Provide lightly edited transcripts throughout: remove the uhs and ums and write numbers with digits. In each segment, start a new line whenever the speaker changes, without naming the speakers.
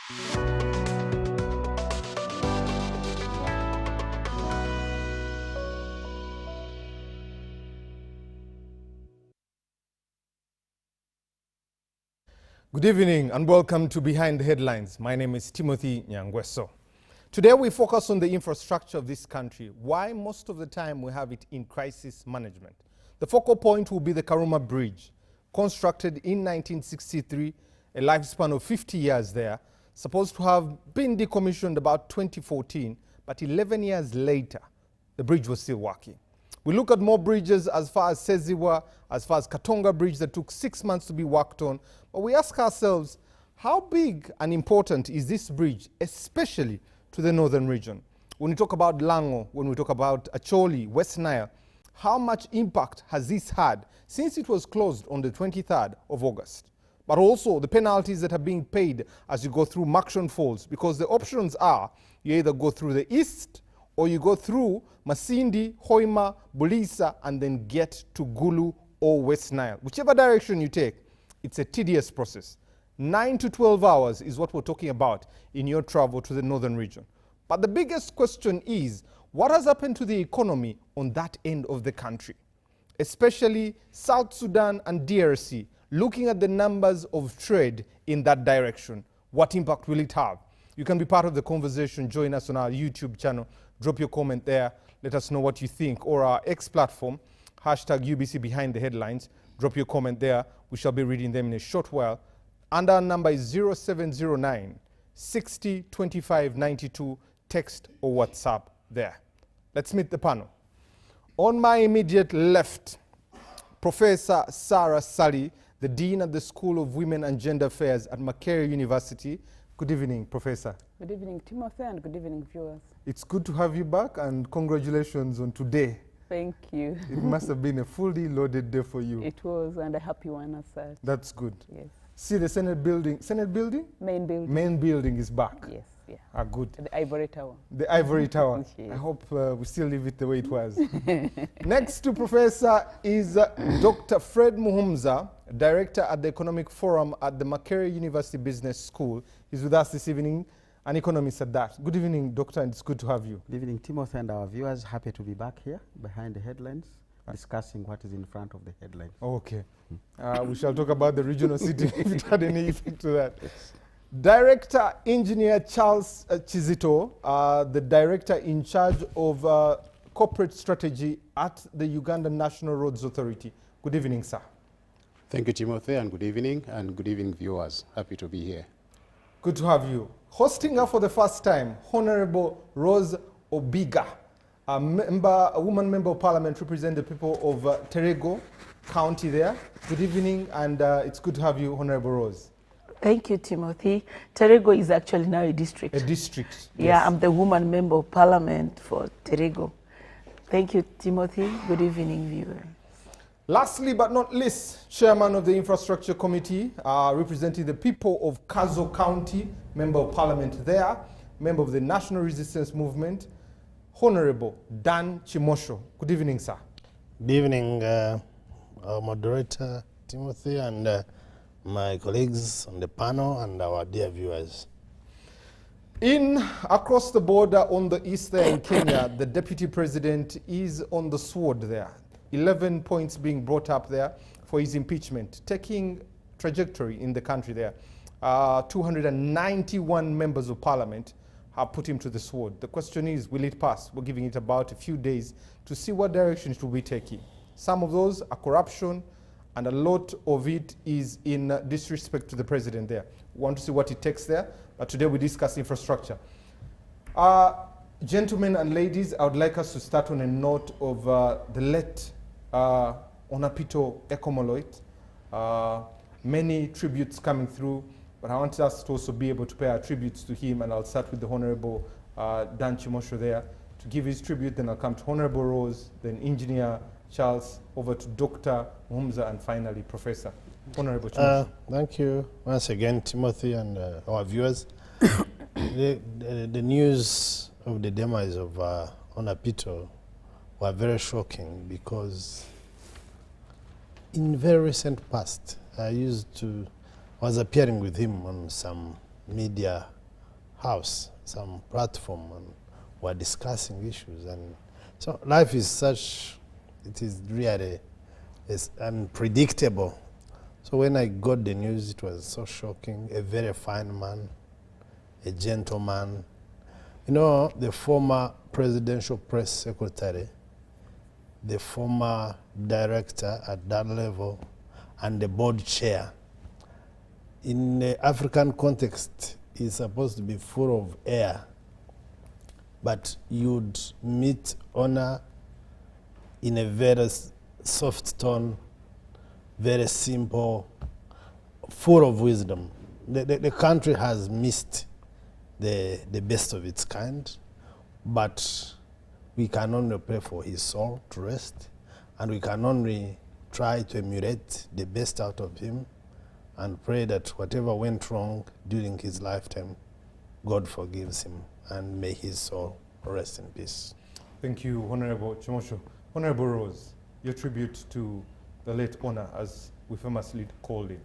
Good evening and welcome to Behind the Headlines. My name is Timothy Nyangweso. Today we focus on the infrastructure of this country, why most of the time we have it in crisis management. The focal point will be the Karuma Bridge, constructed in 1963, a lifespan of 50 years there, supposed to have been decommissioned about 2014, but 11 years later, the bridge was still working. We look at more bridges as far as Seziwa, as far as Katonga Bridge that took 6 months to be worked on. But we ask ourselves, how big and important is this bridge, especially to the northern region? When we talk about Lango, when we talk about Acholi, West Nile, how much impact has this had since it was closed on the 23rd of August? But also the penalties that are being paid as you go through Murchison Falls, because the options are you either go through the east or you go through Masindi, Hoima, Bulisa, and then get to Gulu or West Nile. Whichever direction you take, it's a tedious process. 9 to 12 hours is what we're talking about in your travel to the northern region. But the biggest question is, what has happened to the economy on that end of the country? Especially South Sudan and DRC, looking at the numbers of trade in that direction. What impact will it have? You can be part of the conversation. Join us on our YouTube channel. Drop your comment there. Let us know what you think. Or our X platform, hashtag UBC Behind the Headlines. Drop your comment there. We shall be reading them in a short while. And our number is 0709 60 25 92. Text or WhatsApp there. Let's meet the panel. On my immediate left, Professor Sarah Sali, the Dean at the School of Women and Gender Affairs at Makerere University. Good evening, Professor.
Good evening, Timothy, and good evening, viewers.
It's good to have you back, and congratulations on today.
Thank you.
It must have been a fully loaded day for you.
It was, and a happy one as such.
That's good.
Yes.
See the Senate building. Senate building?
Main building.
Main building is back.
Yes, yeah.
Ah, good.
The Ivory Tower.
The Ivory Tower.
Yes.
I hope we still leave it the way it was. Next to Professor is Dr. Fred Muhumza, Director at the Economic Forum at the Makerere University Business School. He's with us this evening, an economist at that. Good evening, Doctor, and it's good to have you.
Good evening, Timothy, and our viewers. Happy to be back here behind the headlines, discussing what is in front of the headlines.
Okay. We shall talk about the regional city if it had any effect to that. Director Engineer Charles Chizito, the Director in charge of corporate strategy at the Uganda National Roads Authority. Good evening, sir.
Thank you, Timothy, and good evening, viewers. Happy to be here.
Good to have you. Hosting her for the first time, Honorable Rose Obiga, a woman member of parliament representing the people of Terego County there. Good evening, and it's good to have you, Honorable Rose.
Thank you, Timothy. Terego is actually now a district.
A district.
Yeah,
yes.
I'm the woman member of parliament for Terego. Thank you, Timothy. Good evening, viewers.
Lastly but not least, Chairman of the Infrastructure Committee, representing the people of Kazo County, Member of Parliament there, Member of the National Resistance Movement, Honorable Dan Chimosho. Good evening, sir.
Good evening, our moderator, Timothy, and my colleagues on the panel and our dear viewers.
Across the border on the east there in Kenya, the Deputy President is on the sword there. 11 points being brought up there for his impeachment, taking trajectory in the country there. 291 members of parliament have put him to the sword. The question is, will it pass? We're giving it about a few days to see what direction it will be taking. Some of those are corruption, and a lot of it is in disrespect to the president there. We want to see what it takes there, but today we discuss infrastructure. Gentlemen and ladies, I would like us to start on a note of the late Onapito Ekomoloit. Many tributes coming through, but I want us to also be able to pay our tributes to him, and I'll start with the Honorable Dan Chimosho there to give his tribute, then I'll come to Honorable Rose, then Engineer Charles, over to Dr. Muhumza, and finally Professor. Honorable Chimosho.
Thank you once again, Timothy, and our viewers. The news of the demise of Onapito were very shocking, because in very recent past, I was appearing with him on some media house, some platform, and we're discussing issues. And so life is such, it is really it's unpredictable. So when I got the news, it was so shocking. A very fine man, a gentleman. You know, the former presidential press secretary, the former director at that level, and the board chair. In the African context, is supposed to be full of air, but you'd meet honor in a very soft tone, very simple, full of wisdom. The country has missed the best of its kind, but we can only pray for his soul to rest, and we can only try to emulate the best out of him and pray that whatever went wrong during his lifetime, God forgives him, and may his soul rest in peace.
Thank you, Honorable Chimosho. Honorable Rose, your tribute to the late Honor, as we famously called him.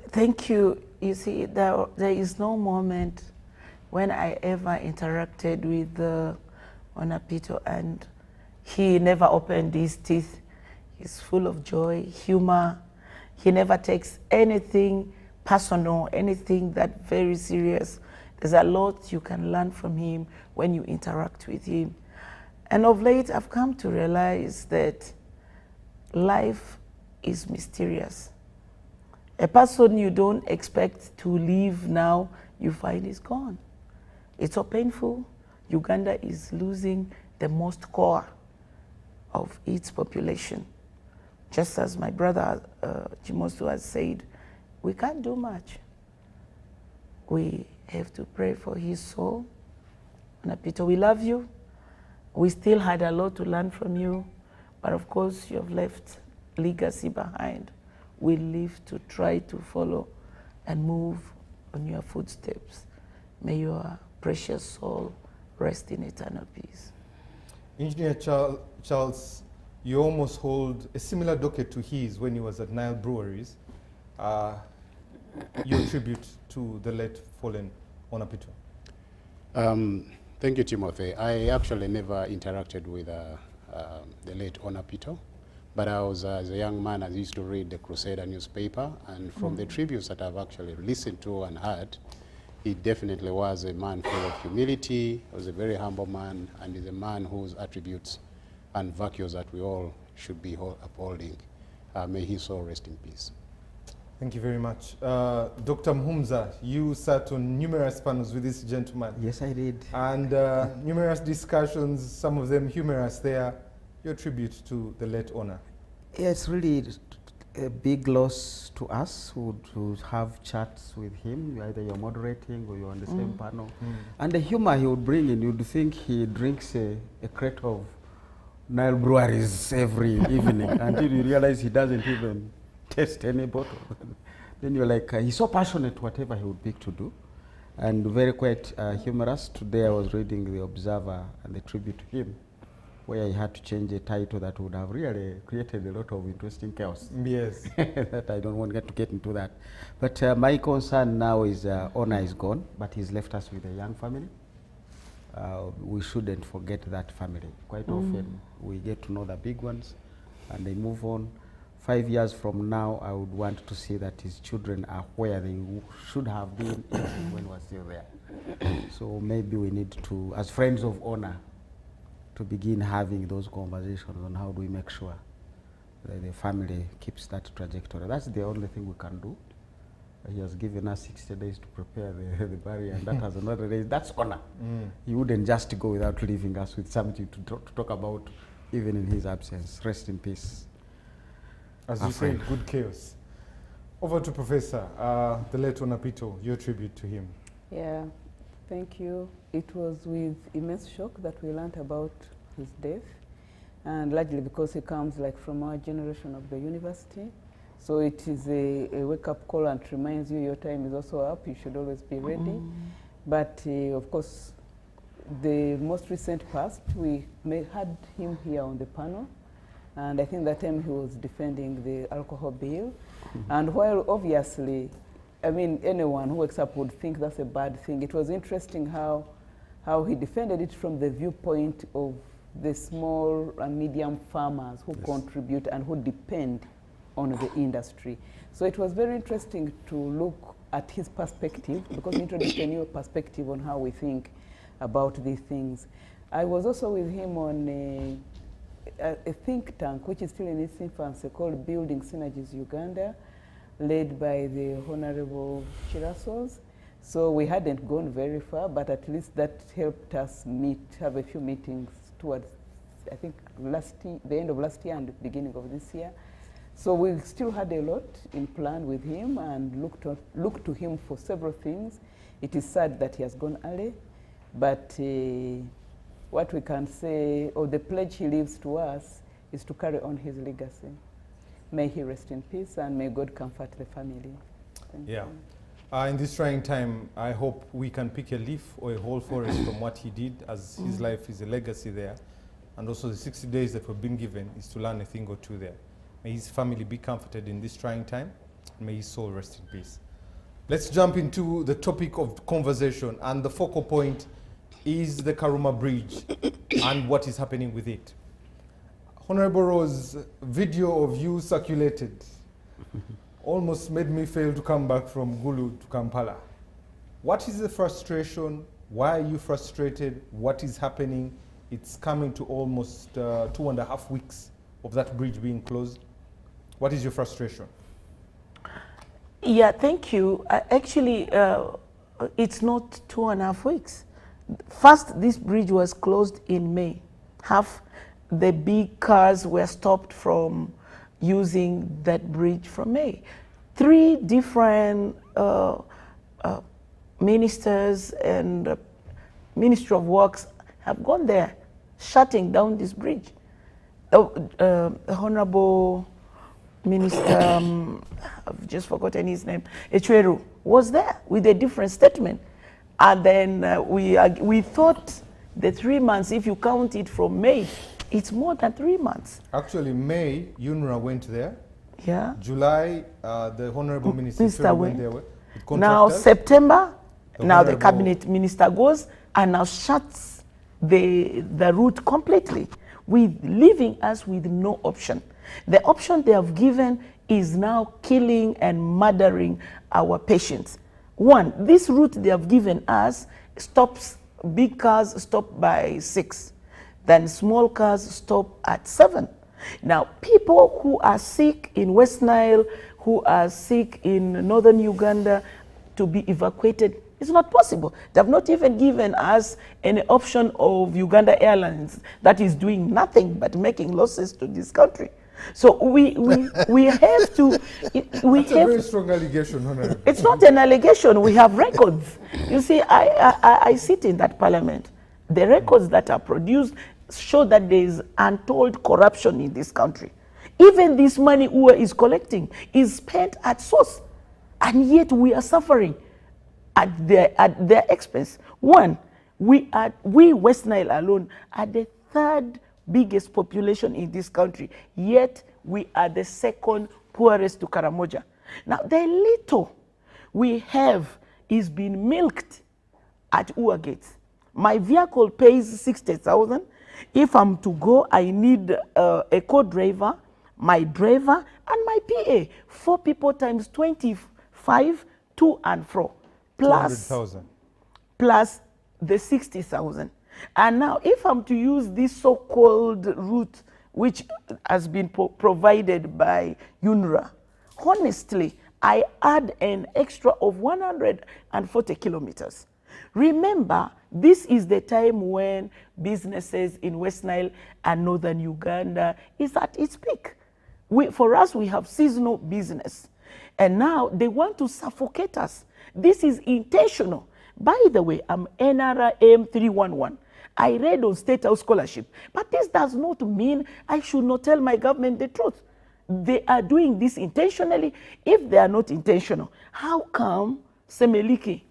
Thank you. You see, there is no moment when I ever interacted with Honor Peter and he never opened his teeth. He's full of joy, humor. He never takes anything personal, anything that very serious. There's a lot you can learn from him when you interact with him. And of late, I've come to realize that life is mysterious. A person you don't expect to leave now, you find is gone. It's so painful. Uganda is losing the most core of its population. Just as my brother Chimoso has said, we can't do much. We have to pray for his soul. Honor Peter, we love you. We still had a lot to learn from you, but of course you have left legacy behind. We live to try to follow and move on your footsteps. May your precious soul rest in eternal peace.
Engineer Charles, you almost hold a similar docket to his when he was at Nile Breweries. Your tribute to the late fallen Honor Peter.
Thank you, Timothy. I actually never interacted with the late Honor Peter, but I was, as a young man, I used to read the Crusader newspaper, and from the tributes that I've actually listened to and heard, he definitely was a man full of humility. He was a very humble man, and is a man whose attributes and virtues that we all should be upholding. May his soul rest in peace.
Thank you very much. Dr. Mhumza, you sat on numerous panels with this gentleman.
Yes, I did.
And numerous discussions, some of them humorous there. Your tribute to the late Honor.
Yeah, it's really a big loss to us to have chats with him. Either you're moderating or you're on the same panel. And the humor he would bring in, you'd think he drinks a crate of Nile Breweries every evening until you realize he doesn't even taste any bottle. Then you're like, he's so passionate whatever he would pick to do, and very quite humorous. Today I was reading The Observer and the tribute to him, where he had to change a title that would have really created a lot of interesting chaos.
Yes.
That I don't want to get into that. But my concern now is Honor is gone, but he's left us with a young family. We shouldn't forget that family. Quite often we get to know the big ones and they move on. 5 years from now, I would want to see that his children are where they should have been when we're still there. So maybe we need to, as friends of Honor, to begin having those conversations on how do we make sure that the family keeps that trajectory. That's the only thing we can do. He has given us 60 days to prepare the burial, and that has another day. That's Honor. He wouldn't just go without leaving us with something to talk about, even in his absence. Rest in peace.
As you say, good chaos. Over to Professor, the late Honor Peter, your tribute to him.
Yeah, thank you. It was with immense shock that we learned about his death, and largely because he comes like from our generation of the university. So it is a wake-up call and reminds you your time is also up. You should always be ready. But of course, the most recent past, we had him here on the panel. And I think that time he was defending the alcohol bill. And while obviously I mean, anyone who wakes up would think that's a bad thing. It was interesting how he defended it from the viewpoint of the small and medium farmers who contribute and who depend on the industry. So it was very interesting to look at his perspective, because he introduced a new perspective on how we think about these things. I was also with him on a think tank, which is still in its infancy, called Building Synergies Uganda, led by the Honorable Chirasos. So we hadn't gone very far, but at least that helped us have a few meetings towards, I think, the end of last year and the beginning of this year. So we still had a lot in plan with him and looked to him for several things. It is sad that he has gone early, but what we can say, or the pledge he leaves to us, is to carry on his legacy. May he rest in peace, and may God comfort the family. Thank you.
In this trying time, I hope we can pick a leaf or a whole forest from what he did, as his life is a legacy there. And also the 60 days that we've been given is to learn a thing or two there. May his family be comforted in this trying time, and may his soul rest in peace. Let's jump into the topic of conversation, and the focal point is the Karuma Bridge and what is happening with it. Honorable Rose, video of you circulated almost made me fail to come back from Gulu to Kampala. What is the frustration? Why are you frustrated? What is happening? It's coming to almost 2.5 weeks of that bridge being closed. What is your frustration?
Yeah, thank you. Actually, it's not 2.5 weeks. First, this bridge was closed in May. Half the big cars were stopped from using that bridge from May. 3 different ministers and Ministry of Works have gone there, shutting down this bridge. Honorable Minister, I've just forgotten his name, Echweru, was there with a different statement. And then we thought the 3 months, if you count it from May, it's more than 3 months.
Actually, May, UNRWA went there.
Yeah.
July, the Honorable Minister went there with contractors.
Now September, now the cabinet minister goes and now shuts the route completely, leaving us with no option. The option they have given is now killing and murdering our patients. One, this route they have given us stops, big cars stop by 6, then small cars stop at 7. Now, people who are sick in West Nile, who are sick in northern Uganda, to be evacuated, it's not possible. They have not even given us any option of Uganda Airlines that is doing nothing but making losses to this country. So we have to. That's
a very strong allegation, Honorable.
It's not an allegation. We have records. You see, I sit in that parliament. The records that are produced show that there is untold corruption in this country. Even this money UA is collecting is spent at source, and yet we are suffering at their expense. One, we West Nile alone are the 3rd biggest population in this country, yet we are the 2nd poorest to Karamoja. Now, the little we have is being milked at UA gates. My vehicle pays 60,000. If I'm to go, I need a co-driver, my driver, and my PA. 4 people times 25, to and fro, plus the 60,000. And now, if I'm to use this so-called route, which has been provided by UNRWA, honestly, I add an extra of 140 kilometers. Remember, this is the time when businesses in West Nile and northern Uganda is at its peak. For us, we have seasonal business. And now they want to suffocate us. This is intentional. By the way, I'm NRM 311. I read on State House scholarship. But this does not mean I should not tell my government the truth. They are doing this intentionally. If they are not intentional, how come Semeliki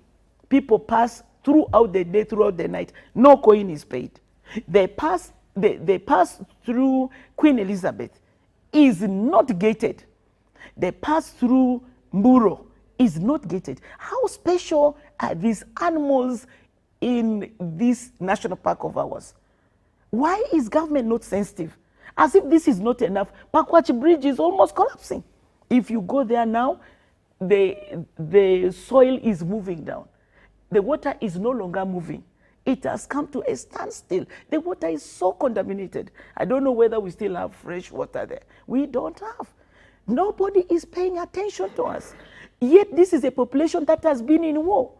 people pass throughout the day, throughout the night, no coin is paid? They pass through Queen Elizabeth, is not gated. They pass through Mburo, is not gated. How special are these animals in this national park of ours? Why is government not sensitive? As if this is not enough. Pakwach Bridge is almost collapsing. If you go there now, the soil is moving down. The water is no longer moving. It has come to a standstill. The water is so contaminated. I don't know whether we still have fresh water there. We don't have. Nobody is paying attention to us. Yet this is a population that has been in war.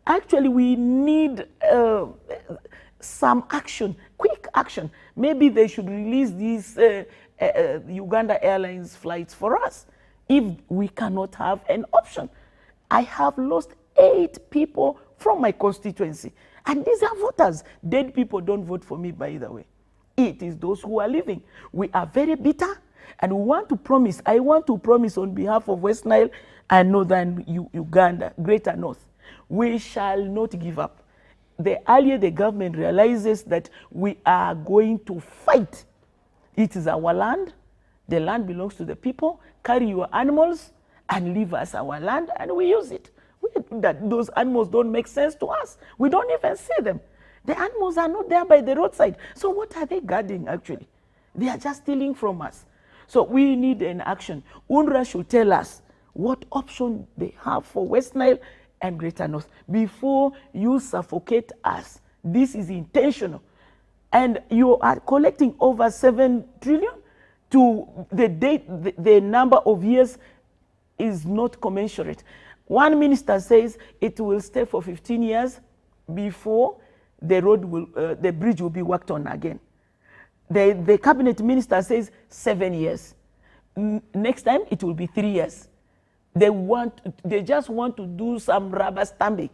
Actually, we need some action, quick action. Maybe they should release these Uganda Airlines flights for us if we cannot have an option. I have lost 8 people from my constituency. And these are voters. Dead people don't vote for me, by the way. It is those who are living. We are very bitter, and we want to promise. I want to promise on behalf of West Nile and Northern Uganda, Greater North, we shall not give up. The earlier the government realizes that we are going to fight, it is our land, the land belongs to the people, carry your animals and leave us our land and we use it. That those animals don't make sense to us. We don't even see them. The animals are not there by the roadside. So what are they guarding actually? They are just stealing from us. So we need an action. UNRWA should tell us what option they have for West Nile and Greater North before you suffocate us. This is intentional. And you are collecting over 7 trillion to the number of years is not commensurate. One minister says it will stay for 15 years before the bridge will be worked on again. The cabinet minister says 7 years. Next time it will be 3 years. They just want to do some rubber stamping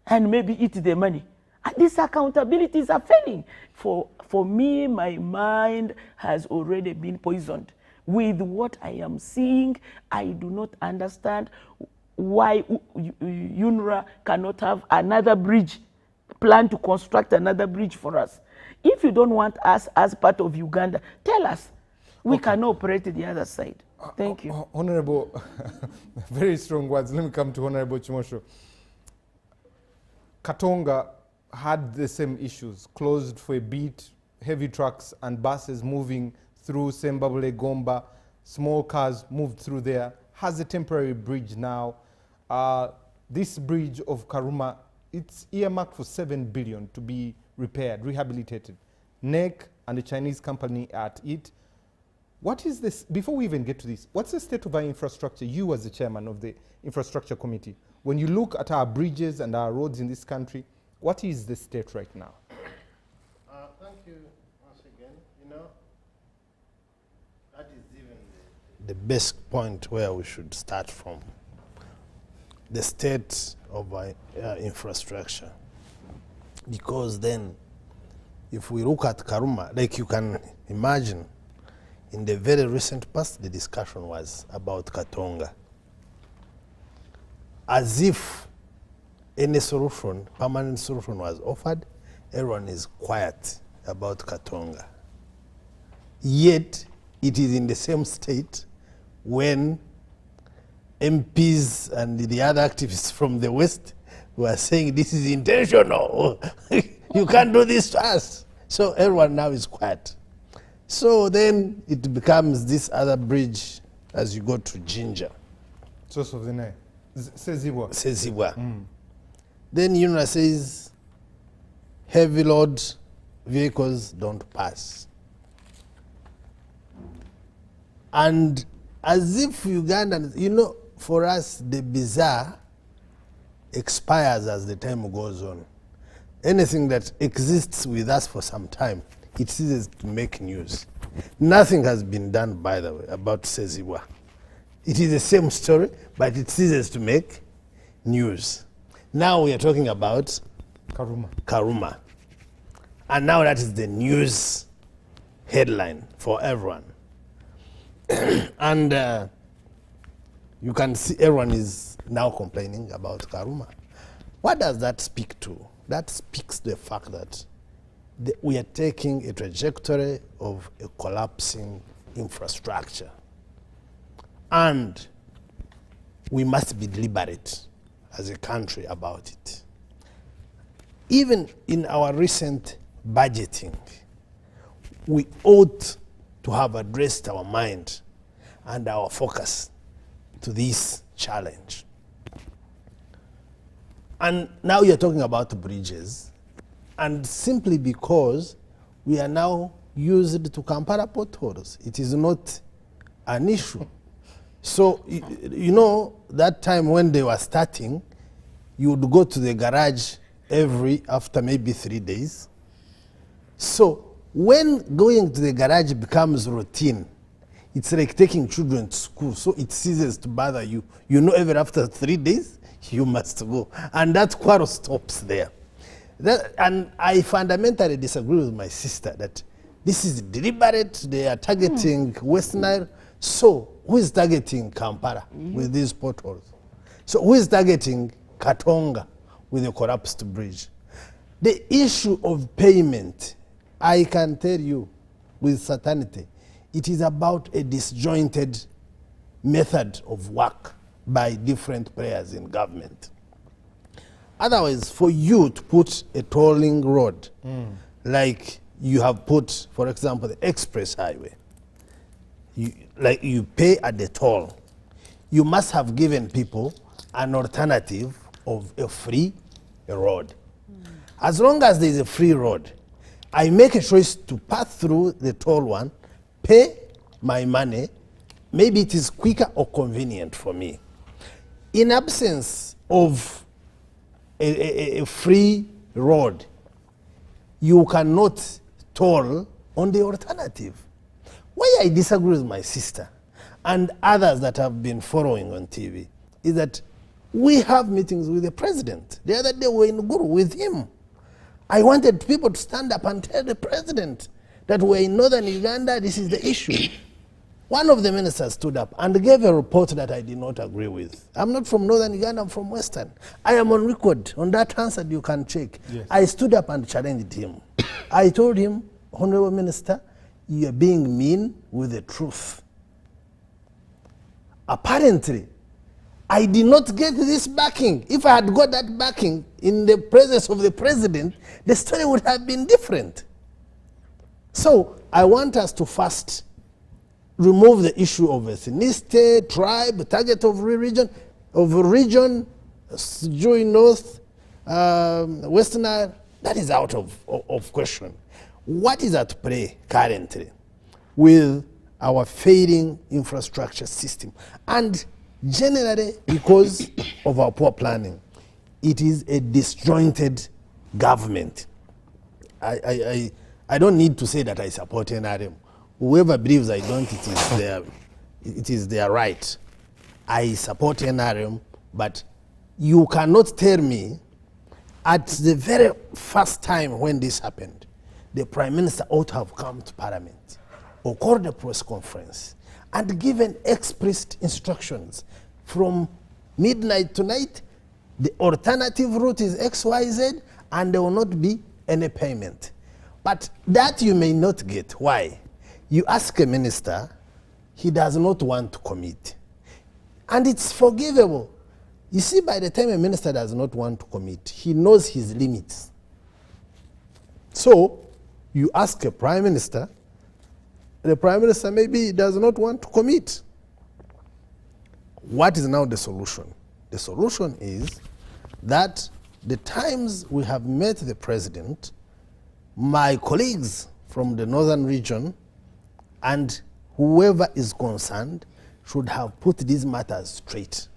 and maybe eat the money. And these accountabilities are failing. For me, my mind has already been poisoned with what I am seeing. I do not understand why UNRWA cannot have another bridge, plan to construct another bridge for us. If you don't want us as part of Uganda, tell us. We can operate the other side. Thank you.
Honorable, very strong words. Let me come to Honorable Chimosho. Katonga had the same issues, closed for a bit, heavy trucks and buses moving through Sembabule, Gomba, small cars moved through there, has a temporary bridge now. This bridge of Karuma, it's earmarked for 7 billion to be repaired, rehabilitated. NEC and the Chinese company at it. What is this, before we even get to this, what's the state of our infrastructure, you as the chairman of the infrastructure committee? When you look at our bridges and our roads in this country, what is the state right now?
Thank you once again. You know, that is even the best point where we should start from. The state of our infrastructure. Because then, if we look at Karuma, like you can imagine, in the very recent past, the discussion was about Katonga. As if any solution, permanent solution was offered, everyone is quiet about Katonga. Yet, it is in the same state when MPs and the other activists from the West were saying this is intentional. You can't do this to us. So everyone now is quiet. So then it becomes this other bridge as you go to Jinja.
Source of the Nile. Sezibwa.
Sezibwa. Then UNRWA says heavy load vehicles don't pass. And as if Uganda, you know, for us, the bizarre expires as the time goes on. Anything that exists with us for some time, it ceases to make news. Nothing has been done, by the way, about Sezibwa. It is the same story, but it ceases to make news. Now we are talking about Karuma. And now that is the news headline for everyone. And you can see everyone is now complaining about Karuma. What does that speak to? That speaks to the fact that we are taking a trajectory of a collapsing infrastructure. And we must be deliberate as a country about it. Even in our recent budgeting, we ought to have addressed our mind and our focus to this challenge. And now you're talking about bridges, and simply because we are now used to Kampala potholes, it is not an issue. So, you know, that time when they were starting, you would go to the garage after maybe 3 days. So when going to the garage becomes routine, it's like taking children to school, so it ceases to bother you. You know, even after 3 days, you must go. And that quarrel stops there. And I fundamentally disagree with my sister that this is deliberate, they are targeting West Nile. So who is targeting Kampala with these potholes? So who is targeting Katonga with the collapsed bridge? The issue of payment, I can tell you with certainty, it is about a disjointed method of work by different players in government. Otherwise, for you to put a tolling road, like you have put, for example, the express highway, you pay at the toll, you must have given people an alternative of a free road. As long as there is a free road, I make a choice to pass through the toll one, pay my money, maybe it is quicker or convenient for me. In absence of a free road, you cannot toll on the alternative. Why I disagree with my sister and others that have been following on TV is that we have meetings with the president. The other day we were in Guru with him. I wanted people to stand up and tell the president that we're in northern Uganda, this is the issue. One of the ministers stood up and gave a report that I did not agree with. I'm not from northern Uganda, I'm from western. I am on record. On that answer, you can check. Yes. I stood up and challenged him. I told him, Honorable Minister, you are being mean with the truth. Apparently, I did not get this backing. If I had got that backing in the presence of the president, the story would have been different. So I want us to first remove the issue of ethnicity, tribe, target of region, Jew North, Western Nile. That is out of question. What is at play currently with our failing infrastructure system? And generally, because of our poor planning, it is a disjointed government. I don't need to say that I support NRM. Whoever believes I don't, it is their right. I support NRM, but you cannot tell me at the very first time when this happened, the Prime Minister ought to have come to Parliament or called a press conference and given explicit instructions from midnight to night, the alternative route is XYZ and there will not be any payment. But that you may not get. Why? You ask a minister, he does not want to commit. And it's forgivable. You see, by the time a minister does not want to commit, he knows his limits. So, you ask a prime minister, the prime minister maybe does not want to commit. What is now the solution? The solution is that the times we have met the president, my colleagues from the northern region and whoever is concerned should have put these matters straight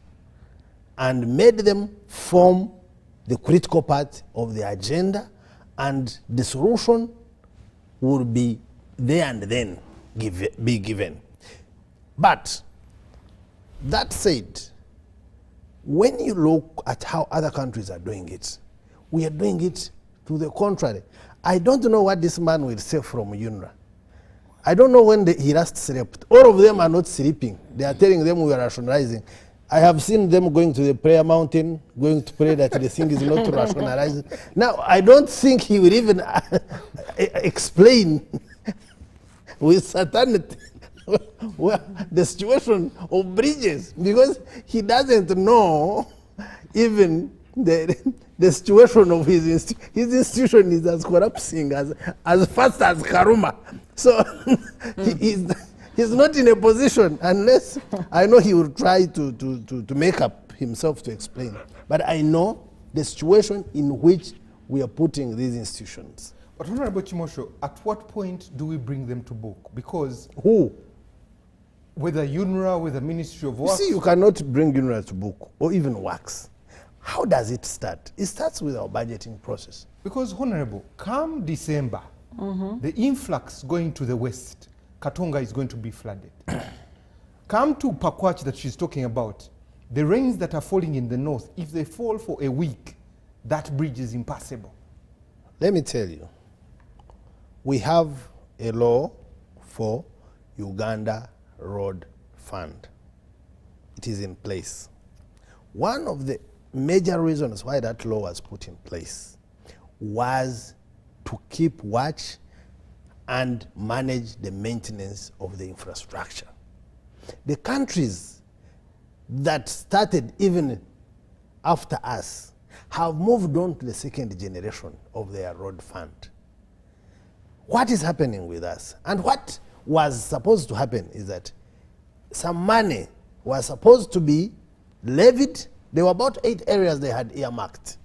and made them form the critical part of the agenda, and the solution will be there and then be given. But that said, when you look at how other countries are doing it, we are doing it to the contrary. I don't know what this man will say from UNRWA. I don't know when he last slept. All of them are not sleeping. They are telling them we are rationalizing. I have seen them going to the prayer mountain, going to pray that the thing is not rationalized. Now, I don't think he will even explain with certainty well, the situation of bridges, because he doesn't know even the situation of his institution is as collapsing as fast as Karuma. So he's not in a position, unless I know he will try to make up himself to explain. But I know the situation in which we are putting these institutions.
But Honorable Chimosho, at what point do we bring them to book? Because
Who?
whether UNRA, whether Ministry of
You
Works,
see, you cannot bring UNRA to book or even works. How does it start? It starts with our budgeting process.
because Honorable, come December, the influx going to the west, Katonga is going to be flooded. Come to Pakwach that she's talking about, the rains that are falling in the north, if they fall for a week, that bridge is impassable.
Let me tell you, we have a law for Uganda Road Fund. It is in place. One of the major reasons why that law was put in place was to keep watch and manage the maintenance of the infrastructure. The countries that started even after us have moved on to the second generation of their road fund. What is happening with us? And what was supposed to happen is that some money was supposed to be levied. There were about 8 areas they had earmarked,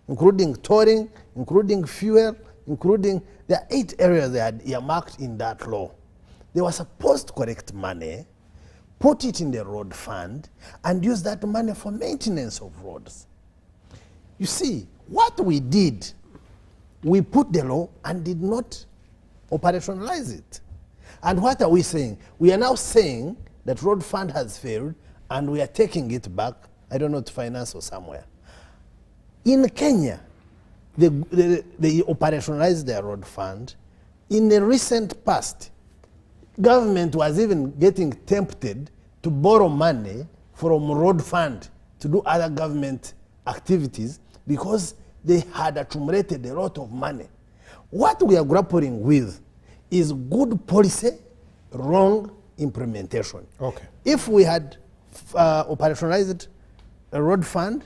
including tolling, including fuel, including, there are 8 areas they had earmarked in that law. They were supposed to collect money, put it in the road fund, and use that money for maintenance of roads. You see, what we did, we put the law and did not operationalize it. And what are we saying? We are now saying that road fund has failed and we are taking it back, I don't know, to finance or somewhere. In Kenya, they operationalized their road fund. In the recent past, government was even getting tempted to borrow money from road fund to do other government activities because they had accumulated a lot of money. What we are grappling with is good policy, wrong implementation.
Okay.
If we had operationalized a road fund,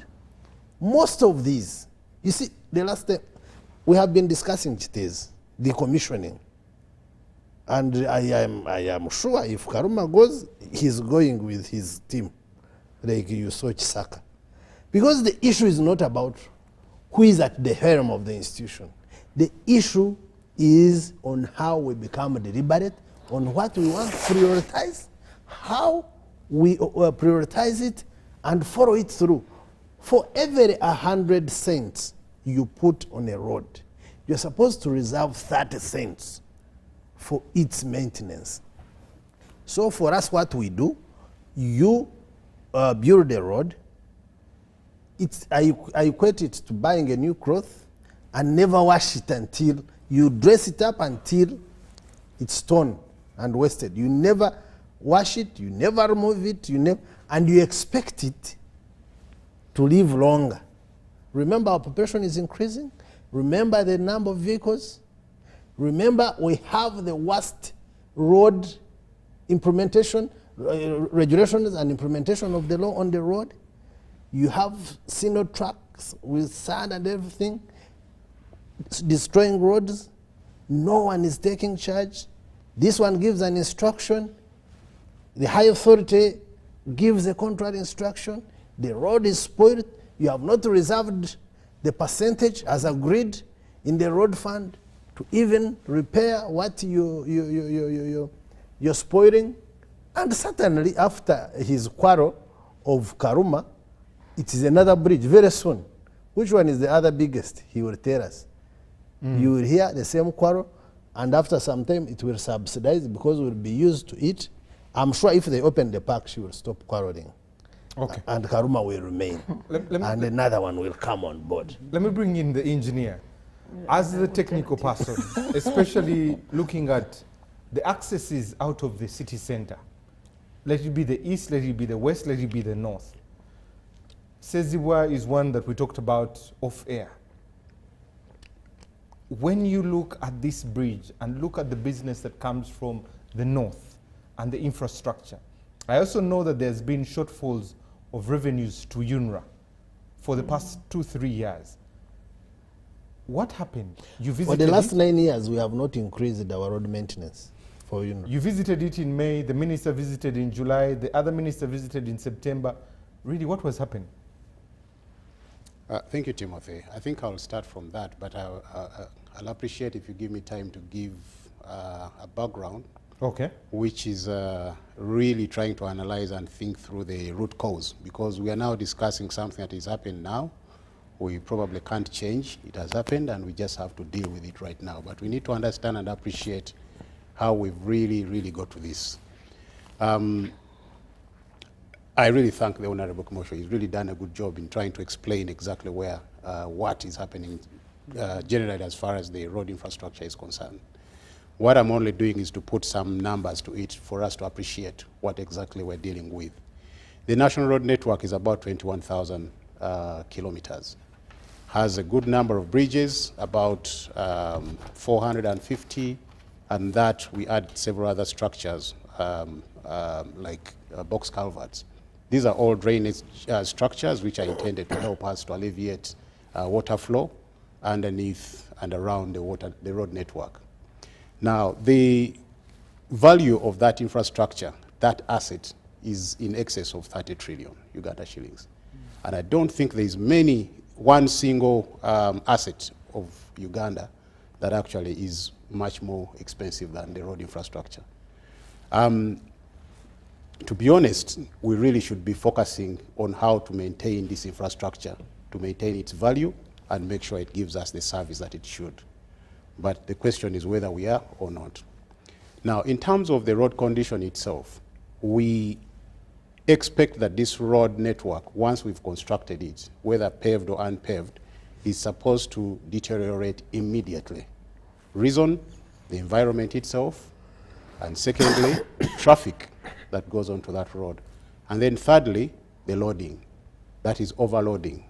most of these, you see, the last time we have been discussing Chitez, decommissioning. And I am sure if Karuma goes, he's going with his team, like you saw Chisaka. Because the issue is not about who is at the helm of the institution. The issue is on how we become deliberate, on what we want to prioritize, how we prioritize it, and follow it through. For every 100 cents you put on a road, you're supposed to reserve 30 cents for its maintenance. So for us, what we do, you build a road, I equate it to buying a new cloth and never wash it until you dress it up until it's torn and wasted. You never wash it, you never remove it, and you expect it to live longer. Remember, our population is increasing. Remember the number of vehicles. Remember, we have the worst road implementation, regulations and implementation of the law on the road. You have single trucks with sand and everything, destroying roads. No one is taking charge. This one gives an instruction. The high authority gives a contrary instruction. The road is spoiled. You have not reserved the percentage as agreed in the road fund to even repair what you're spoiling. And certainly after his quarrel of Karuma, it is another bridge very soon. Which one is the other biggest? He will tell us. You will hear the same quarrel, and after some time it will subsidize because it will be used to it. I'm sure if they open the park, she will stop quarreling.
Okay.
And Karuma will remain. And another one will come on board.
Let me bring in the engineer. As the technical person, especially looking at the accesses out of the city center, let it be the east, let it be the west, let it be the north. Sezibwa is one that we talked about off air. When you look at this bridge and look at the business that comes from the north and the infrastructure. I also know that there's been shortfalls of revenues to UNRA for the past 2-3 years. What happened? You
For
visited
the last
it?
9 years, we have not increased our road maintenance for UNRA.
You visited it in May, the minister visited in July, the other minister visited in September. Really, what was happening?
Thank you, Timothy. I think I'll start from that, but I'll appreciate if you give me time to give a background,
Okay.
which is really trying to analyze and think through the root cause, because we are now discussing something that is happening now. We probably can't change. It has happened, and we just have to deal with it right now. But we need to understand and appreciate how we've really got to this. I really thank the Honorable Commissioner. He's really done a good job in trying to explain exactly where, what is happening generally as far as the road infrastructure is concerned. What I'm only doing is to put some numbers to it for us to appreciate what exactly we're dealing with. The national road network is about 21,000 kilometers. Has a good number of bridges, about 450, and that we add several other structures like box culverts. These are all drainage structures which are intended to help us to alleviate water flow underneath and around the road network. Now, the value of that infrastructure, that asset, is in excess of 30 trillion Uganda shillings. And I don't think there's one single asset of Uganda that actually is much more expensive than the road infrastructure. To be honest, we really should be focusing on how to maintain this infrastructure, to maintain its value and make sure it gives us the service that it should. But the question is whether we are or not. Now, in terms of the road condition itself, we expect that this road network, once we've constructed it, whether paved or unpaved, is supposed to deteriorate immediately. Reason, the environment itself, and secondly, traffic that goes onto that road. And then thirdly, the loading, that is overloading.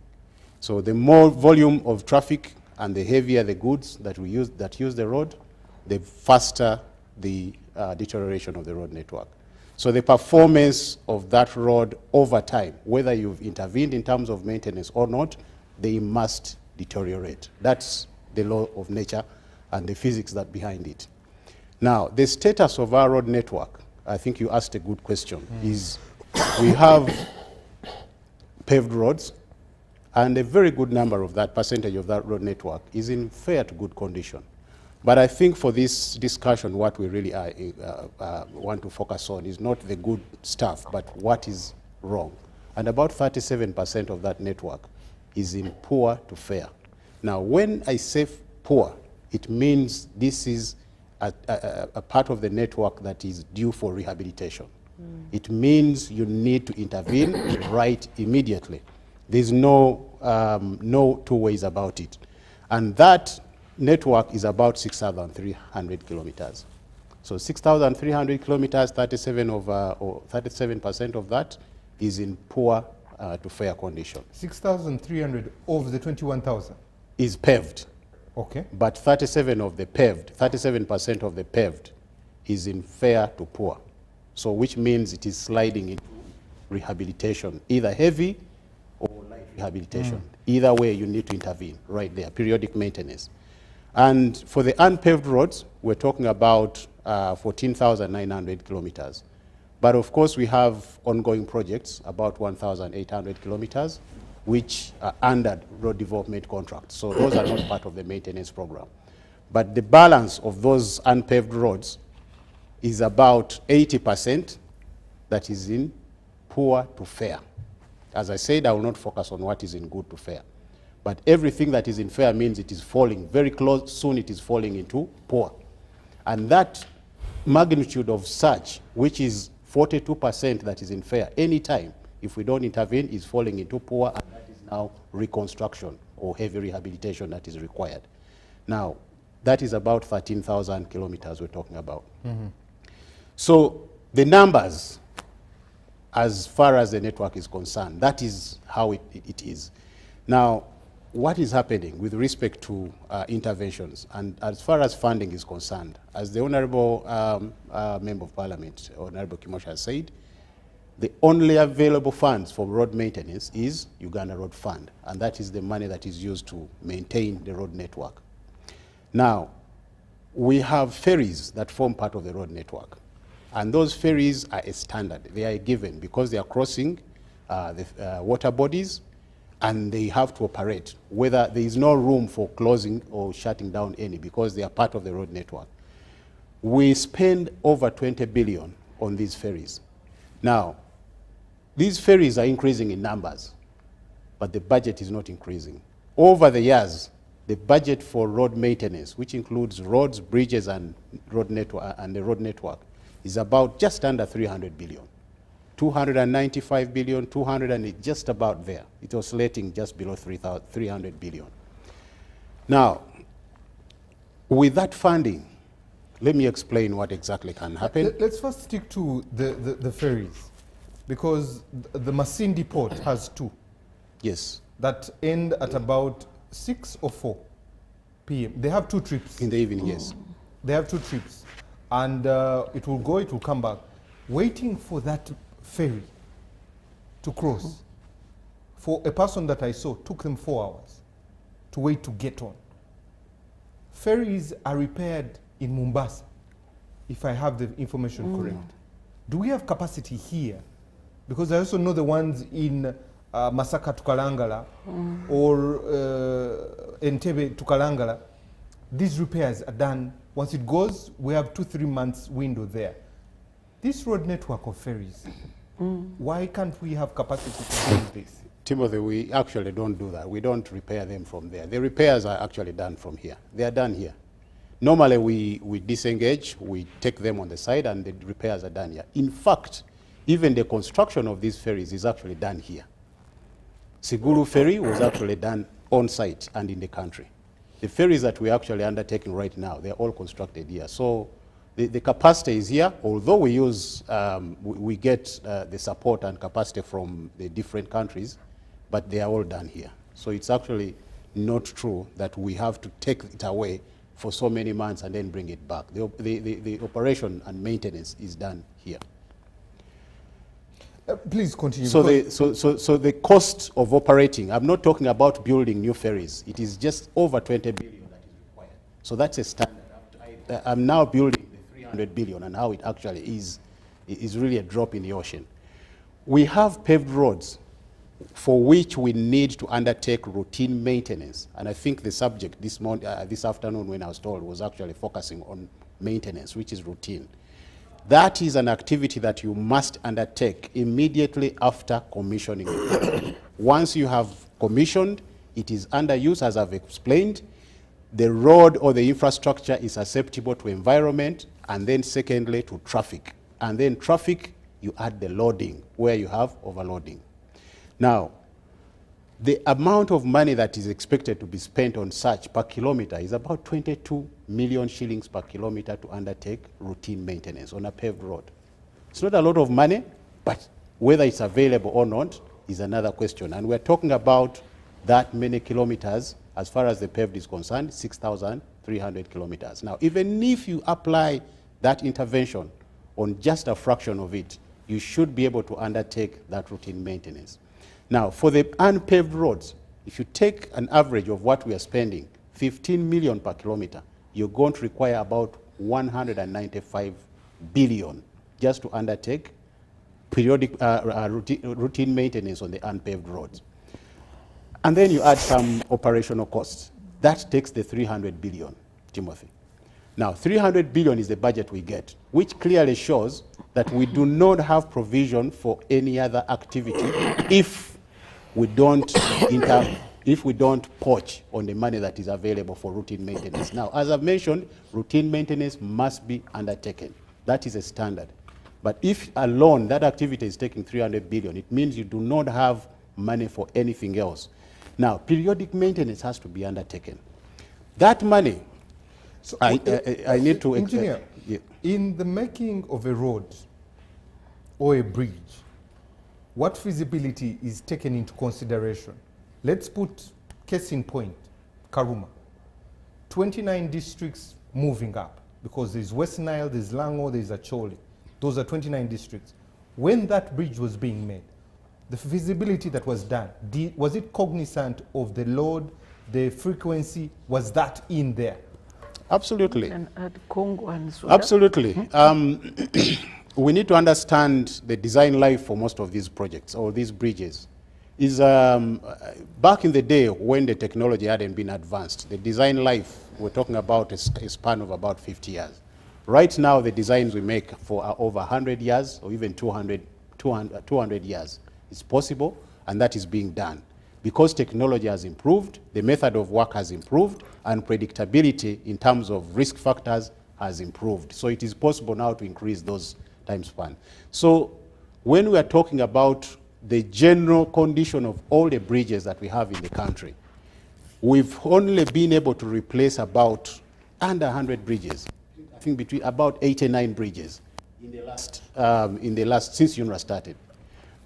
So the more volume of traffic and the heavier the goods that use the road, the faster the deterioration of the road network. So the performance of that road over time, whether you've intervened in terms of maintenance or not, they must deteriorate. That's the law of nature and the physics that behind it. Now, the status of our road network, I think you asked a good question, is we have paved roads, and a very good number of that percentage of that road network is in fair to good condition. But I think for this discussion, what we really want to focus on is not the good stuff, but what is wrong. And about 37% of that network is in poor to fair. Now, when I say poor, it means this is a part of the network that is due for rehabilitation. It means you need to intervene right immediately. There's no two ways about it. And that network is about 6,300 kilometers. So 6,300 kilometers, 37% of that is in poor to fair condition.
6,300 of the 21,000?
Is paved.
Okay.
But 37% of the paved is in fair to poor. So which means it is sliding into rehabilitation, either heavy or light rehabilitation. Either way, you need to intervene right there, periodic maintenance. And for the unpaved roads, we're talking about 14,900 kilometers. But of course, we have ongoing projects, about 1,800 kilometers, which are under road development contracts. So those are not part of the maintenance program. But the balance of those unpaved roads is about 80% that is in poor to fair. As I said, I will not focus on what is in good to fair. But everything that is in fair means it is falling very close, soon it is falling into poor. And that magnitude of such, which is 42% that is in fair, any time, if we don't intervene, is falling into poor, and that is now reconstruction or heavy rehabilitation that is required. Now, that is about 13,000 kilometers we're talking about. So the numbers, as far as the network is concerned, that is how it is. Now, what is happening with respect to interventions and as far as funding is concerned, as the Honourable Member of Parliament, Honourable Kimosha has said, the only available funds for road maintenance is Uganda Road Fund, and that is the money that is used to maintain the road network. Now, we have ferries that form part of the road network, and those ferries are a standard. They are given because they are crossing the water bodies, and they have to operate, whether there is no room for closing or shutting down any, because they are part of the road network. We spend over 20 billion on these ferries. Now, these ferries are increasing in numbers, but the budget is not increasing. Over the years, the budget for road maintenance, which includes roads, bridges, and road network, and the road network, is about just under 300 billion. 295 billion, 200, and it's just about there. It's oscillating just below 300 billion. Now, with that funding, let me explain what exactly can happen.
Let's first stick to the ferries, because the Masindi port has two
Yes,
that end at about 6 or 4 p.m. They have 2 trips.
in the evening, yes.
They have 2 trips, and it will go, it will come back. Waiting for that ferry to cross, for a person that I saw, took them 4 hours to wait to get on. Ferries are repaired in Mombasa, if I have the information correct. Do we have capacity here? Because I also know the ones in Masaka to Kalangala or Entebbe to Kalangala, these repairs are done. Once it goes, we have 2-3 months window there. This road network of ferries, why can't we have capacity to do this?
Timothy, we actually don't do that. We don't repair them from there. The repairs are actually done from here. They are done here. Normally, we disengage, we take them on the side, and the repairs are done here. In fact, even the construction of these ferries is actually done here. Sigulu Ferry was actually done on site and in the country. The ferries that we're actually undertaking right now, they're all constructed here. So the capacity is here, although we use, we get the support and capacity from the different countries, but they are all done here. So it's actually not true that we have to take it away for so many months and then bring it back. The operation and maintenance is done here.
Please continue.
So the cost of operating, I'm not talking about building new ferries. It is just over 20 billion that is required. So that's a standard. I'm now building the 300 billion, and how it actually is really a drop in the ocean. We have paved roads for which we need to undertake routine maintenance. And I think the subject this afternoon when I was told was actually focusing on maintenance, which is routine. That is an activity that you must undertake immediately after commissioning the project. Once you have commissioned, it is under use, as I've explained. The road or the infrastructure is susceptible to environment, and then secondly to traffic. And then traffic, you add the loading, where you have overloading. Now, the amount of money that is expected to be spent on such per kilometer is about 22 million shillings per kilometer to undertake routine maintenance on a paved road. It's not a lot of money, but whether it's available or not is another question. And we're talking about that many kilometers as far as the paved is concerned, 6,300 kilometers. Now, even if you apply that intervention on just a fraction of it, you should be able to undertake that routine maintenance. Now, for the unpaved roads, if you take an average of what we are spending, 15 million per kilometer, you're going to require about 195 billion just to undertake periodic routine maintenance on the unpaved roads. And then you add some operational costs. That takes the 300 billion, Timothy. Now, 300 billion is the budget we get, which clearly shows that we do not have provision for any other activity if we don't poach on the money that is available for routine maintenance. Now, as I've mentioned, routine maintenance must be undertaken. That is a standard. But if alone that activity is taking 300 billion, it means you do not have money for anything else. Now, periodic maintenance has to be undertaken. That money,
So,
I need to...
Engineer,
yeah.
in the making of a road or a bridge, what feasibility is taken into consideration? Let's put Case in point, Karuma. 29 districts moving up because there's West Nile, there's Lango, there's Acholi. Those are 29 districts. When that bridge was being made, the feasibility that was done, was it cognizant of the load, the frequency? Was that in there?
Absolutely.
And at Congo and Sudan.
Absolutely. We need to understand the design life for most of these projects or these bridges. Is back in the day when the technology hadn't been advanced, the design life, we're talking about a span of about 50 years. Right now, the designs we make for are over 100 years or even 200 years. It's possible, and that is being done. Because technology has improved, the method of work has improved, and predictability in terms of risk factors has improved. So it is possible now to increase those time span. So when we are talking about the general condition of all the bridges that we have in the country, we've only been able to replace about under 100 bridges. I think between about 89 bridges in the last since UNRWA started.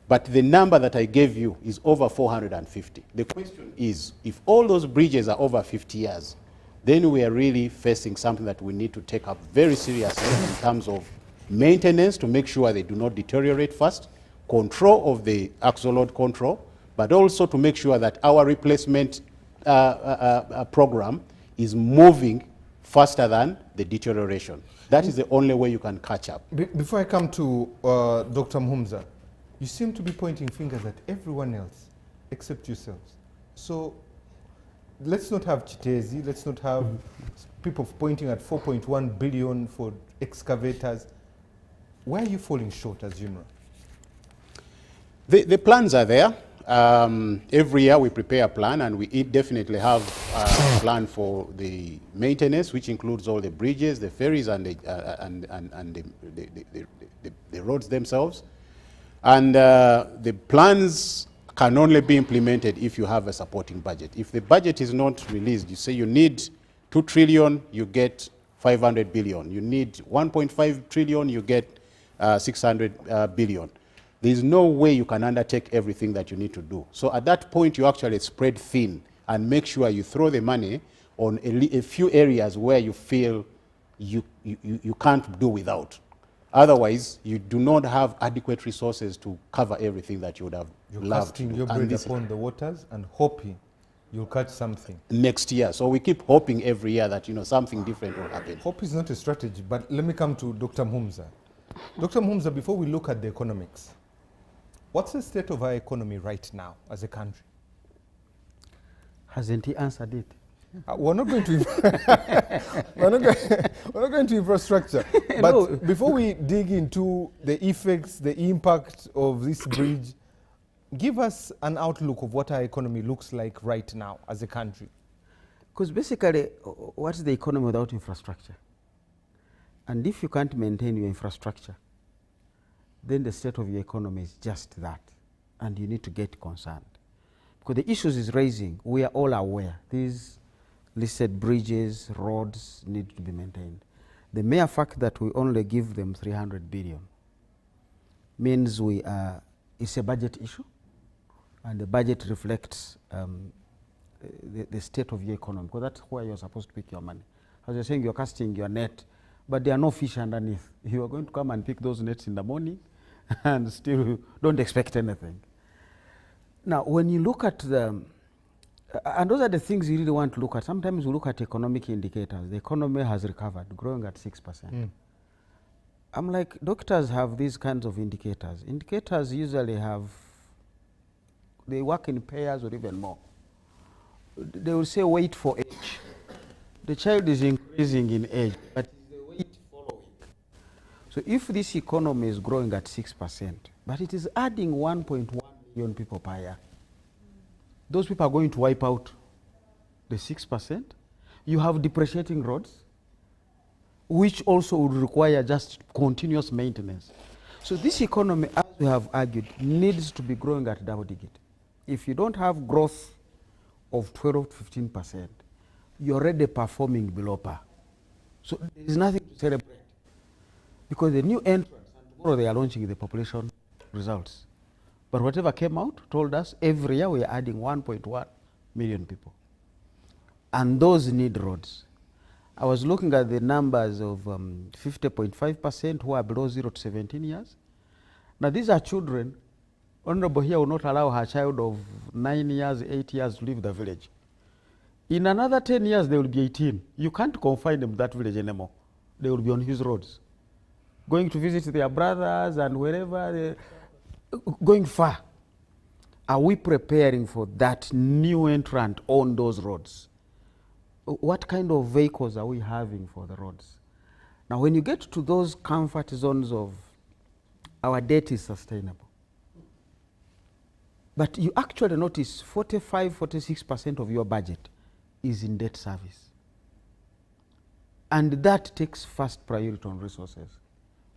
But the number that I gave you is over 450. The question is, if all those bridges are over 50 years, then we are really facing something that we need to take up very seriously in terms of maintenance to make sure they do not deteriorate fast, control of the axle load control, but also to make sure that our replacement program is moving faster than the deterioration. That is the only way you can catch up.
Before I come to Dr. Mhumza, you seem to be pointing fingers at everyone else except yourselves. So let's not have Chitezi, let's not have people pointing at 4.1 billion for excavators. Why are you falling short as UNRWA?
The plans are there. Every year we prepare a plan, and we definitely have a plan for the maintenance, which includes all the bridges, the ferries, and the roads themselves. And the plans can only be implemented if you have a supporting budget. If the budget is not released, you say you need 2 trillion, you get 500 billion. You need 1.5 trillion, you get 600 billion. There is no way you can undertake everything that you need to do. So at that point, you actually spread thin and make sure you throw the money on a few areas where you feel you can't do without. Otherwise, you do not have adequate resources to cover everything that you would have loved to do.
You're casting your bread upon the waters and hoping you'll catch something.
Next year. So we keep hoping every year that something different will happen.
Hope is not a strategy, but let me come to Dr. Mhumza. Dr. Mhumza, before we look at the economics, what's the state of our economy right now as a country?
Hasn't he answered it?
We're not going to we're not going to infrastructure. But
No.
before we dig into the effects, the impact of this bridge, give us an outlook of what our economy looks like right now as a country.
Because basically, what's the economy without infrastructure? And if you can't maintain your infrastructure, then the state of your economy is just that, and you need to get concerned. Because the issues is raising, we are all aware. These listed bridges, roads need to be maintained. The mere fact that we only give them 300 billion means it's a budget issue, and the budget reflects the state of your economy, because that's where you're supposed to pick your money. As you're saying, you're casting your net, but there are no fish underneath. You are going to come and pick those nets in the morning and still don't expect anything. Now, when you look at and those are the things you really want to look at. Sometimes we look at economic indicators. The economy has recovered, growing at 6%. I'm like, doctors have these kinds of indicators. Indicators usually they work in pairs or even more. They will say wait for age. The child is increasing in age, but the weight following. So if this economy is growing at 6%, but it is adding 1.1 million people per year, those people are going to wipe out the 6%. You have depreciating roads, which also would require just continuous maintenance. So this economy, as we have argued, needs to be growing at double digit. If you don't have growth of 12 to 15%, you're already performing below par. So there is nothing to celebrate. Because the new entrants, and tomorrow they are launching the population results. But whatever came out told us every year we are adding 1.1 million people. And those need roads. I was looking at the numbers of 50.5% who are below 0 to 17 years. Now these are children. Honorable here will not allow her child of 9 years, 8 years to leave the village. In another 10 years, they will be 18. You can't confine them to that village anymore. They will be on his roads, going to visit their brothers and wherever, going far. Are we preparing for that new entrant on those roads? What kind of vehicles are we having for the roads? Now, when you get to those comfort zones of our debt is sustainable, but you actually notice 45, 46% of your budget is in debt service. And that takes first priority on resources.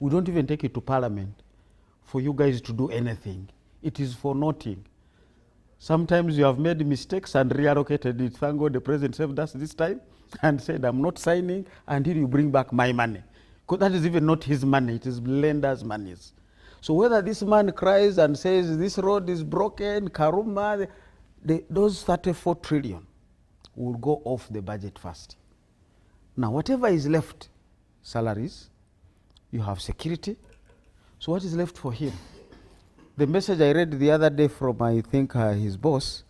We don't even take it to Parliament for you guys to do anything. It is for nothing. Sometimes you have made mistakes and reallocated it. Thank God the President saved us this time and said, I'm not signing until you bring back my money. Because that is even not his money, it is lenders' monies. So whether this man cries and says this road is broken, Karuma, those 34 trillion will go off the budget first. Now whatever is left, salaries, you have security. So what is left for him? The message I read the other day from, I think, his boss,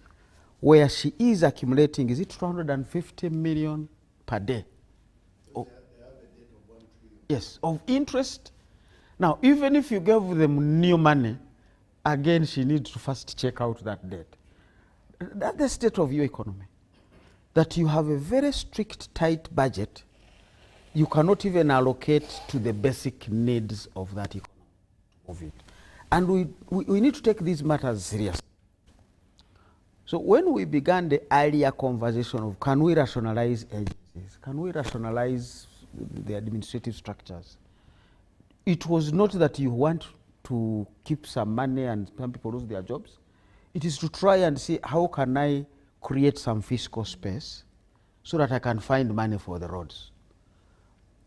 where she is accumulating, is it 250 million per day? Oh. Yes, of interest. Now, even if you gave them new money, again, she needs to first check out that debt. That's the state of your economy. That you have a very strict, tight budget, you cannot even allocate to the basic needs of that economy. Of it. And we need to take these matters seriously. So when we began the earlier conversation of can we rationalize agencies, can we rationalize the administrative structures, it was not that you want to keep some money and some people lose their jobs. It is to try and see how can I create some fiscal space so that I can find money for the roads.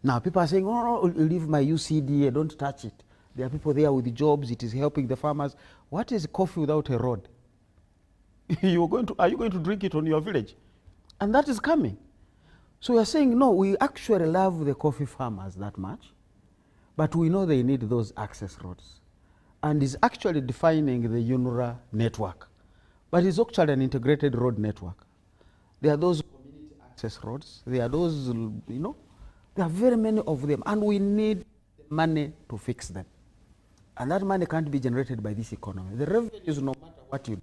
Now people are saying, oh, no, leave my UCDA, don't touch it. There are people there with jobs, it is helping the farmers. What is coffee without a road? Are you going to drink it on your village? And that is coming. So we are saying, no, we actually love the coffee farmers that much, but we know they need those access roads. And is actually defining the UNRA network. But it's actually an integrated road network. There are those community access roads, there are those, there are very many of them, and we need money to fix them. And that money can't be generated by this economy. The revenues, no matter what you do,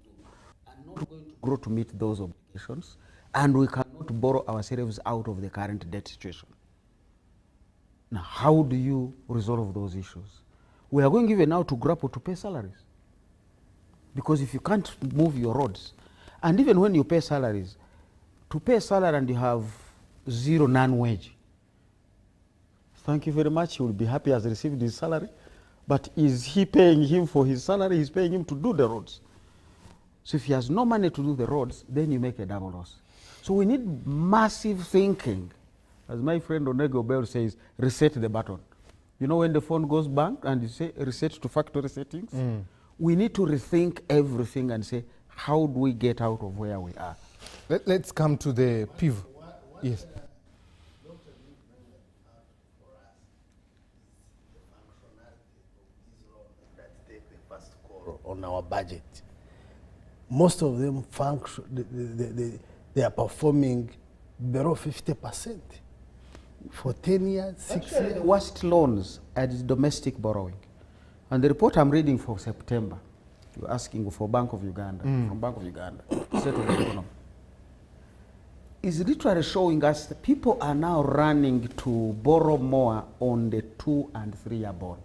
are not going to grow to meet those obligations, and we cannot borrow ourselves out of the current debt situation. Now, how do you resolve those issues? We are going even now to grapple to pay salaries. Because if you can't move your roads, and even when you pay salaries, to pay a salary and you have zero non-wage, thank you very much, he will be happy as received his salary, but is he paying him for his salary? He's paying him to do the roads. So if he has no money to do the roads, then you make a double loss. So we need massive thinking. As my friend Onego Bell says, reset the button. You know when the phone goes blank and you say reset to factory settings? We need to rethink everything and say, how do we get out of where we are?
Let's come to the PIV. Yes.
On our budget, most of them function. They are performing below 50% for 10 years, 6 years.
The worst loans are domestic borrowing, and the report I'm reading for September, you're asking for Bank of Uganda, from Bank of Uganda, State of the Economy, is literally showing us that people are now running to borrow more on the 2 and 3 year bond.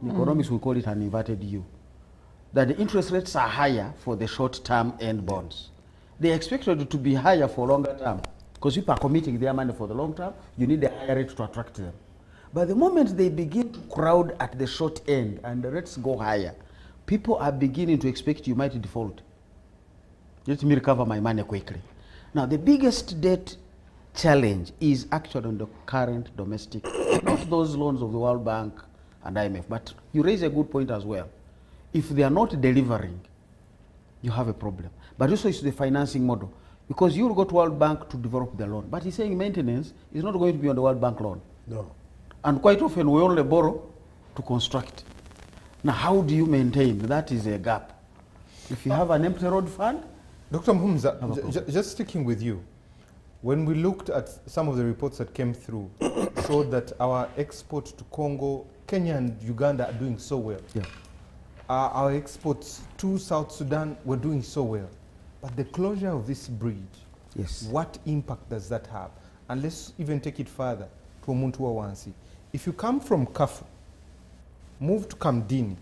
In economics, we call it an inverted U. That the interest rates are higher for the short-term end bonds. They expected to be higher for longer term because people are committing their money for the long term. You need a higher rate to attract them. But the moment they begin to crowd at the short end and the rates go higher, people are beginning to expect you might default. Let me recover my money quickly. Now, the biggest debt challenge is actually on the current domestic, not those loans of the World Bank and IMF, but you raise a good point as well. If they are not delivering, you have a problem. but also it's the financing model. Because you will go to World Bank to develop the loan, but he's saying maintenance is not going to be on the World Bank loan.
No.
And quite often we only borrow to construct. Now, how do you maintain? That is a gap. If you have an empty road fund,
Dr. Mhumza, just sticking with you, when we looked at some of the reports that came through, showed that our exports to Congo, Kenya and Uganda are doing so well.
yeah.
Our exports to South Sudan were doing so well. But the closure of this bridge,
Yes.
what impact does that have? And let's even take it further to Omuntu wa Wansi. If you come from Kafu, move to Kamdini,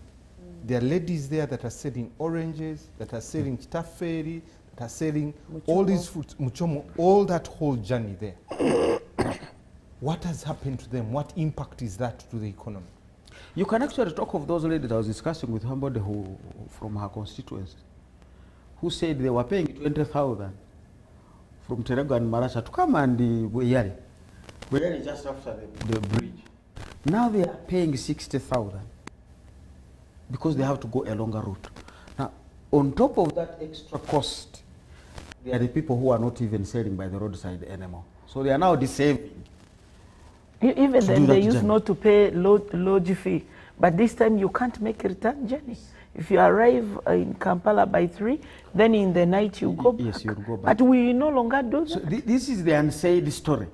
there are ladies there that are selling oranges, that are selling chitaferi, that are selling all these fruits, muchomo, all that whole journey there. What has happened to them? What impact is that to the economy?
You can actually talk of those ladies. I was discussing with somebody who, from her constituency, who said they were paying 20,000 from Terego and Marasha to come and Buyari. Buyari just after the bridge. Now they are paying 60,000 because they have to go a longer route. Now, on top of that extra cost, there are the people who are not even selling by the roadside anymore. So they are now saving.
Even
To
then,
do
they
that
used
journey.
not to pay lodge fee. But this time, you can't make a return journey. If you arrive in Kampala by 3, then in the night you go back.
Yes, you'll go back.
But we no longer do
So
that.
this is the unsaid story,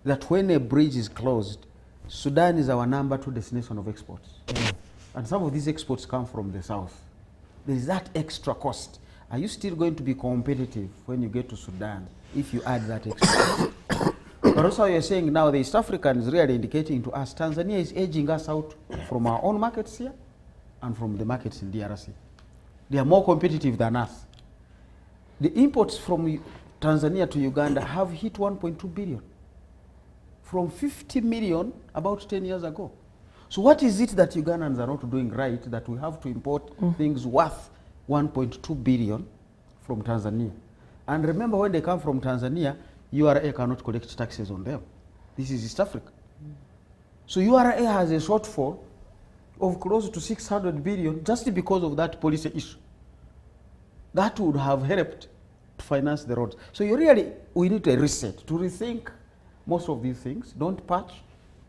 that when a bridge is closed, Sudan is our #2 destination of exports. And some of these exports come from the south. There is that extra cost. Are you still going to be competitive when you get to Sudan if you add that extra cost? But also you're saying now the East African is really indicating to us, Tanzania is edging us out from our own markets here and from the markets in DRC. They are more competitive than us. The imports from Tanzania to Uganda have hit 1.2 billion from 50 million about 10 years ago. So what is it that Ugandans are not doing right that we have to import things worth 1.2 billion from Tanzania? And remember, when they come from Tanzania, URA cannot collect taxes on them. This is East Africa. So URA has a shortfall of close to 600 billion just because of that policy issue. That would have helped to finance the roads. So we need a reset, to rethink most of these things. Don't patch.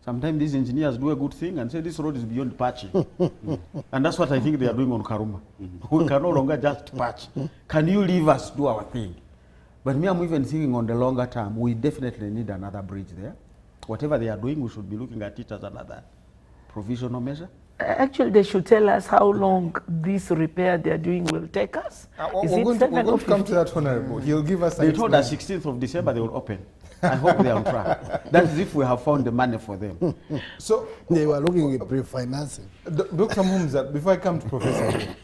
Sometimes these engineers do a good thing and say this road is beyond patching. And that's what I think they are doing on Karuma. We can no longer just patch. Can you leave us do our thing? But me, I'm even thinking on the longer term, we definitely need another bridge there. Whatever they are doing, we should be looking at it as another provisional measure.
Actually, they should tell us how long this repair they are doing will take us. Is
We're
it
going
7 or
to come
15?
to that, Honorable. He'll give us an
They told us
explanation.
16th of December they will open. I hope they are on track. That is if we have found the money for them.
So,
They were looking at pre-financing.
Dr. Mhumza, before I come to Professor, here,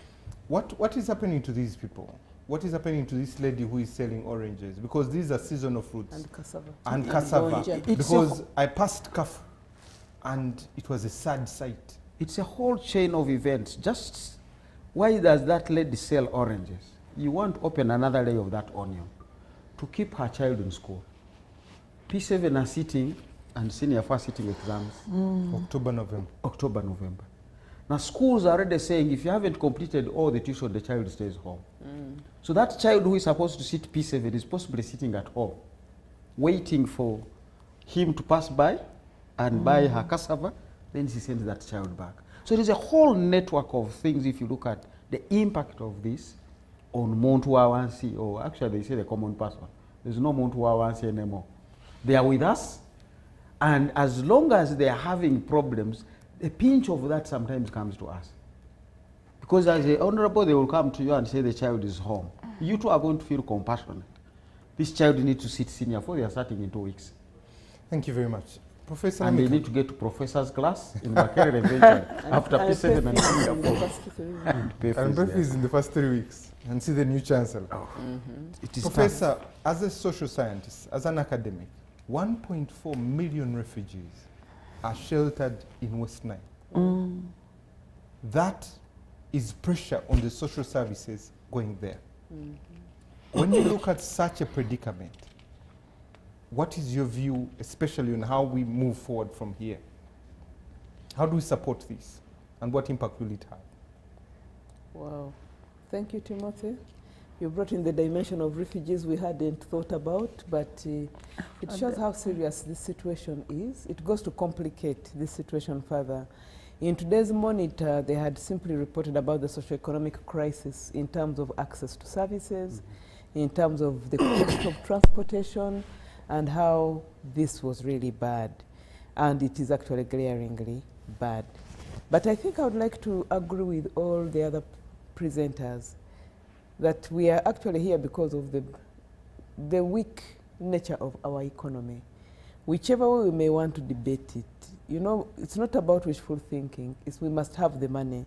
what is happening to these people? What is happening to this lady who is selling oranges? Because these are seasonal fruits.
And cassava.
And cassava.
Gonja.
Because I passed Kaf and it was a sad sight.
It's a whole chain of events. Just why does that lady sell oranges? You want to open another layer of that onion to keep her child in school. P7 are sitting and senior 4 sitting exams.
October, November.
October, November. Now schools are already saying if you haven't completed all the tuition, the child stays home. So that child who is supposed to sit P7 is possibly sitting at home, waiting for him to pass by and buy her cassava, then she sends that child back. So there's a whole network of things if you look at the impact of this on Muntu wa Wansi, or actually they say the common person. There's no Muntu wa Wansi anymore. They are with us, and as long as they are having problems, a pinch of that sometimes comes to us. Because as a honorable, they will come to you and say the child is home. You too are going to feel compassionate. This child needs to sit senior 4, they are starting in 2 weeks.
Thank you very much. Professor,
And
let me
they
come-
need to get to professor's class in Makerere eventually after
And
P7 and
PEF
senior
in the
4.
first 3 weeks.
And pay
and
fees
Brefi
there.
is in the first 3 weeks and see the new chancellor.
It is
Professor, as a social scientist, as an academic, 1.4 million refugees are sheltered in West Nile. That is pressure on the social services going there. When you look at such a predicament, what is your view, especially on how we move forward from here? How do we support this? And what impact will it have?
Wow. Thank you, Timothy. You brought in the dimension of refugees we hadn't thought about, but it shows how serious this situation is. It goes to complicate this situation further. In today's Monitor, they had simply reported about the socio-economic crisis in terms of access to services, in terms of the cost of transportation, and how this was really bad. And it is actually glaringly bad. But I think I would like to agree with all the other presenters that we are actually here because of the weak nature of our economy. Whichever way we may want to debate it, you know, it's not about wishful thinking. It's we must have the money.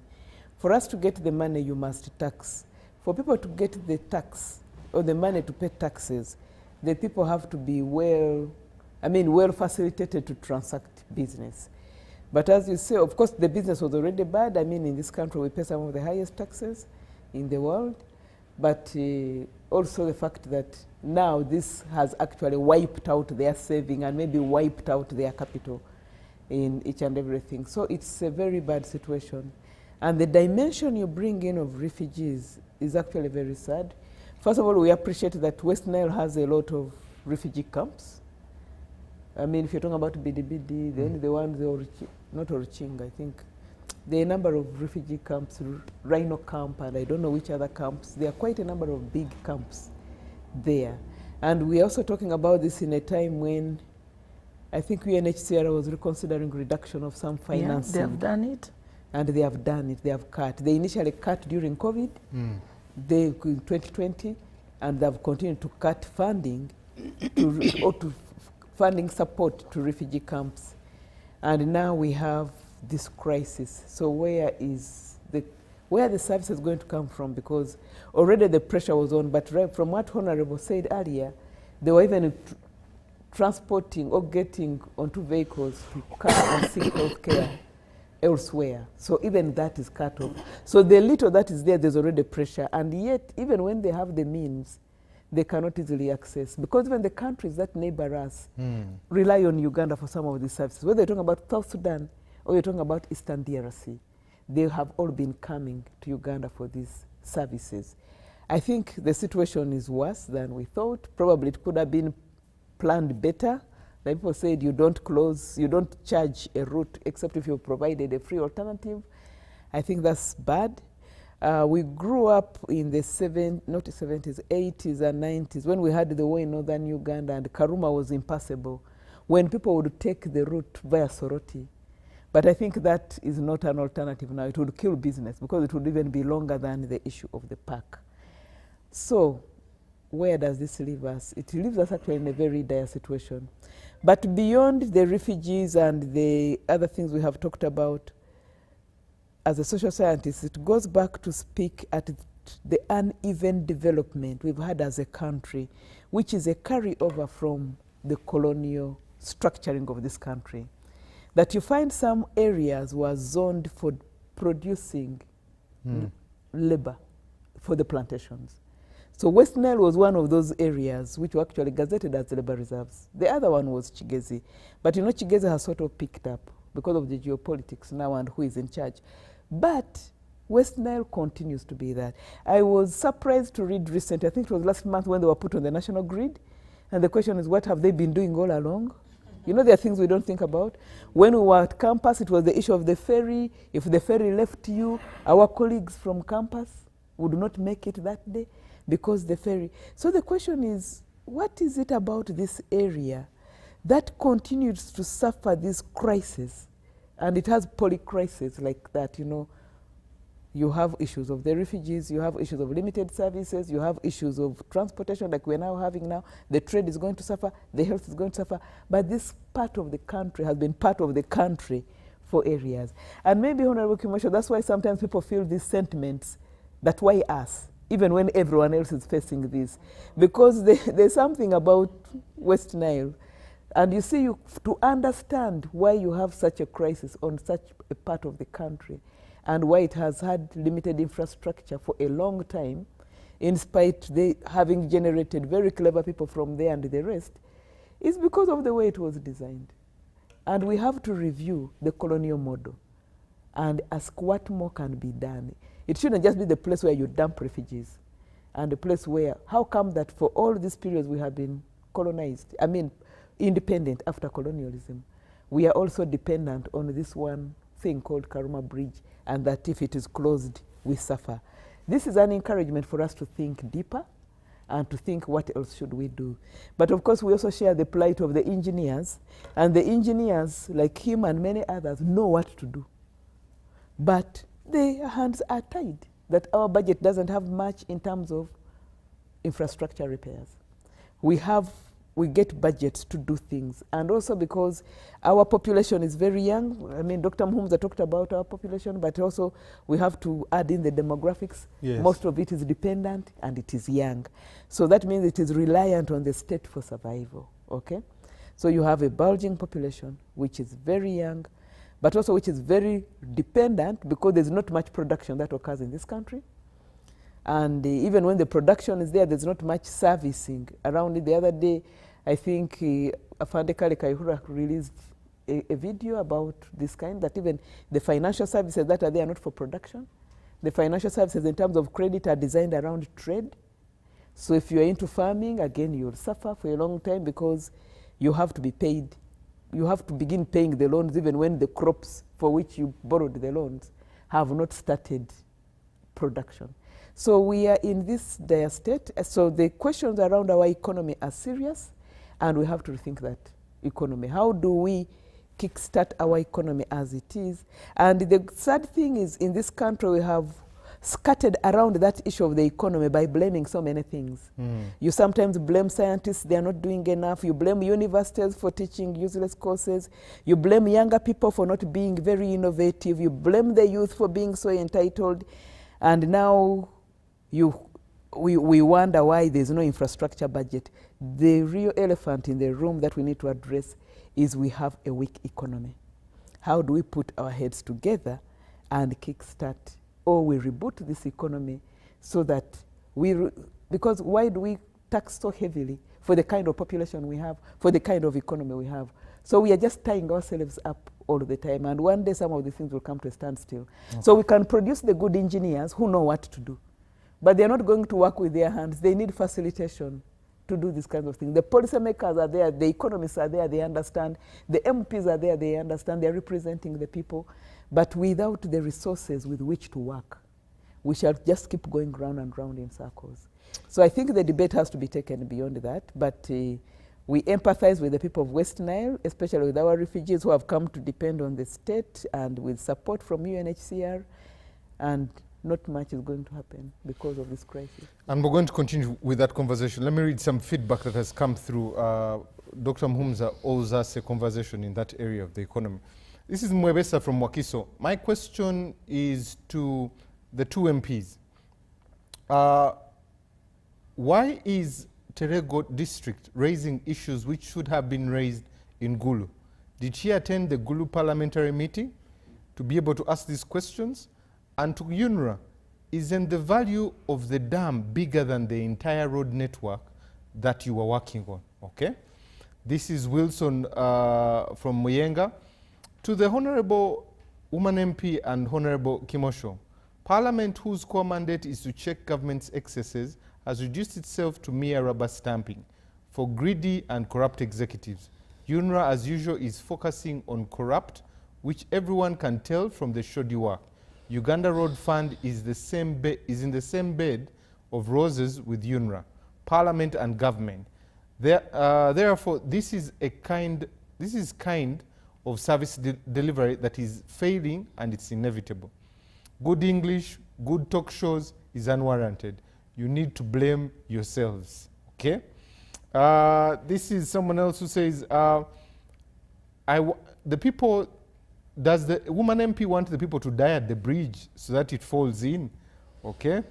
For us to get the money, you must tax. For people to get the tax or the money to pay taxes, the people have to be well facilitated to transact business. But as you say, of course, the business was already bad. I mean, in this country, we pay some of the highest taxes in the world. But also the fact that now this has actually wiped out their saving and maybe wiped out their capital in each and everything. So it's a very bad situation. And the dimension you bring in of refugees is actually very sad. First of all, we appreciate that West Nile has a lot of refugee camps. I mean, if you're talking about Bidibidi, then the ones, not Oruching, I think. There are a number of refugee camps, Rhino camp, and I don't know which other camps. There are quite a number of big camps there. And we're also talking about this in a time when I think UNHCR was reconsidering reduction of some financing.
Yeah, they have done it.
And they have done it, they have cut. They initially cut during COVID, they in 2020, and they've continued to cut funding to funding support to refugee camps. And now we have this crisis. So where the service is going to come from? Because already the pressure was on, but from what Honorable said earlier, they were even transporting or getting onto vehicles to come and seek health care elsewhere. So even that is cut off. So the little that is there, there's already pressure. And yet, even when they have the means, they cannot easily access. Because even the countries that neighbor us rely on Uganda for some of these services. Whether you're talking about South Sudan or you're talking about Eastern DRC, they have all been coming to Uganda for these services. I think the situation is worse than we thought. Probably it could have been planned better. Like people said, you don't charge a route except if you provided a free alternative. I think that's bad. We grew up in the 80s and 90s when we had the war in northern Uganda and Karuma was impassable, when people would take the route via Soroti. But I think that is not an alternative now. It would kill business because it would even be longer than the issue of the park. So where does this leave us? It leaves us actually in a very dire situation. But beyond the refugees and the other things we have talked about, as a social scientist, it goes back to speak at the uneven development we've had as a country, which is a carryover from the colonial structuring of this country. That you find some areas were zoned for producing labor for the plantations. So West Nile was one of those areas which were actually gazetted as labor reserves. The other one was Chigezi. But you know, Chigezi has sort of picked up because of the geopolitics now and who is in charge. But West Nile continues to be that. I was surprised to read recently, I think it was last month when they were put on the national grid. And the question is, what have they been doing all along? You know, there are things we don't think about. When we were at campus, it was the issue of the ferry. If the ferry left you, our colleagues from campus would not make it that day because the ferry. So the question is, what is it about this area that continues to suffer this crisis? And it has polycrisis like that, you know. You have issues of the refugees, you have issues of limited services, you have issues of transportation like we're now having now. The trade is going to suffer, the health is going to suffer. But this part of the country has been part of the country for areas. And maybe, Honorable Kimosho, that's why sometimes people feel these sentiments that why us, even when everyone else is facing this. Because there's something about West Nile. And you see, to understand why you have such a crisis on such a part of the country and why it has had limited infrastructure for a long time, in spite they having generated very clever people from there and the rest, is because of the way it was designed. And we have to review the colonial model and ask what more can be done. It shouldn't just be the place where you dump refugees and a place where, how come that for all these periods we have been colonized, I mean independent after colonialism, we are also dependent on this one thing called Karuma Bridge, and that if it is closed, we suffer. This is an encouragement for us to think deeper and to think what else should we do. But of course, we also share the plight of the engineers, and the engineers, like him and many others, know what to do. But their hands are tied, that our budget doesn't have much in terms of infrastructure repairs. We get budgets to do things, and also because our population is very young. I mean, Dr. Mhumza talked about our population, but also we have to add in the demographics.
Yes.
Most of it is dependent and it is young. So that means it is reliant on the state for survival, okay? So you have a bulging population, which is very young, but also which is very dependent because there's not much production that occurs in this country. And even when the production is there, there's not much servicing around it. The other day, I think Afande Kale Kaihura released a video about this kind, that even the financial services that are there are not for production. The financial services in terms of credit are designed around trade. So if you're into farming, again, you'll suffer for a long time because you have to be paid. You have to begin paying the loans even when the crops for which you borrowed the loans have not started production. So we are in this dire state. So the questions around our economy are serious, and we have to rethink that economy. How do we kickstart our economy as it is? And the sad thing is, in this country, we have scattered around that issue of the economy by blaming so many things. You sometimes blame scientists, they are not doing enough. You blame universities for teaching useless courses. You blame younger people for not being very innovative. You blame the youth for being so entitled. And now we wonder why there's no infrastructure budget. The real elephant in the room that we need to address is we have a weak economy. How do we put our heads together and kickstart, or we reboot this economy so that because why do we tax so heavily for the kind of population we have, for the kind of economy we have? So we are just tying ourselves up all the time, and one day some of the things will come to a standstill. Okay. So we can produce the good engineers who know what to do, but they're not going to work with their hands. They need facilitation to do this kind of thing. The policymakers are there, the economists are there, they understand. The MPs are there, they understand, they're representing the people. But without the resources with which to work, we shall just keep going round and round in circles. So I think the debate has to be taken beyond that, but we empathize with the people of West Nile, especially with our refugees who have come to depend on the state, and with support from UNHCR, and not much is going to happen because of this crisis.
And we're going to continue with that conversation. Let me read some feedback that has come through. Dr. Mhumza owes us a conversation in that area of the economy. This is Mwebesa from Wakiso. My question is to the two MPs. Why is Terego district raising issues which should have been raised in Gulu? Did she attend the Gulu parliamentary meeting to be able to ask these questions? And to UNRA, isn't the value of the dam bigger than the entire road network that you are working on? Okay. This is Wilson from Muyenga. To the Honorable Woman MP and Honorable Kimosho, Parliament, whose core mandate is to check government's excesses, has reduced itself to mere rubber stamping for greedy and corrupt executives. UNRA, as usual, is focusing on corrupt, which everyone can tell from the shoddy work. Uganda Road Fund is in the same bed of roses with UNRA, Parliament and government. Therefore, this is kind of service delivery that is failing, and it's inevitable. Good English, good talk shows is unwarranted. You need to blame yourselves, okay? This is someone else who says, does the woman MP want the people to die at the bridge so that it falls in? Okay.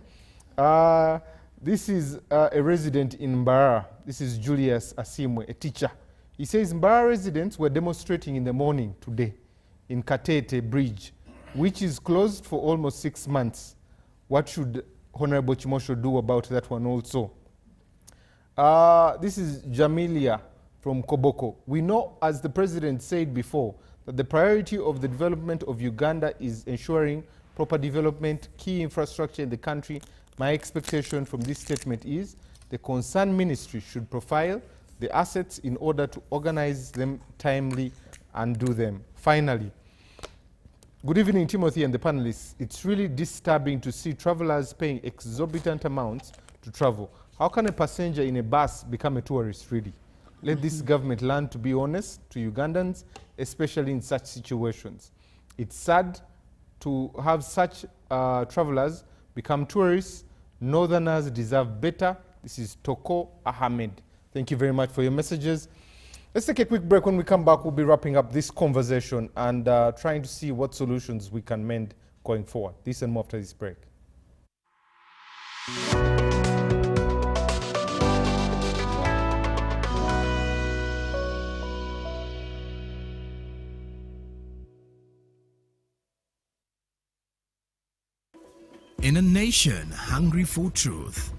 This is a resident in Mbara. This is Julius Asimwe, a teacher. He says Mbara residents were demonstrating in the morning today in Katete Bridge, which is closed for almost 6 months. What should Honorable Chimosho do about that one also? This is Jamilia from Koboko. We know, as the president said before, that the priority of the development of Uganda is ensuring proper development, key infrastructure in the country My expectation from this statement is the concerned ministry should profile the assets in order to organize them timely and do them. Finally, good evening, Timothy and the panelists. It's really disturbing to see travelers paying exorbitant amounts to travel. How can a passenger in a bus become a tourist, really? Let this government learn to be honest to Ugandans, especially in such situations. It's sad to have such travelers become tourists. Northerners deserve better. This is Toko Ahmed. Thank you very much for your messages. Let's take a quick break. When we come back, we'll be wrapping up this conversation and trying to see what solutions we can mend going forward. This and more after this break.
In a nation hungry for truth,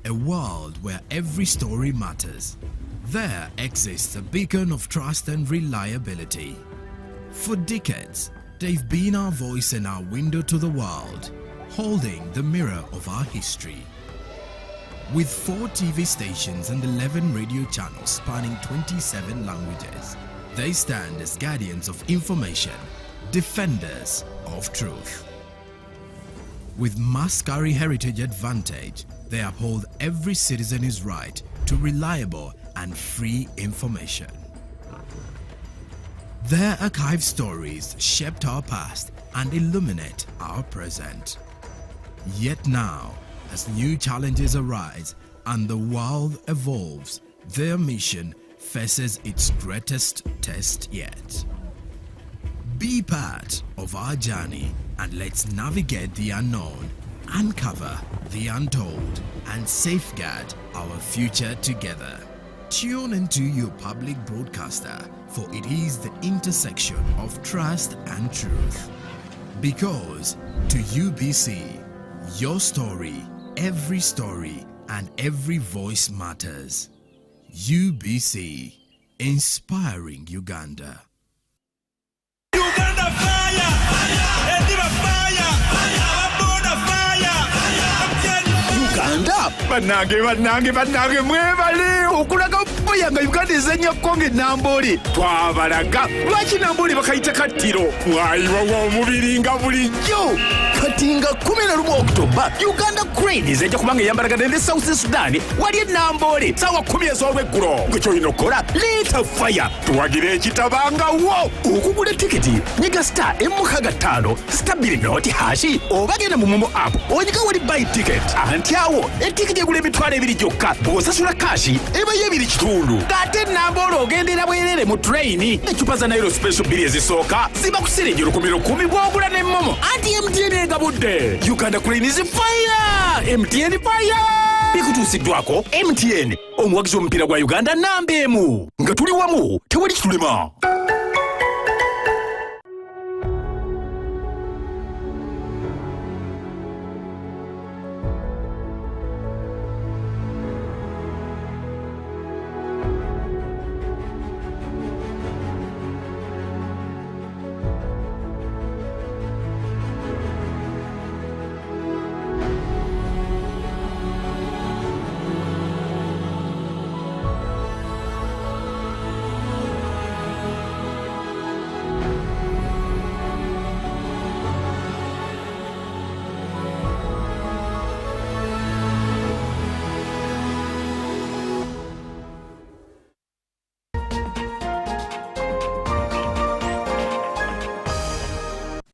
a world where every story matters, there exists a beacon of trust and reliability. For decades, they've been our voice and our window to the world, holding the mirror of our history. With 4 TV stations and 11 radio channels spanning 27 languages, they stand as guardians of information, defenders of truth. With Maskari Heritage Advantage, they uphold every citizen's right to reliable and free information. Their archive stories shaped our past and illuminate our present. Yet now, as new challenges arise and the world evolves, their mission faces its greatest test yet. Be part of our journey and let's navigate the unknown, uncover the untold, and safeguard our future together. Tune into your public broadcaster, for it is the intersection of trust and truth. Because to UBC, your story, and every voice matters. UBC, inspiring Uganda.
Uganda fire! Endiba fire! Aboda fire! Uganda! Bannange mwebale okulaga boya nga Uganda ezanya konge Nambole twabalaga lwaki Nambole bakayita kattiro mwayiwa w'omubiri nga bulijjo kati nga 11 Oktoba Uganda Cranes ejja kubanga eyambalagana ne South Sudan wali Nambole sawa 10 ez'olweggulo ng'ekyoyina okukola leeta fire tuwagire ekitabangawo okugula tikiti nyiga star M65 *2 oba genda mu Momo app onyiga wali buy ticket anti awo etikiti egula emitwalo 2 gyokka bw'osasula kashi eba y'ebiri kitundu ng'ate Nambole ogendera bwerere mu train ecupa za Nairo special 2 ezisooka ziba ku siringi 10,000 bw'ogula ne Momo anti MTN egabudde Uganda Cranes fire MTN fire bikutuusiddwako MTN omuwagizi w'omupiira gwa Uganda namba emu nga tuli wamu tewali kitulema.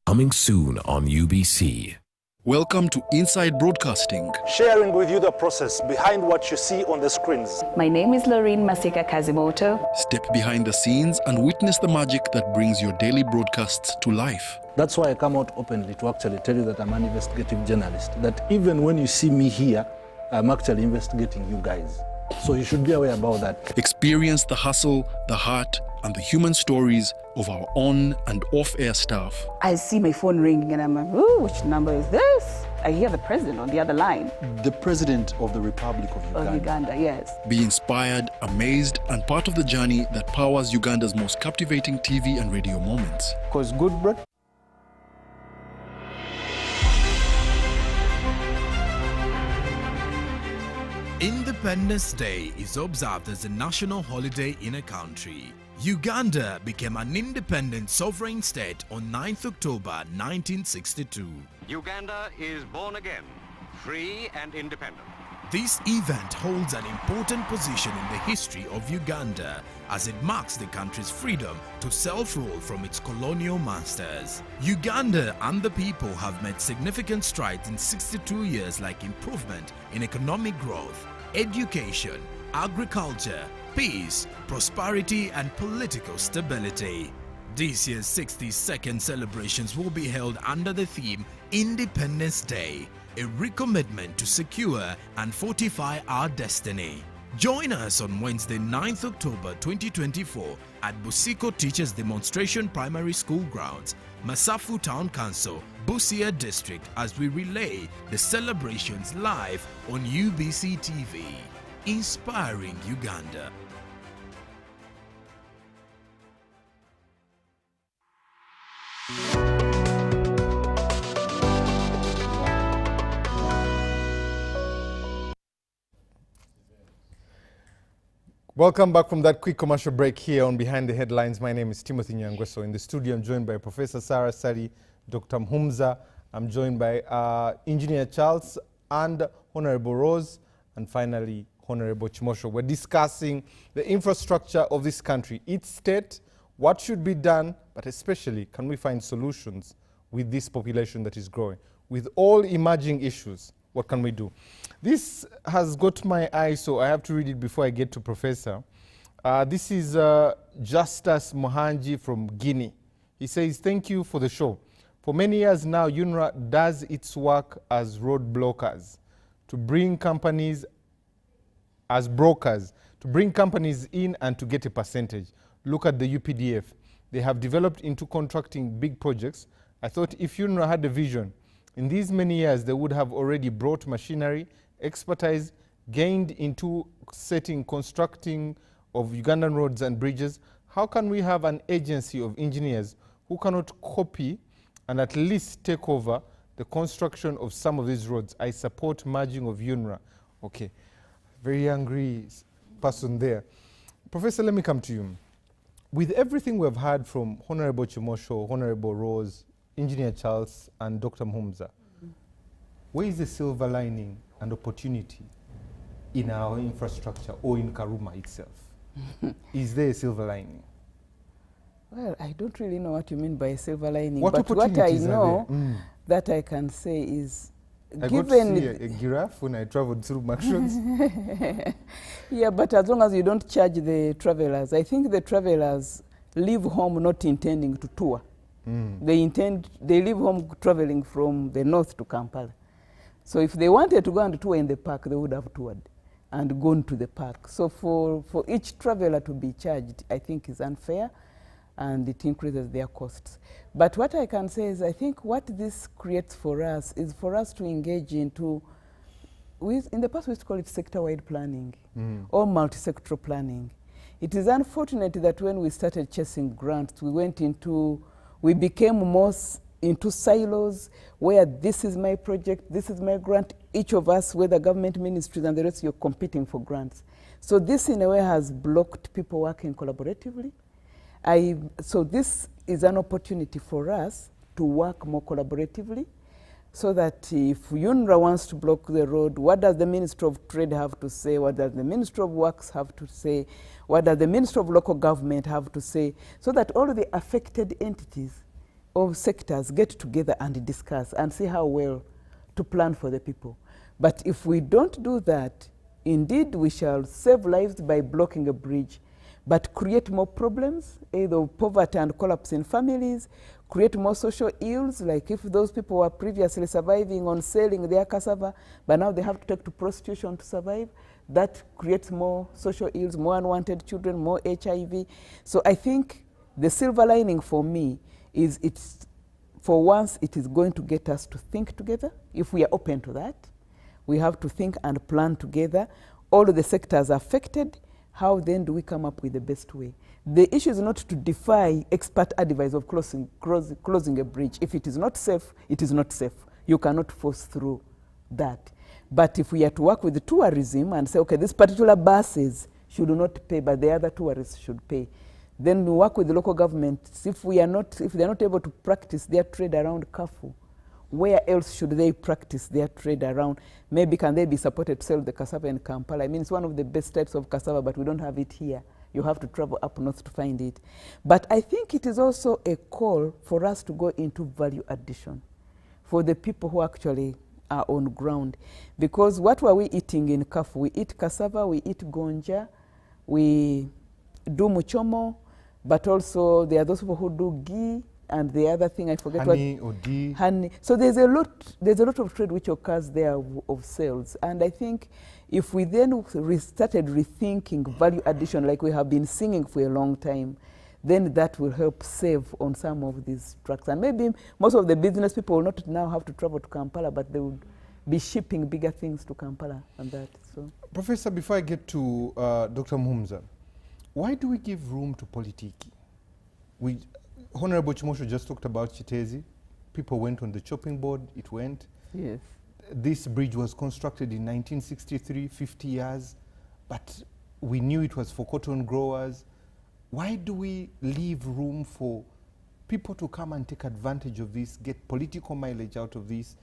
Coming soon on UBC.
Welcome to Inside Broadcasting,
sharing with you the process behind what you see on the screens.
My name is Lorraine Masika Kazimoto.
Step behind the scenes and witness the magic that brings your daily broadcasts to life.
That's why I come out openly to actually tell you that I'm an investigative journalist, that even when you see me here, I'm actually investigating you guys. So you should be aware about that.
Experience the hustle, the heart, and the human stories of our on and off-air staff.
I see my phone ringing and I'm like, ooh, which number is this? I hear the president on the other line.
The president of the Republic of Uganda.
Of Uganda, yes.
Be inspired, amazed, and part of the journey that powers Uganda's most captivating TV and radio moments.
Because good bread.
Independence Day is observed as a national holiday in a country. Uganda became an independent sovereign state on 9th October 1962.
Uganda is born again, free and independent.
This event holds an important position in the history of Uganda as it marks the country's freedom to self-rule from its colonial masters. Uganda and the people have made significant strides in 62 years, like improvement in economic growth, education, agriculture, peace, prosperity and political stability. This year's 62nd celebrations will be held under the theme Independence Day, a recommitment to secure and fortify our destiny. Join us on Wednesday, 9th October 2024 at Busiko Teachers Demonstration Primary School grounds, Masafu Town Council, Busia District, as we relay the celebrations live on UBC TV. Inspiring Uganda.
Welcome back from that quick commercial break here on Behind the Headlines. My name is Timothy Nyangweso. In the studio, I'm joined by Professor Sarah Sari, Dr. Mhumza. I'm joined by Engineer Charles and Honorable Rose, and finally, Honorable Chimosho. We're discussing the infrastructure of this country, its state, what should be done, but especially, can we find solutions with this population that is growing? With all emerging issues, what can we do? This has got my eye, so I have to read it before I get to Professor. This is Justus Mohanji from Guinea. He says, thank you for the show. For many years now, UNRA does its work as road blockers to bring companies, as brokers, to bring companies in and to get a percentage. Look at the UPDF. They have developed into contracting big projects. I thought if UNRA had a vision, in these many years, they would have already brought machinery, expertise, gained into constructing of Ugandan roads and bridges. How can we have an agency of engineers who cannot copy and at least take over the construction of some of these roads? I support merging of UNRA. Okay, very angry person there. Professor, let me come to you. With everything we've heard from Honorable Chimosho, Honorable Rose, Engineer Charles and Dr. Mhumza, where is the silver lining and opportunity in our infrastructure or in Karuma itself? Is there a silver lining?
Well, I don't really know what you mean by silver lining,
what
but what I
opportunities
know that I can say is,
I got to see a giraffe when I traveled through Mactions.
Yeah, but as long as you don't charge the travelers, I think the travelers leave home not intending to tour. They leave home traveling from the north to Kampala. So if they wanted to go and tour in the park, they would have toured and gone to the park. So for each traveler to be charged, I think is unfair, and it increases their costs. But what I can say is, I think what this creates for us is for us to engage into, in the past we used to call it sector-wide planning or multi-sectoral planning. It is unfortunate that when we started chasing grants, we became more into silos where this is my project, this is my grant, each of us, whether government ministries and the rest, you're competing for grants. So this in a way has blocked people working collaboratively. So this is an opportunity for us to work more collaboratively, so that if UNRA wants to block the road, what does the Ministry of Trade have to say? What does the Ministry of Works have to say? What does the Ministry of Local Government have to say? So that all of the affected entities of sectors get together and discuss and see how well to plan for the people. But if we don't do that, indeed we shall save lives by blocking a bridge, but create more problems, either poverty and collapse in families, create more social ills, like if those people were previously surviving on selling their cassava, but now they have to take to prostitution to survive, that creates more social ills, more unwanted children, more HIV. So I think the silver lining for me is for once it is going to get us to think together. If we are open to that, we have to think and plan together. All of the sectors affected, how then do we come up with the best way? The issue is not to defy expert advice of closing a bridge. If it is not safe, it is not safe. You cannot force through that. But if we are to work with the tourism and say, okay, these particular buses should not pay, but the other tourists should pay, then we work with the local governments. If they are not able to practice their trade around Kafu, where else should they practice their trade around? Maybe can they be supported to sell the cassava in Kampala? I mean, it's one of the best types of cassava, but we don't have it here. You have to travel up north to find it. But I think it is also a call for us to go into value addition for the people who actually are on ground. Because what were we eating in Kafu? We eat cassava, we eat gonja, we do muchomo, but also there are those people who do ghee, and the other thing I forget
honey or ghee.
Honey. So there's a lot of trade which occurs there of sales. And I think if we then started rethinking value addition like we have been singing for a long time, then that will help save on some of these trucks. And maybe most of the business people will not now have to travel to Kampala, but they would be shipping bigger things to Kampala and that. So,
Professor, before I get to Dr. Muhumuza, why do we give room to politiki? Honorable Chimosho just talked about Chitezi. People went on the chopping board, it went.
Yes.
This bridge was constructed in 1963, 50 years, but we knew it was for cotton growers. Why do we leave room for people to come and take advantage of this, get political mileage out of this,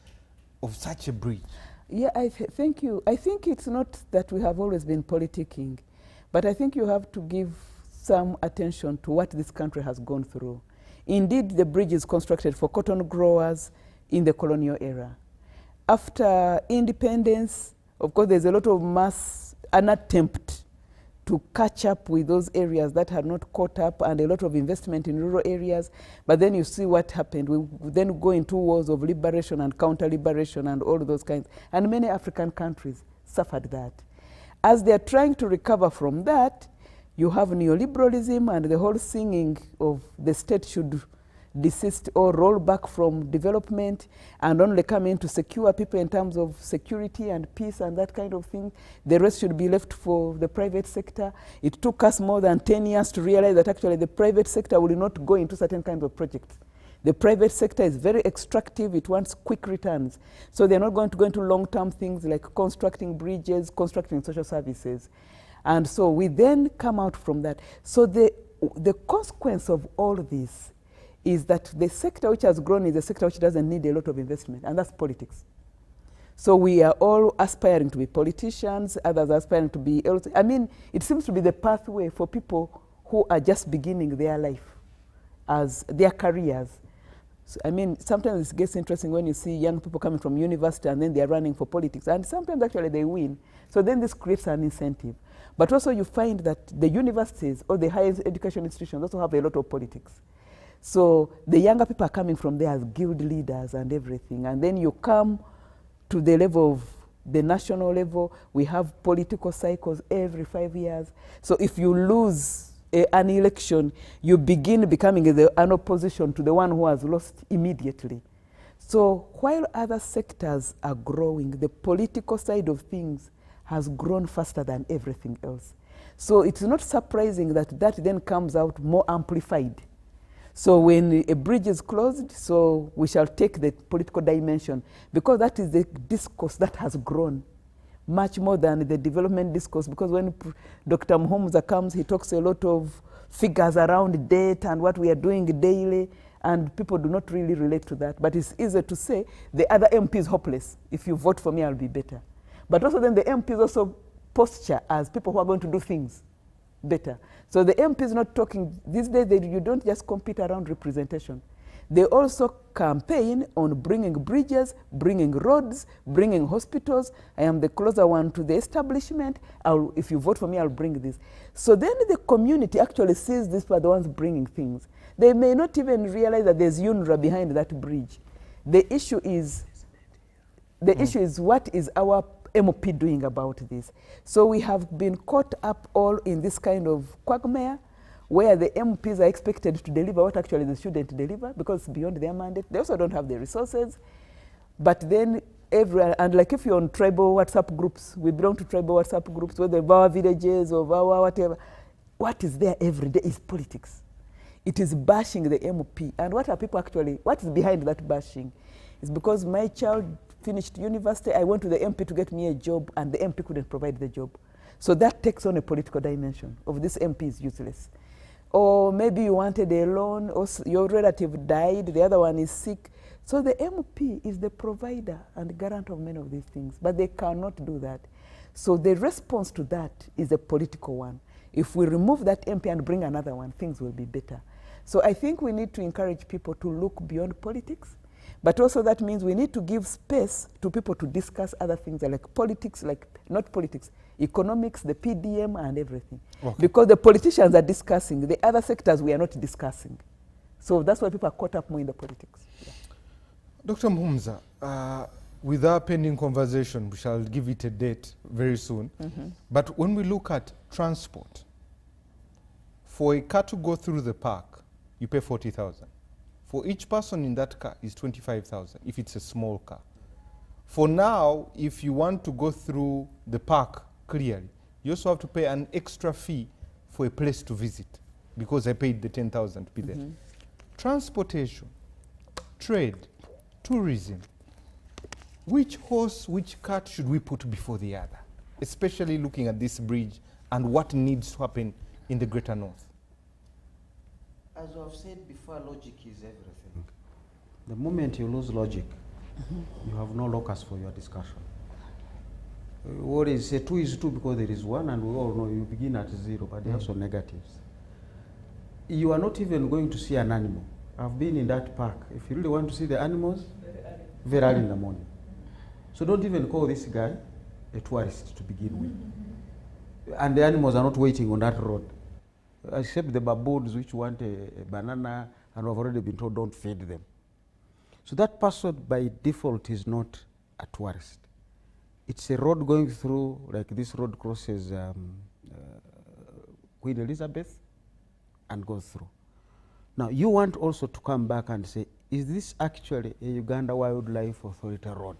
of such a bridge?
Yeah, thank you. I think it's not that we have always been politicking, but I think you have to give some attention to what this country has gone through. Indeed, the bridge is constructed for cotton growers in the colonial era. After independence, of course, there's a lot of an attempt to catch up with those areas that had not caught up, and a lot of investment in rural areas. But then you see what happened. We then go into wars of liberation and counter-liberation and all those kinds. And many African countries suffered that. As they're trying to recover from that, you have neoliberalism and the whole singing of the state should desist or roll back from development and only come in to secure people in terms of security and peace and that kind of thing. The rest should be left for the private sector. It took us more than 10 years to realize that actually the private sector will not go into certain kinds of projects. The private sector is very extractive, it wants quick returns. So they're not going to go into long-term things like constructing bridges, constructing social services. And so we then come out from that. So the consequence of all this is that the sector which has grown is a sector which doesn't need a lot of investment, and that's politics. So we are all aspiring to be politicians, others are aspiring to be, I mean, it seems to be the pathway for people who are just beginning their life as their careers. So, I mean, sometimes it gets interesting when you see young people coming from university and then they're running for politics, and sometimes actually they win. So then this creates an incentive. But also you find that the universities or the higher education institutions also have a lot of politics. So the younger people are coming from there as guild leaders and everything. And then you come to the level of the national level, we have political cycles every 5 years. So if you lose an election, you begin becoming an opposition to the one who has lost immediately. So while other sectors are growing, the political side of things has grown faster than everything else. So it's not surprising that that then comes out more amplified. So when a bridge is closed, so we shall take the political dimension, because that is the discourse that has grown much more than the development discourse. Because when Dr. Muhumuza comes, he talks a lot of figures around debt and what we are doing daily, and people do not really relate to that. But it's easier to say, the other MP is hopeless. If you vote for me, I'll be better. But also then the MPs also posture as people who are going to do things better. So the MP is not talking, these days you don't just compete around representation. They also campaign on bringing bridges, bringing roads, bringing hospitals. I am the closer one to the establishment. If you vote for me, I'll bring this. So then the community actually sees these are the ones bringing things. They may not even realize that there's UNRWA behind that bridge. The issue is what is our MOP doing about this? So we have been caught up all in this kind of quagmire where the MPs are expected to deliver what actually they shouldn't deliver because it's beyond their mandate. They also don't have the resources. But then and like if you're on tribal WhatsApp groups, we belong to tribal WhatsApp groups, whether of our villages or our whatever, what is there every day is politics. It is bashing the MOP. And what are people actually, what is behind that bashing? It's because my child finished university, I went to the MP to get me a job, and the MP couldn't provide the job. So that takes on a political dimension of this MP is useless. Or maybe you wanted a loan, or your relative died, the other one is sick. So the MP is the provider and guarantor of many of these things, but they cannot do that. So the response to that is a political one. If we remove that MP and bring another one, things will be better. So I think we need to encourage people to look beyond politics, but also that means we need to give space to people to discuss other things like politics, like not politics, economics, the PDM and everything. Okay. Because the politicians are discussing, the other sectors we are not discussing. So that's why people are caught up more in the politics. Yeah.
Dr. Muhumuza, with our pending conversation, we shall give it a date very soon. But when we look at transport, for a car to go through the park, you pay 40,000. For each person in that car is 25,000 if it's a small car. For now, if you want to go through the park clearly, you also have to pay an extra fee for a place to visit because I paid the 10,000 to be there. Transportation, trade, tourism, which horse, which cart should we put before the other? Especially looking at this bridge and what needs to happen in the Greater North.
As I've said before, logic is everything. The moment you lose logic, you have no locus for your discussion. What is say 2 is 2 because there is 1, and we all know you begin at 0, but they have some negatives. You are not even going to see an animal. I've been in that park. If you really want to see the animals, very early in the morning. So don't even call this guy a tourist to begin with. And the animals are not waiting on that road. Except the baboons which want a banana and have already been told don't feed them. So that person by default is not a tourist. It's a road going through, like this road crosses Queen Elizabeth and goes through. Now you want also to come back and say, is this actually a Uganda Wildlife Authority road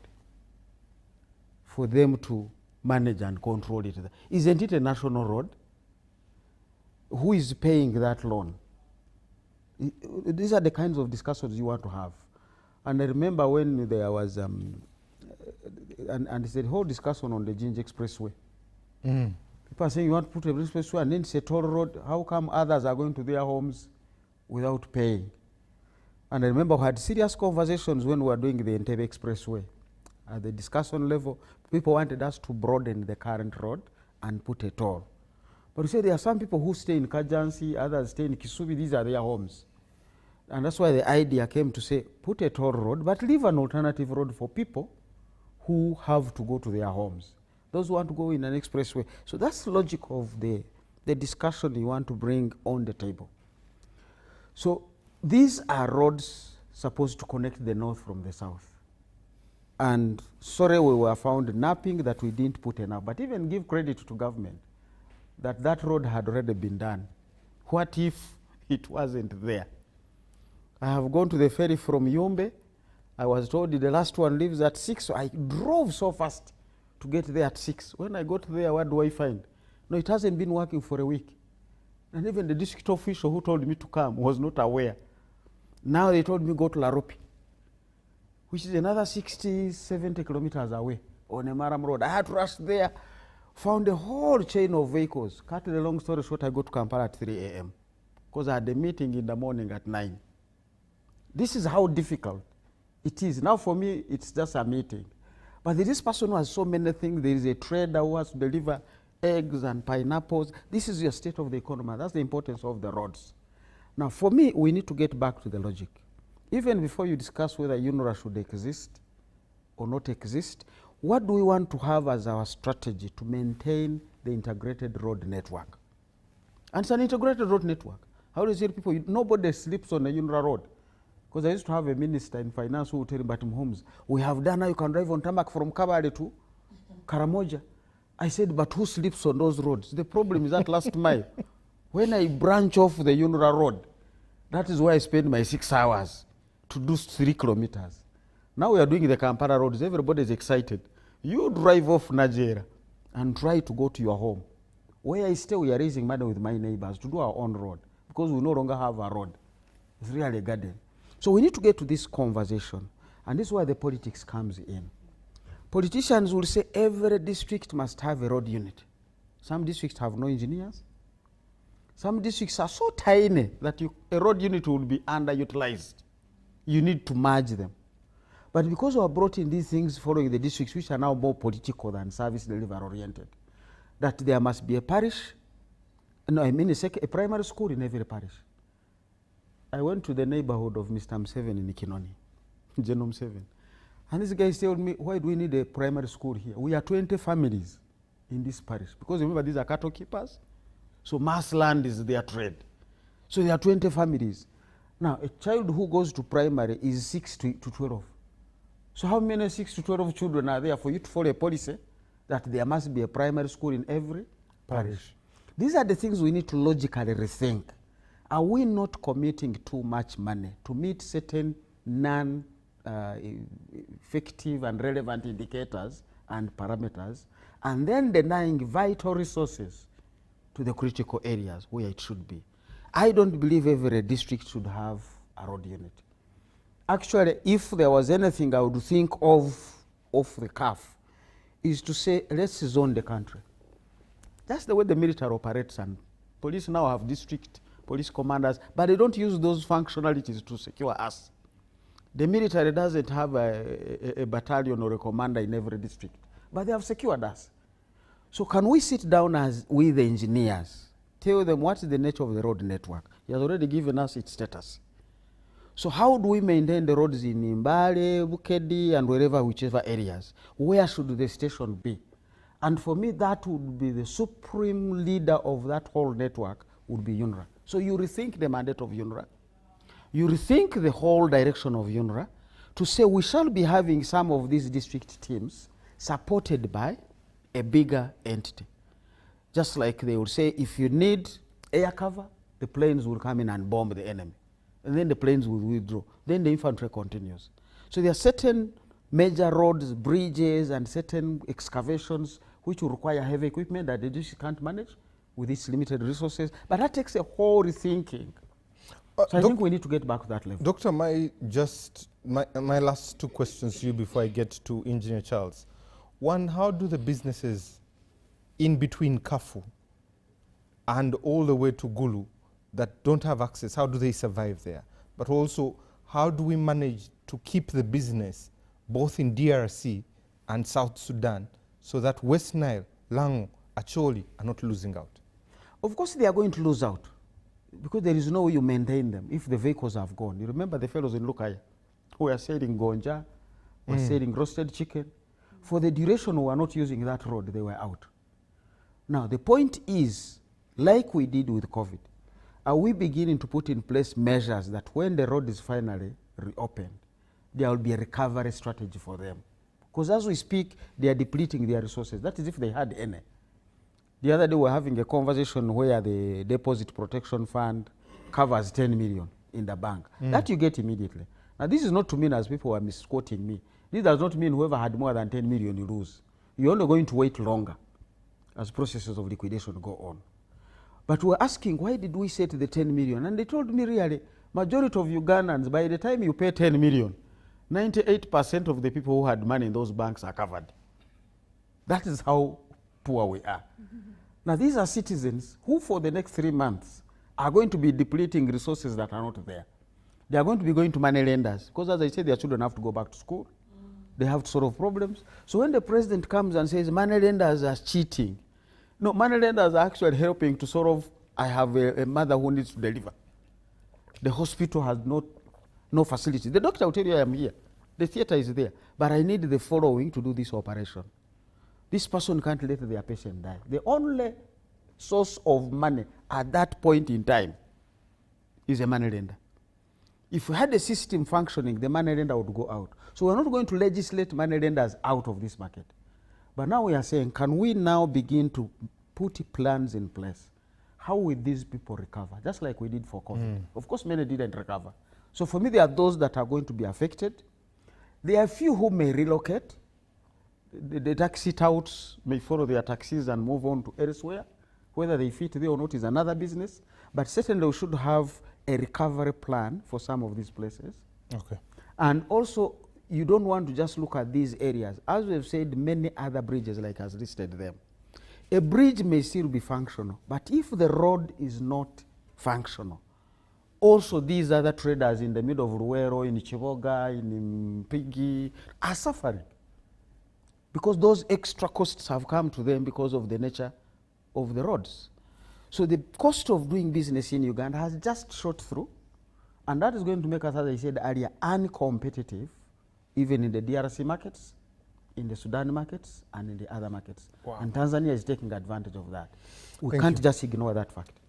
for them to manage and control it? Isn't it a national road? Who is paying that loan? These are the kinds of discussions you want to have. And I remember when there was, and it's the whole discussion on the Jinja Expressway. People are saying you want to put a expressway and then it's a toll road. How come others are going to their homes without paying? And I remember we had serious conversations when we were doing the Entebbe Expressway. At the discussion level, people wanted us to broaden the current road and put a toll. But we say there are some people who stay in Kajansi, others stay in Kisubi, these are their homes. And that's why the idea came to say, put a toll road, but leave an alternative road for people who have to go to their homes. Those who want to go in an expressway. So that's the logic of the discussion you want to bring on the table. So these are roads supposed to connect the north from the south. And sorry we were found napping that we didn't put enough, but even give credit to government that road had already been done. What if it wasn't there? I have gone to the ferry from Yumbe. I was told the last one leaves at 6, so I drove so fast to get there at 6. When I got there, what do I find? No, it hasn't been working for a week. And even the district official who told me to come was not aware. Now they told me go to Laropi, which is another 60, 70 kilometers away on a Maram road. I had to rush there, found a whole chain of vehicles. Cut the long story short, I go to Kampala at 3 a.m. because I had a meeting in the morning at 9. This is how difficult it is. Now for me, it's just a meeting. But this person who has so many things. There is a trader who has to deliver eggs and pineapples. This is your state of the economy. That's the importance of the roads. Now for me, we need to get back to the logic. Even before you discuss whether UNRA should exist or not exist, what do we want to have as our strategy to maintain the integrated road network? And it's an integrated road network. How do you say to people, nobody sleeps on a UNRA road? Because I used to have a minister in finance who would tell me, but Muhumuza, we have done now, you can drive on tarmac from Kabale to Karamoja. I said, but who sleeps on those roads? The problem is that last mile. When I branch off the UNRA road, that is where I spend my 6 hours to do 3 kilometers. Now we are doing the Kampala roads, everybody is excited. You drive off Nigeria and try to go to your home. Where I stay, we are raising money with my neighbors to do our own road because we no longer have a road. It's really a garden. So we need to get to this conversation, and this is where the politics comes in. Politicians will say every district must have a road unit. Some districts have no engineers. Some districts are so tiny that a road unit will be underutilized. You need to merge them. But because we have brought in these things following the districts, which are now more political than service delivery oriented, that there must be a parish, no, I mean a primary school in every parish. I went to the neighborhood of Mr. Museveni in Kinoni, Genome 7. And this guy told me, why do we need a primary school here? We are 20 families in this parish. Because remember, these are cattle keepers. So mass land is their trade. So there are 20 families. Now, a child who goes to primary is 6 to 12. So how many 6 to 12 children are there for you to follow a policy that there must be a primary school in every parish? These are the things we need to logically rethink. Are we not committing too much money to meet certain non-effective and relevant indicators and parameters, and then denying vital resources to the critical areas where it should be? I don't believe every district should have a road unit. Actually, if there was anything I would think of the cuff, is to say, let's zone the country. That's the way the military operates, and police now have district police commanders, but they don't use those functionalities to secure us. The military doesn't have a battalion or a commander in every district, but they have secured us. So can we sit down with the engineers, tell them what is the nature of the road network? He has already given us its status. So how do we maintain the roads in Mbale, Bukedi, and whichever areas? Where should the station be? And for me, that would be the supreme leader of that whole network would be UNRA. So you rethink the mandate of UNRA. You rethink the whole direction of UNRA to say we shall be having some of these district teams supported by a bigger entity. Just like they would say, if you need air cover, the planes will come in and bomb the enemy. And then the planes will withdraw. Then the infantry continues. So there are certain major roads, bridges, and certain excavations which will require heavy equipment that the district can't manage with its limited resources. But that takes a whole rethinking. So I think we need to get back to that level.
Doctor, my last two questions to you before I get to Engineer Charles. One, how do the businesses in between Kafu and all the way to Gulu that don't have access, how do they survive there? But also, how do we manage to keep the business both in DRC and South Sudan so that West Nile, Lango, Acholi are not losing out?
Of course they are going to lose out, because there is no way you maintain them if the vehicles have gone. You remember the fellows in Lukaya who were selling gonja, were selling roasted chicken. For the duration we were not using that road, they were out. Now the point is, like we did with COVID, are we beginning to put in place measures that when the road is finally reopened, there will be a recovery strategy for them? Because as we speak, they are depleting their resources. That is if they had any. The other day we were having a conversation where the Deposit Protection Fund covers 10 million in the bank. That you get immediately. Now this is not to mean, as people were misquoting me, this does not mean whoever had more than 10 million you lose. You're only going to wait longer as processes of liquidation go on. But we're asking, why did we set the 10 million? And they told me really, majority of Ugandans, by the time you pay 10 million, 98% of the people who had money in those banks are covered. That is how poor we are. Now these are citizens who for the next 3 months are going to be depleting resources that are not there. They are going to be going to money lenders, because as I said, their children have to go back to school. They have to solve problems. So when the president comes and says money lenders are cheating, no, money lenders are actually helping to sort of, I have a mother who needs to deliver. The hospital has no facility. The doctor will tell you I am here. The theater is there. But I need the following to do this operation. This person can't let their patient die. The only source of money at that point in time is a money lender. If we had a system functioning, the money lender would go out. So we're not going to legislate money lenders out of this market. But now we are saying, can we now begin to put plans in place? How will these people recover? Just like we did for COVID. Of course, many didn't recover. So for me, there are those that are going to be affected. There are few who may relocate. The taxi touts may follow their taxis and move on to elsewhere. Whether they fit there or not is another business. But certainly we should have a recovery plan for some of these places.
Okay.
And also, you don't want to just look at these areas. As we've said, many other bridges, like as listed them. A bridge may still be functional, but if the road is not functional, also these other traders in the middle of Ruero, in Chivoga, in Mpigi, are suffering. Because those extra costs have come to them because of the nature of the roads. So the cost of doing business in Uganda has just shot through, and that is going to make us, as I said earlier, uncompetitive, even in the DRC markets, in the Sudan markets, and in the other markets.
Wow.
And Tanzania is taking advantage of that. We
Thank
can't
you.
just ignore that fact.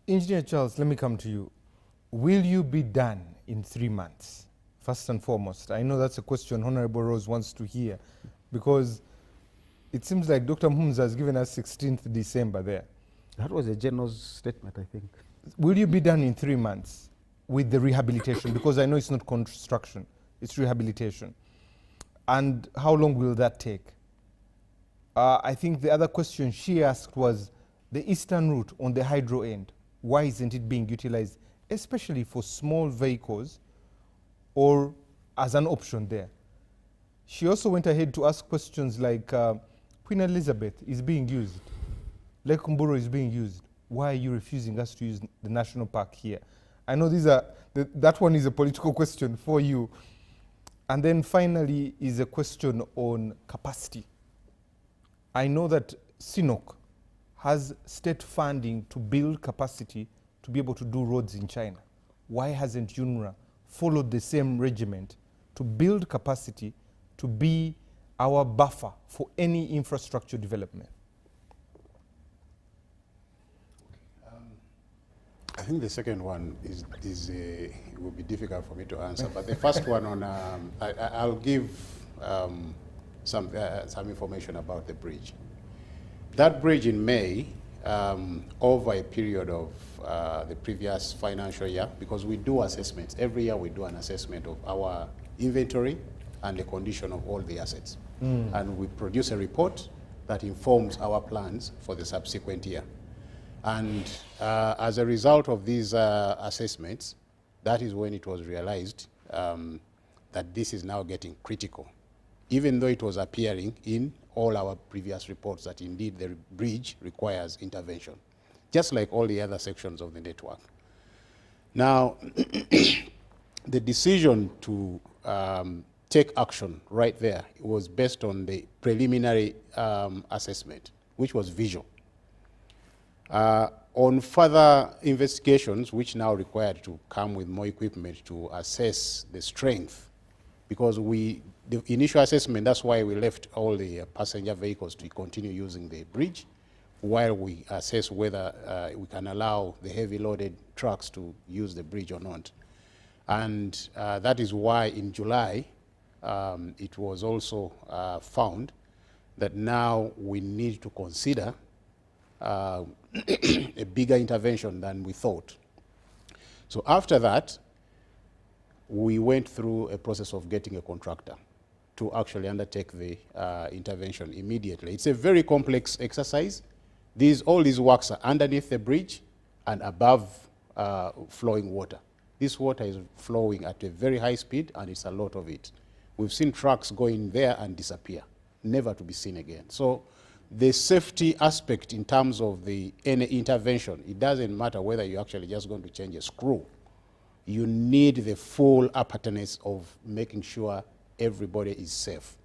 Engineer Charles, let me come to you. Will you be done in 3 months? First and foremost, I know that's a question Honorable Rose wants to hear, because it seems like Dr. Mhumza has given us 16th December there.
That was a generous statement, I think.
Will you be done in 3 months with the rehabilitation? Because I know it's not construction, it's rehabilitation. And how long will that take? I think the other question she asked was the eastern route on the hydro end. Why isn't it being utilized, especially for small vehicles or as an option there? She also went ahead to ask questions like Queen Elizabeth is being used, Lake Mburo is being used. Why are you refusing us to use the national park here? I know these are that one is a political question for you. And then finally is a question on capacity. I know that SINOC has state funding to build capacity to be able to do roads in China. Why hasn't UNRWA followed the same regiment to build capacity to be our buffer for any infrastructure development?
I think the second one will be difficult for me to answer, but the first one on, I'll give some information about the bridge. That bridge in May, over a period of the previous financial year, because we do assessments. Every year we do an assessment of our inventory and the condition of all the assets. And we produce a report that informs our plans for the subsequent year. And as a result of these assessments, that is when it was realized that this is now getting critical, even though it was appearing in all our previous reports that indeed the bridge requires intervention, just like all the other sections of the network. Now, the decision to take action right there was based on the preliminary assessment, which was visual. On further investigations, which now required to come with more equipment to assess the strength, because the initial assessment, that's why we left all the passenger vehicles to continue using the bridge, while we assess whether we can allow the heavy loaded trucks to use the bridge or not. And that is why in July, it was also found that now we need to consider a bigger intervention than we thought. So after that, we went through a process of getting a contractor to actually undertake the intervention immediately. It's a very complex exercise. All these works are underneath the bridge and above flowing water. This water is flowing at a very high speed, and it's a lot of it. We've seen trucks going there and disappear, never to be seen again. So the safety aspect in terms of any intervention, it doesn't matter whether you're actually just going to change a screw. You need the full apparatus of making sure everybody is safe.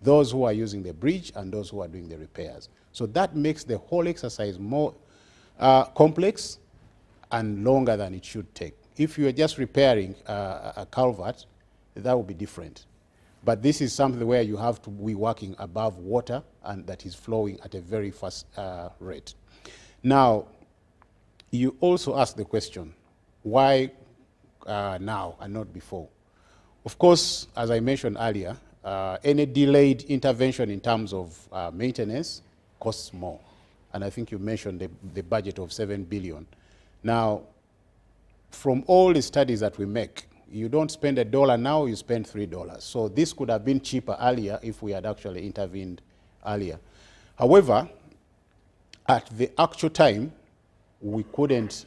Those who are using the bridge and those who are doing the repairs. So that makes the whole exercise more complex and longer than it should take. If you are just repairing a culvert, that would be different. But this is something where you have to be working above water and that is flowing at a very fast rate. Now, you also asked the question, why now and not before? Of course, as I mentioned earlier, any delayed intervention in terms of maintenance costs more. And I think you mentioned the budget of 7 billion. Now, from all the studies that we make, you don't spend $1 now, you spend $3. So this could have been cheaper earlier if we had actually intervened earlier. However, at the actual time, we couldn't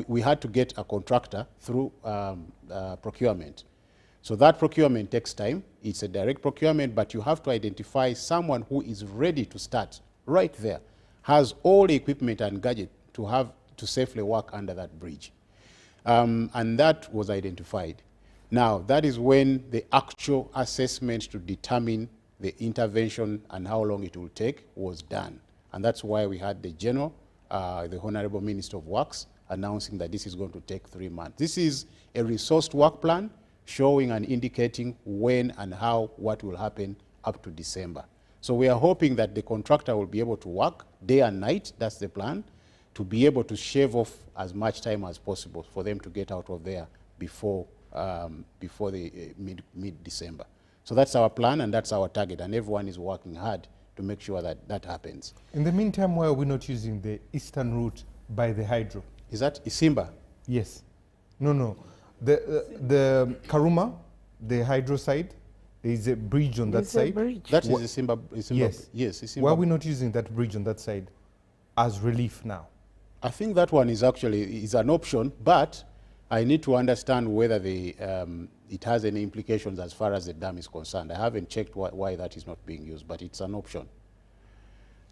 we had to get a contractor through procurement. So that procurement takes time. It's a direct procurement, but you have to identify someone who is ready to start right there, has all the equipment and gadget to safely work under that bridge. And that was identified. Now, that is when the actual assessment to determine the intervention and how long it will take was done. And that's why we had the General, the Honorable Minister of Works, announcing that this is going to take 3 months. This is a resourced work plan showing and indicating when and how what will happen up to December. So we are hoping that the contractor will be able to work day and night, that's the plan, to be able to shave off as much time as possible for them to get out of there before the mid-December. So that's our plan and that's our target, and everyone is working hard to make sure that that happens.
In the meantime, why are we not using the eastern route by the hydro?
Is that Isimba?
Yes. No. The Karuma, the hydro side, there is a bridge on that side.
That is Isimba.
Yes.
Isimba.
Why are we not using that bridge on that side as relief now?
I think that one is actually an option, but I need to understand whether it has any implications as far as the dam is concerned. I haven't checked why that is not being used, but it's an option.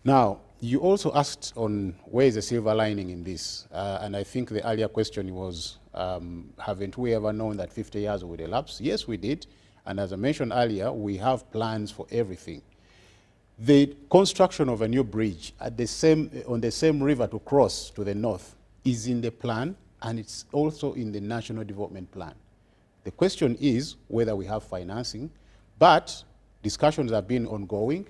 Now, you also asked on where is the silver lining in this, and I think the earlier question was, haven't we ever known that 50 years would elapse? Yes, we did, and as I mentioned earlier, we have plans for everything. The construction of a new bridge on the same river to cross to the north is in the plan, and it's also in the National Development Plan. The question is whether we have financing, but discussions have been ongoing,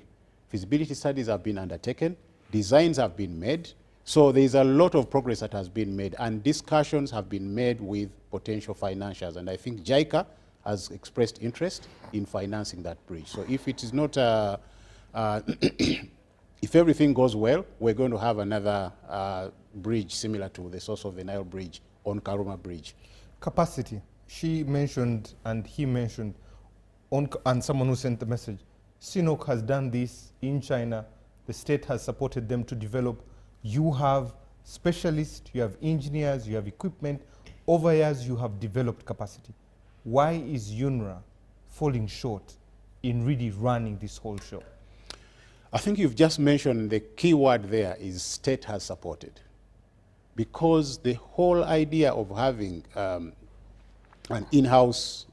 feasibility studies have been undertaken, designs have been made, so there's a lot of progress that has been made, and discussions have been made with potential financiers, and I think JICA has expressed interest in financing that bridge. So if it is not if everything goes well, we're going to have another bridge similar to the Source of the Nile Bridge on Karuma Bridge.
Capacity. She mentioned and he mentioned, and someone who sent the message, CNOOC has done this in China. The state has supported them to develop. You have specialists, you have engineers, you have equipment. Over years, you have developed capacity. Why is UNRA falling short in really running this whole show?
I think you've just mentioned the key word there is state has supported. Because the whole idea of having an in-house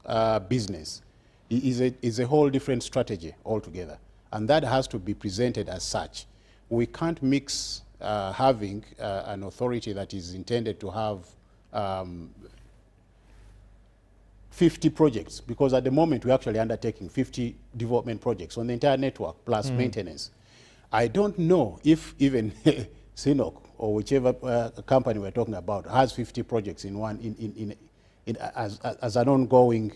business is a whole different strategy altogether. And that has to be presented as such. We can't mix having an authority that is intended to have 50 projects, because at the moment we're actually undertaking 50 development projects on the entire network, plus maintenance. I don't know if even CNOOC or whichever company we're talking about has 50 projects in one as an ongoing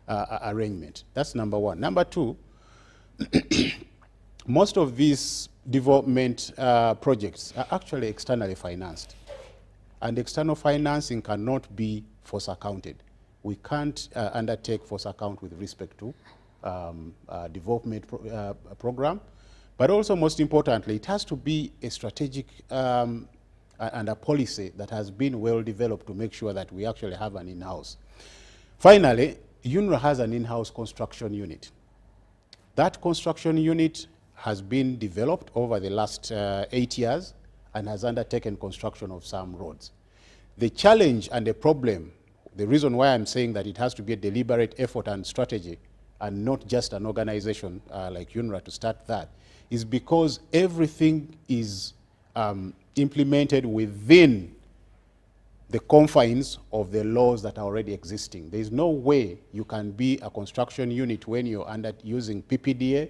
arrangement. That's number one. Number two, most of these development projects are actually externally financed, and external financing cannot be force accounted. We can't undertake force account with respect to development program, but also most importantly, it has to be a strategic and a policy that has been well developed to make sure that we actually have an in-house. Finally, UNRA has an in-house construction unit. That construction unit has been developed over the last 8 years and has undertaken construction of some roads. The challenge and the problem, the reason why I'm saying that it has to be a deliberate effort and strategy and not just an organization like UNRA to start that, is because everything is implemented within the confines of the laws that are already existing. There is no way you can be a construction unit when you're using PPDA,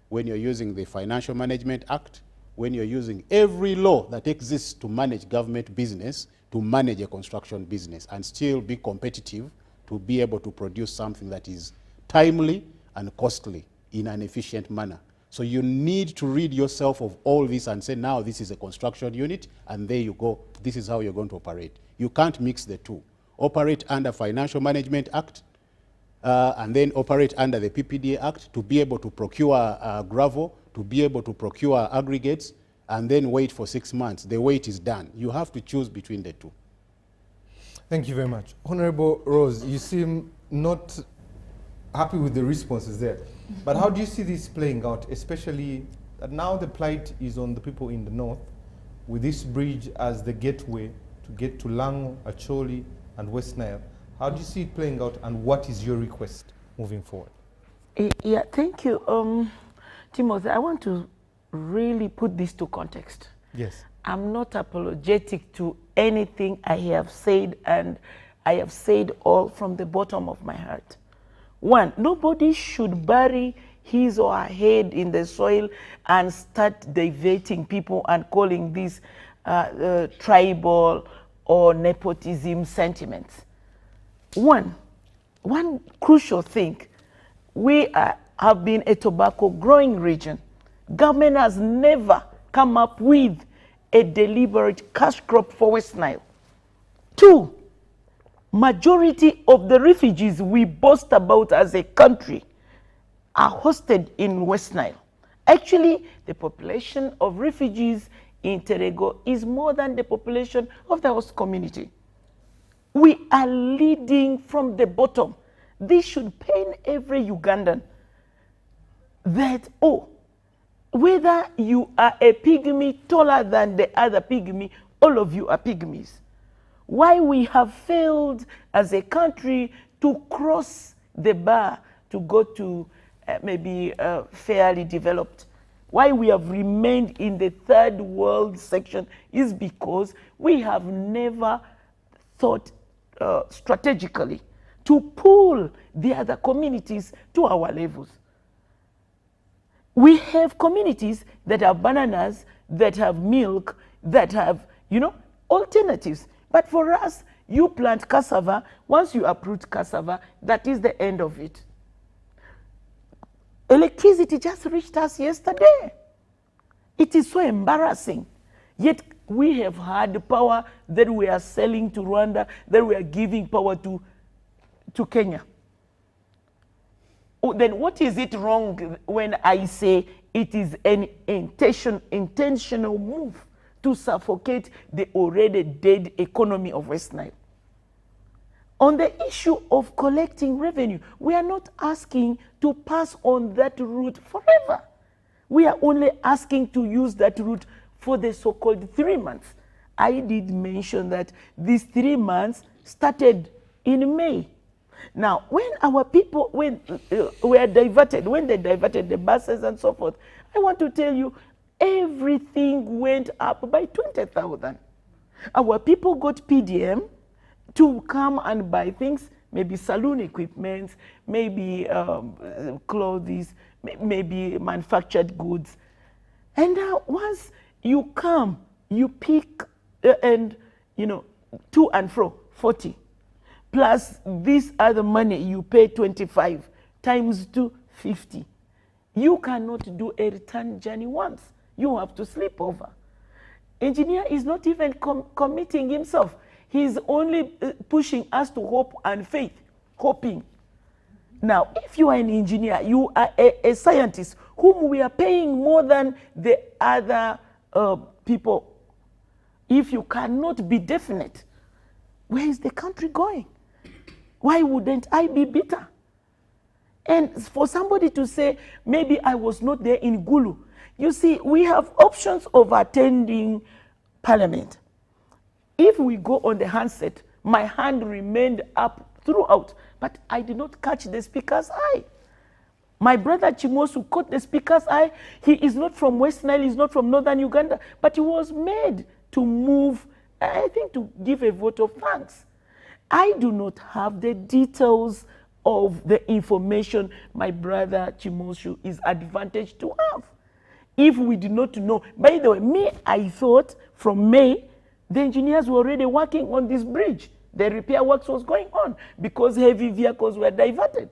when you're using the Financial Management Act, when you're using every law that exists to manage government business, to manage a construction business and still be competitive to be able to produce something that is timely and costly in an efficient manner. So you need to rid yourself of all this and say, now this is a construction unit, and there you go, this is how you're going to operate. You can't mix the two. Operate under Financial Management Act, and then operate under the PPDA Act to be able to procure gravel, to be able to procure aggregates, and then wait for 6 months. The wait is done. You have to choose between the two.
Thank you very much. Honorable Rose, you seem not happy with the responses there. But how do you see this playing out, especially that now the plight is on the people in the north, with this bridge as the gateway to get to Lango, Acholi, and West Nile? How do you see it playing out, and what is your request moving forward?
Yeah, thank you. Timothy, I want to really put this to context.
Yes.
I'm not apologetic to anything I have said, and I have said all from the bottom of my heart. One, nobody should bury his or her head in the soil and start diverting people and calling this tribal or nepotism sentiments. One crucial thing, we have been a tobacco growing region. Government has never come up with a deliberate cash crop for West Nile. Two, majority of the refugees we boast about as a country are hosted in West Nile. Actually, the population of refugees in Terego is more than the population of the host community. We are leading from the bottom. This should pain every Ugandan that, oh, whether you are a pygmy taller than the other pygmy, all of you are pygmies. Why we have failed as a country to cross the bar to go to maybe fairly developed. Why we have remained in the third world section is because we have never thought strategically to pull the other communities to our levels. We have communities that have bananas, that have milk, that have, alternatives. But for us, you plant cassava, once you uproot cassava, that is the end of it. Electricity just reached us yesterday. It is so embarrassing. Yet we have had power that we are selling to Rwanda, that we are giving power to Kenya. Oh, then what is it wrong when I say it is an intentional move to suffocate the already dead economy of West Nile? On the issue of collecting revenue, we are not asking to pass on that route forever. We are only asking to use that route for the so-called 3 months. I did mention that these 3 months started in May. Now, when our people were diverted, when they diverted the buses and so forth, I want to tell you, everything went up by 20,000. Our people got PDM to come and buy things, maybe saloon equipment, maybe clothes, maybe manufactured goods. And now once you come, you pick and, to and fro, 40. Plus this other money you pay 25 times 2, 50. You cannot do a return journey once. You have to sleep over. Engineer is not even committing himself. He's only pushing us to hope and faith, hoping. Now, if you are an engineer, you are a scientist whom we are paying more than the other people. If you cannot be definite, where is the country going? Why wouldn't I be bitter? And for somebody to say, maybe I was not there in Gulu. You see, we have options of attending Parliament. If we go on the handset, my hand remained up throughout, but I did not catch the speaker's eye. My brother Chimosu caught the speaker's eye. He is not from West Nile, he's not from northern Uganda, but he was made to move, I think, to give a vote of thanks. I do not have the details of the information my brother Chimosu is advantaged to have. If we did not know, by the way, I thought from May, the engineers were already working on this bridge. The repair works was going on because heavy vehicles were diverted.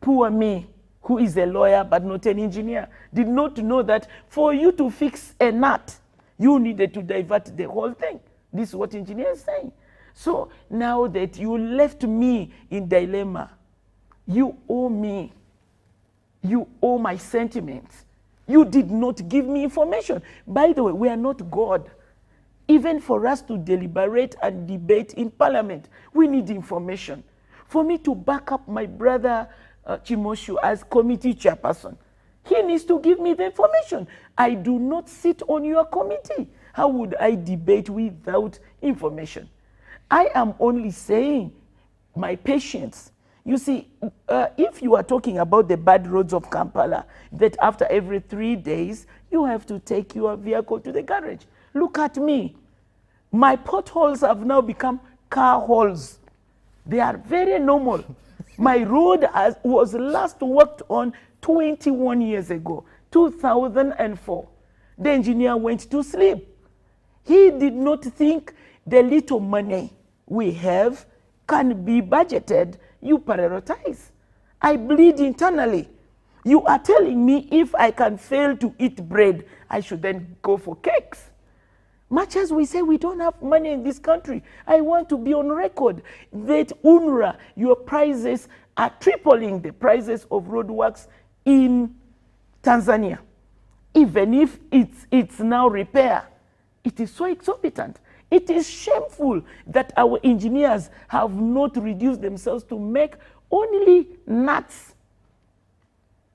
Poor me, who is a lawyer but not an engineer, did not know that for you to fix a nut, you needed to divert the whole thing. This is what engineers are saying. So now that you left me in dilemma, you owe me. You owe my sentiments. You did not give me information. By the way, we are not God. Even for us to deliberate and debate in Parliament, we need information. For me to back up my brother Chimoshu as committee chairperson, he needs to give me the information. I do not sit on your committee. How would I debate without information? I am only saying my patience. You see, if you are talking about the bad roads of Kampala, that after every 3 days, you have to take your vehicle to the garage. Look at me. My potholes have now become car holes. They are very normal. My road was last worked on 21 years ago, 2004. The engineer went to sleep. He did not think the little money we have can be budgeted. You prioritize. I bleed internally. You are telling me if I can fail to eat bread, I should then go for cakes. Much as we say we don't have money in this country, I want to be on record that UNRWA, your prices are tripling the prices of roadworks in Tanzania. Even if it's now repair, it is so exorbitant. It is shameful that our engineers have not reduced themselves to make only nuts.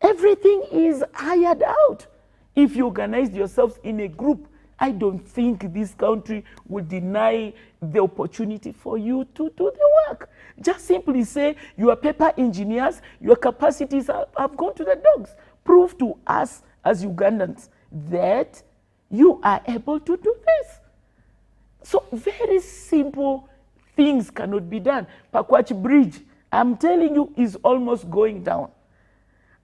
Everything is hired out. If you organize yourselves in a group, I don't think this country will deny the opportunity for you to do the work. Just simply say, your paper engineers, your capacities have gone to the dogs. Prove to us as Ugandans that you are able to do this. So very simple things cannot be done. Pakwach Bridge, I'm telling you, is almost going down.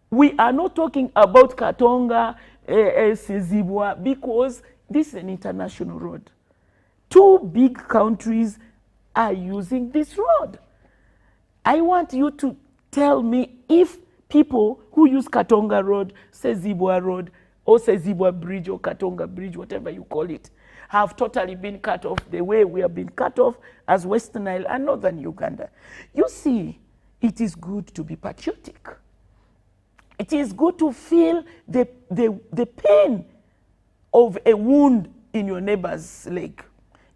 We are not talking about Katonga, Sezibwa, because this is an international road. 2 big countries are using this road. I want you to tell me if people who use Katonga Road, Sezibwa Road, or Sezibwa Bridge, or Katonga Bridge, whatever you call it, have totally been cut off the way we have been cut off as Western Nile and Northern Uganda. You see, it is good to be patriotic. It is good to feel the pain of a wound in your neighbor's leg.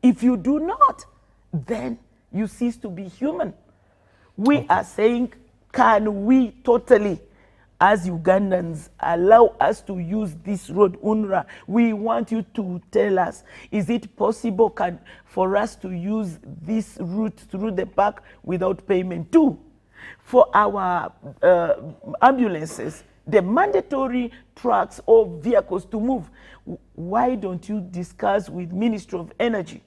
If you do not, then you cease to be human. We are saying, can we totally, as Ugandans, allow us to use this road, UNRWA? We want you to tell us, is it possible for us to use this route through the park without payment too? For our ambulances, the mandatory trucks or vehicles to move, why don't you discuss with Ministry of Energy?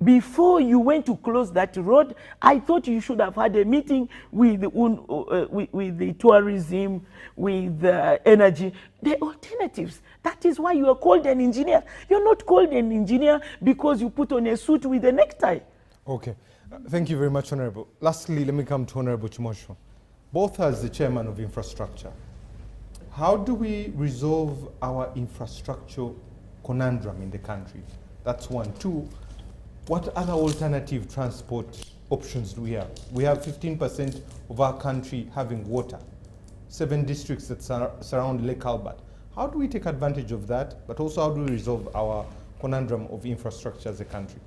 Before you went to close that road, I thought you should have had a meeting with the tourism, with energy, the alternatives. That is why you are called an engineer. You're not called an engineer because you put on a suit with a necktie.
Okay. Thank you very much, Honorable. Lastly, let me come to Honorable Chimoshu. Both as the chairman of infrastructure, how do we resolve our infrastructure conundrum in the country? That's one. 2, what other alternative transport options do we have? We have 15% of our country having water, 7 districts that surround Lake Albert. How do we take advantage of that, but also how do we resolve our conundrum of infrastructure as a country?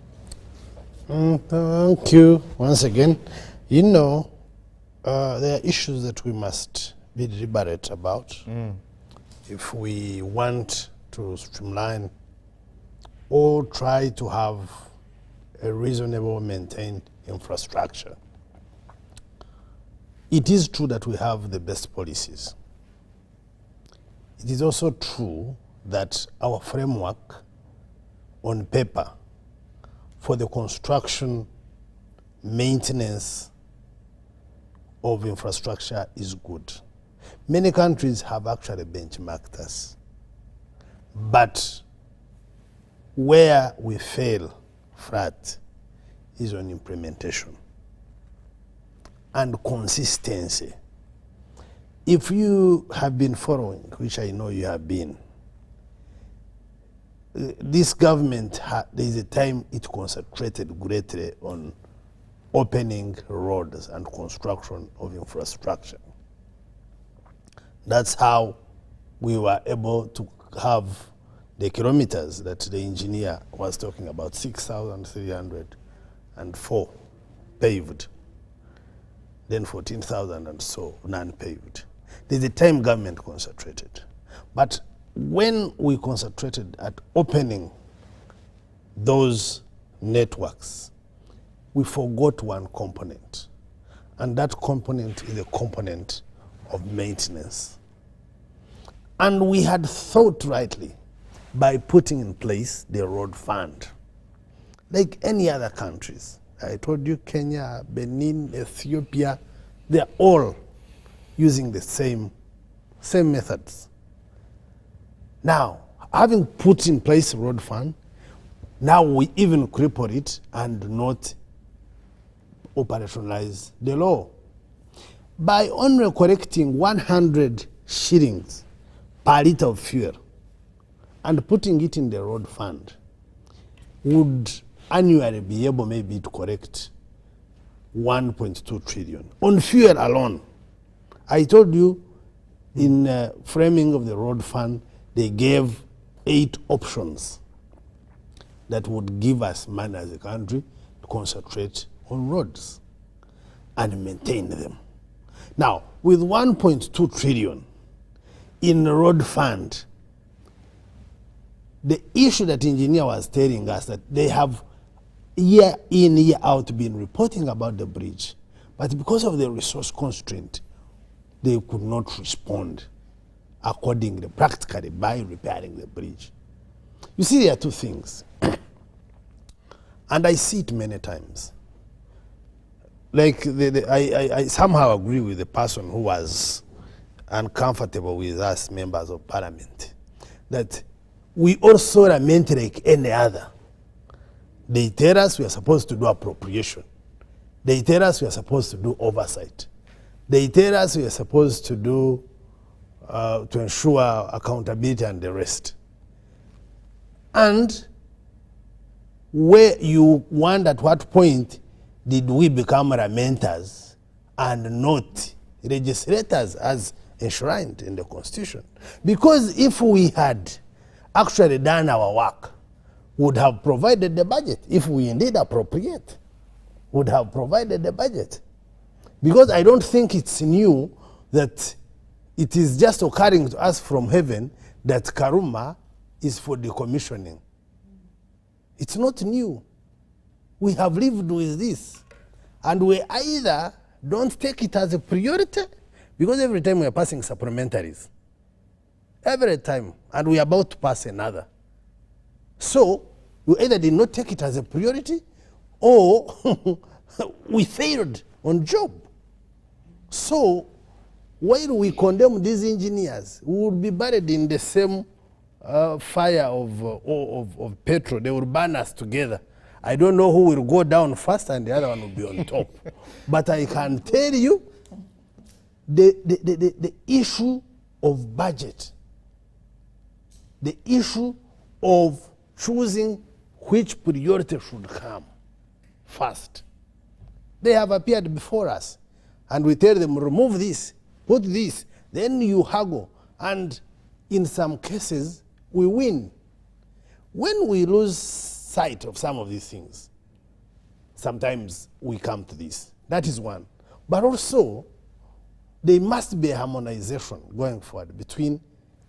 Thank you once again. You know, there are issues that we must be deliberate about if we want to streamline or try to have a reasonable maintained infrastructure. It is true that we have the best policies. It is also true that our framework on paper for the construction, maintenance of infrastructure is good. Many countries have actually benchmarked us. But where we fail flat is on implementation and consistency. If you have been following, which I know you have been, this government, there is a time it concentrated greatly on opening roads and construction of infrastructure. That's how we were able to have the kilometers that the engineer was talking about, 6,304 paved, then 14,000 and so non-paved. There's a time government concentrated. But when we concentrated at opening those networks, we forgot one component. And that component is a component of maintenance. And we had thought rightly by putting in place the road fund. Like any other countries, I told you Kenya, Benin, Ethiopia, they're all using the same methods. Now, having put in place a road fund, now we even cripple it and not operationalize the law. By only correcting 100 shillings per litre of fuel and putting it in the road fund, would annually be able maybe to correct 1.2 trillion on fuel alone. I told you in framing of the road fund, they gave 8 options that would give us money as a country to concentrate on roads and maintain them. Now, with 1.2 trillion in the road fund, the issue that engineer was telling us that they have year in, year out been reporting about the bridge, but because of the resource constraint, they could not respond accordingly, practically, by repairing the bridge. You see, there are two things, and I see it many times. Like, I somehow agree with the person who was uncomfortable with us members of parliament, that we also lament like any other. They tell us we are supposed to do appropriation. They tell us we are supposed to do oversight. They tell us we are supposed to do, to ensure accountability and the rest. And where you wonder at what point did we become lamenters and not legislators as enshrined in the Constitution? Because if we had actually done our work, would have provided the budget. If we indeed appropriate, would have provided the budget. Because I don't think it's new that it is just occurring to us from heaven that Karuma is for decommissioning. It's not new. We have lived with this. And we either don't take it as a priority, because every time we are passing supplementaries, every time, and we are about to pass another. So, we either did not take it as a priority, or we failed on job. So, while we condemn these engineers, we would be buried in the same fire of petrol. They will burn us together. I don't know who will go down first and the other one will be on top. But I can tell you, the issue of budget, the issue of choosing which priority should come first, they have appeared before us. And we tell them, remove this, put this, then you haggle. And in some cases, we win. When we lose sight of some of these things, sometimes we come to this. That is one. But also, there must be a harmonization going forward between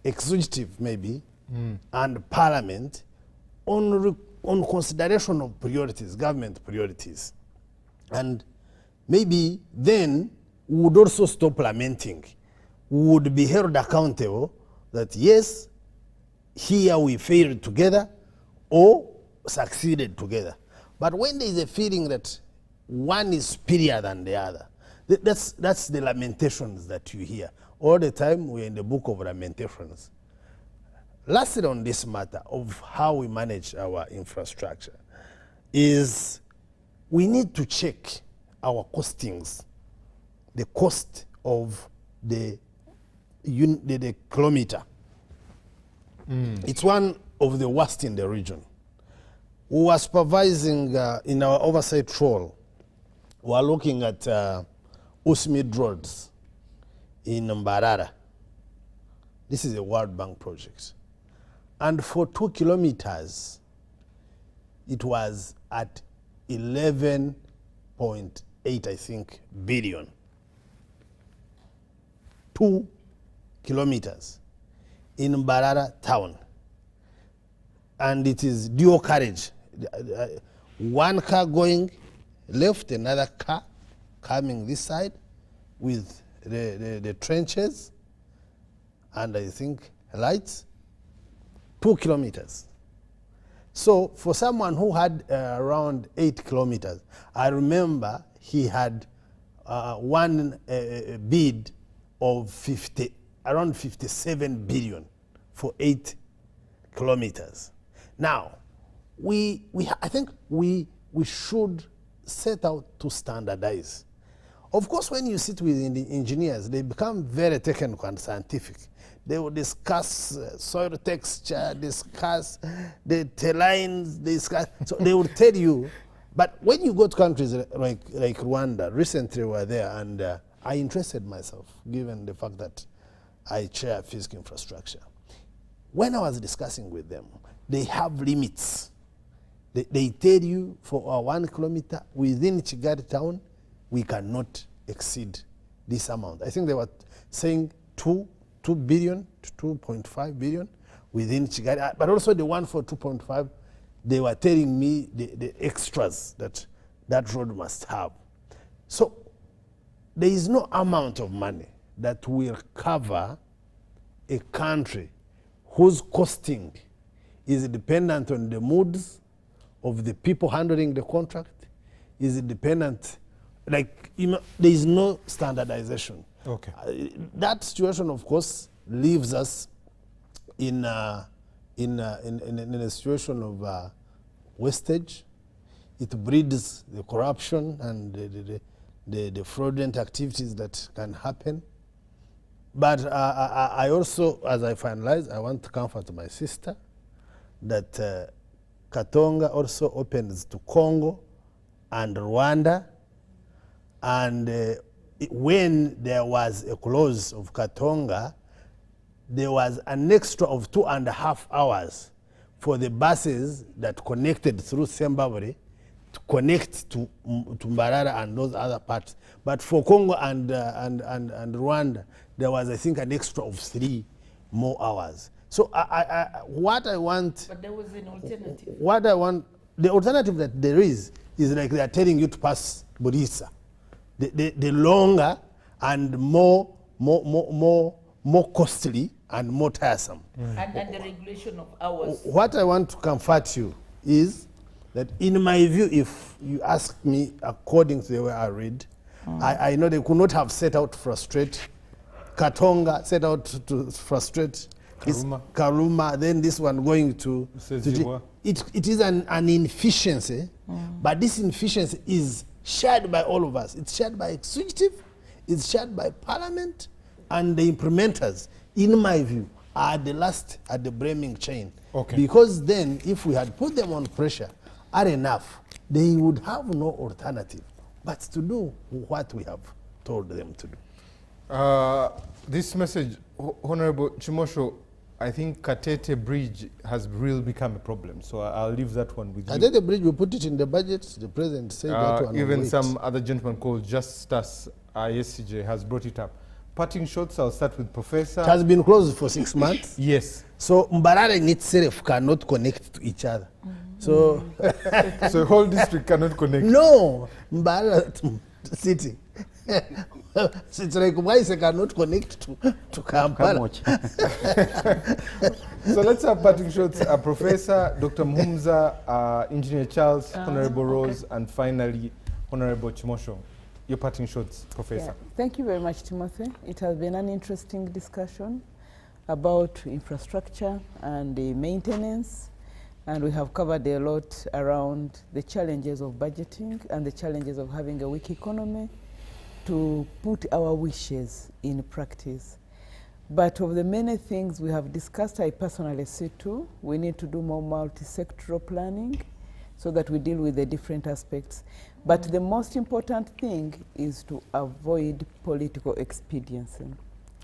executive, maybe, and parliament on consideration of priorities, government priorities. And maybe then we would also stop lamenting. We would be held accountable that yes, here we failed together or succeeded together. But when there is a feeling that one is superior than the other, that's the lamentations that you hear. All the time we're in the book of lamentations. Lastly, on this matter of how we manage our infrastructure, is we need to check our costings, the cost of the kilometer. It's one of the worst in the region. We were supervising in our oversight role, we are looking at Usmid roads in Mbarara. This is a World Bank project. And for 2 kilometers, it was at 11.8, I think, billion. 2 kilometers in Mbarara town. And it is dual carriage. One car going left, another car coming this side with the trenches and I think lights. 2 kilometers. So for someone who had around 8 kilometers, I remember he had one bid of around 57 billion for 8 kilometers. Now, I think we should set out to standardize. Of course, when you sit with the engineers, they become very technical and scientific. They will discuss soil texture, discuss the terrains, so they will tell you. But when you go to countries like Rwanda, recently we were there, and I interested myself, given the fact that I chair physical infrastructure. When I was discussing with them, they have limits. They tell you for 1 kilometer within Kigali town, we cannot exceed this amount. I think they were saying 2 billion to 2.5 billion within Kigali, but also the one for 2.5, they were telling me the extras that road must have. So there is no amount of money that will cover a country whose costing is dependent on the moods of the people handling the contract, is dependent, like, there is no standardization.
Okay.
That situation, of course, leaves us in a situation of wastage. It breeds the corruption and the fraudulent activities that can happen. But I also, as I finalize, I want to comfort my sister that Katonga also opens to Congo and Rwanda. And when there was a close of Katonga, there was an extra of 2.5 hours for the buses that connected through Sembabure to connect to Mbarara and those other parts. But for Congo and Rwanda, there was, I think, an extra of 3 more hours. So what I want...
But there was an alternative.
What I want... The alternative that there is like they are telling you to pass Burisa. The longer and more costly and more tiresome.
And the regulation of hours.
What I want to comfort you is that, in my view, if you ask me according to the way I read, I know they could not have set out to frustrate Katonga, set out to frustrate Karuma, then this one going to it is an inefficiency, but this inefficiency is shared by all of us. It's shared by executive, it's shared by parliament, and the implementers, in my view, are the last at the blaming chain.
Okay.
Because then, if we had put them on pressure hard enough, they would have no alternative but to do what we have told them to do.
This message, Honorable Chimosho, I think Katete Bridge has really become a problem, so I'll leave that one with you.
Katete Bridge, we put it in the budget. The president said that one.
Even some other gentleman called Justus ISCJ has brought it up. Parting shots, I'll start with Professor.
It has been closed for 6 months.
Yes.
So Mbarara in itself cannot connect to each other. So,
so the whole district cannot connect?
No, Mbarara city. So it's like, why they cannot connect to Kampala?
So let's have parting shots. Professor, Dr. Muhumuza, Engineer Charles, Honorable Rose, and finally, Honorable Chimosho. Your parting shots, Professor.
Yeah. Thank you very much, Timothy. It has been an interesting discussion about infrastructure and the maintenance, and we have covered a lot around the challenges of budgeting and the challenges of having a weak economy to put our wishes in practice. But of the many things we have discussed, I personally see too, we need to do more multi-sectoral planning so that we deal with the different aspects. But the most important thing is to avoid political expediency.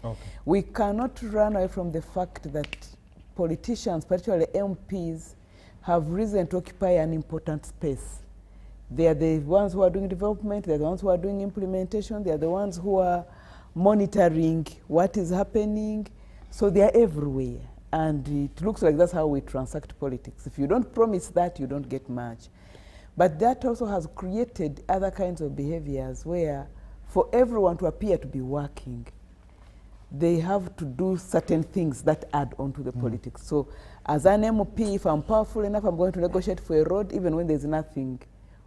Okay. We cannot run away from the fact that politicians, particularly MPs, have risen to occupy an important space. They are the ones who are doing development, they are the ones who are doing implementation, they are the ones who are monitoring what is happening. So they are everywhere. And it looks like that's how we transact politics. If you don't promise that, you don't get much. But that also has created other kinds of behaviors where for everyone to appear to be working, they have to do certain things that add on to the politics. So as an MP, if I'm powerful enough, I'm going to negotiate for a road even when there's nothing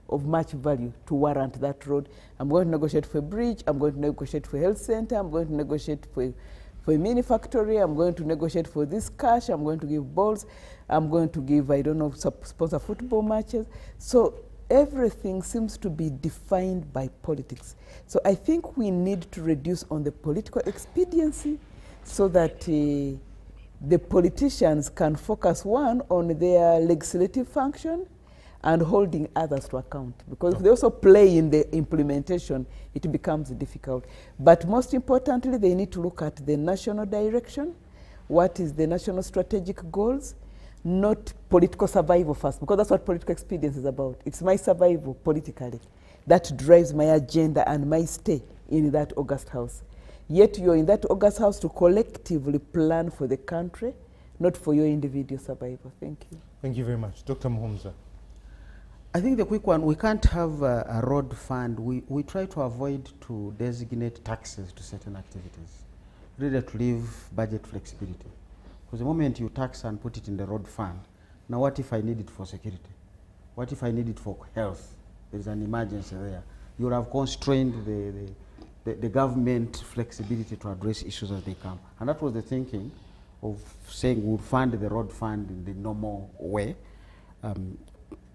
of much value to warrant that road. I'm going to negotiate for a bridge, I'm going to negotiate for a health center, I'm going to negotiate for a mini factory, I'm going to negotiate for this cash, I'm going to give balls, I'm going to give, I don't know, sponsor football matches. So everything seems to be defined by politics. So I think we need to reduce on the political expediency so that the politicians can focus, one, on their legislative function and holding others to account. Because if they also play in the implementation, it becomes difficult. But most importantly, they need to look at the national direction, what is the national strategic goals, not political survival first, because that's what political expedience is about. It's my survival politically that drives my agenda and my stay in that August House. Yet you're in that August House to collectively plan for the country, not for your individual survival. Thank you.
Thank you very much. Dr. Muhumuza.
I think the quick one, we can't have a road fund. We try to avoid to designate taxes to certain activities, really to leave budget flexibility. Because the moment you tax and put it in the road fund, now what if I need it for security? What if I need it for health? There's an emergency there. You'll have constrained the government flexibility to address issues as they come. And that was the thinking of saying we'll fund the road fund in the normal way.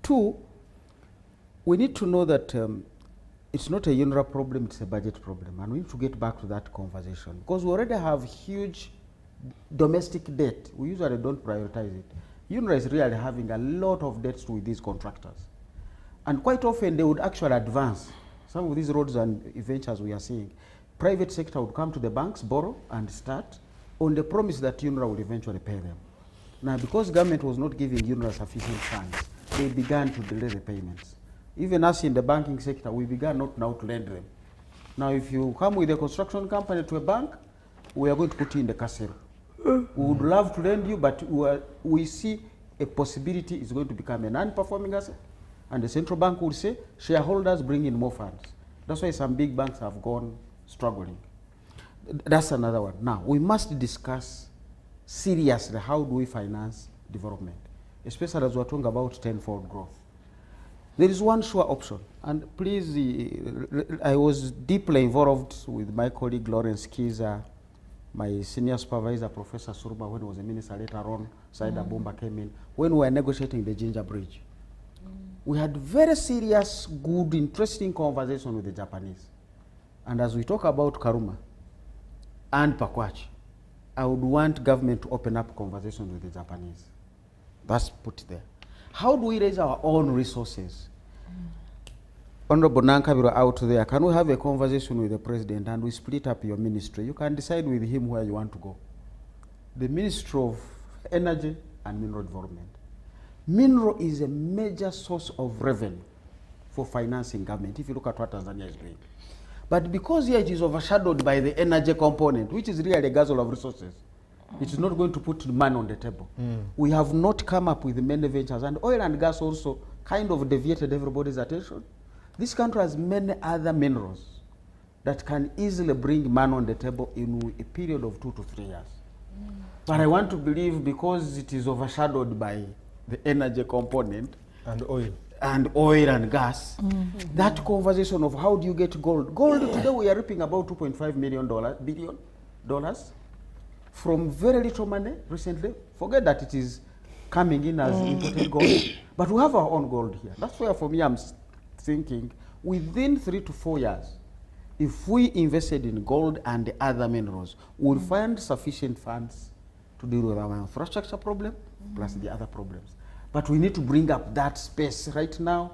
Two, we need to know that it's not a UNRWA problem, it's a budget problem. And we need to get back to that conversation. Because we already have huge domestic debt. We usually don't prioritize it. UNRWA is really having a lot of debts with these contractors. And quite often they would actually advance. Some of these roads and ventures we are seeing, private sector would come to the banks, borrow and start on the promise that UNRWA will eventually pay them. Now because government was not giving UNRWA sufficient funds, they began to delay the payments. Even us in the banking sector, we began not now to lend them. Now if you come with a construction company to a bank, we are going to put you in the castle. We would love to lend you, but we see a possibility it's going to become a non-performing asset. And the central bank would say, shareholders bring in more funds. That's why some big banks have gone struggling. That's another one. Now, we must discuss seriously how do we finance development, especially as we're talking about tenfold growth. There is one sure option, and please, I was deeply involved with my colleague Lawrence Kiza, my senior supervisor, Professor Suruma, when he was a minister. Later on, Said Abumba came in, when we were negotiating the Jinja Bridge. We had very serious, good, interesting conversation with the Japanese. And as we talk about Karuma and Pakwach, I would want government to open up conversations with the Japanese. That's put there. How do we raise our own resources? Honorable Nankabiro out there, can we have a conversation with the president and we split up your ministry? You can decide with him where you want to go. The Ministry of Energy and Mineral Development. Mineral is a major source of revenue for financing government, if you look at what Tanzania is doing. But because here it is overshadowed by the energy component, which is really a guzzle of resources, it is not going to put money on the table. We have not come up with many ventures, and oil and gas also kind of deviated everybody's attention. This country has many other minerals that can easily bring money on the table in a period of 2 to 3 years. But I want to believe because it is overshadowed by the energy component
and oil
and gas, that conversation of how do you get gold. Gold today we are reaping about $2.5 billion from very little money recently. Forget that it is coming in as imported gold, but we have our own gold here. That's where for me I'm thinking within 3 to 4 years, if we invested in gold and the other minerals, we'll find sufficient funds to deal with our infrastructure problem plus the other problems. But we need to bring up that space. Right now,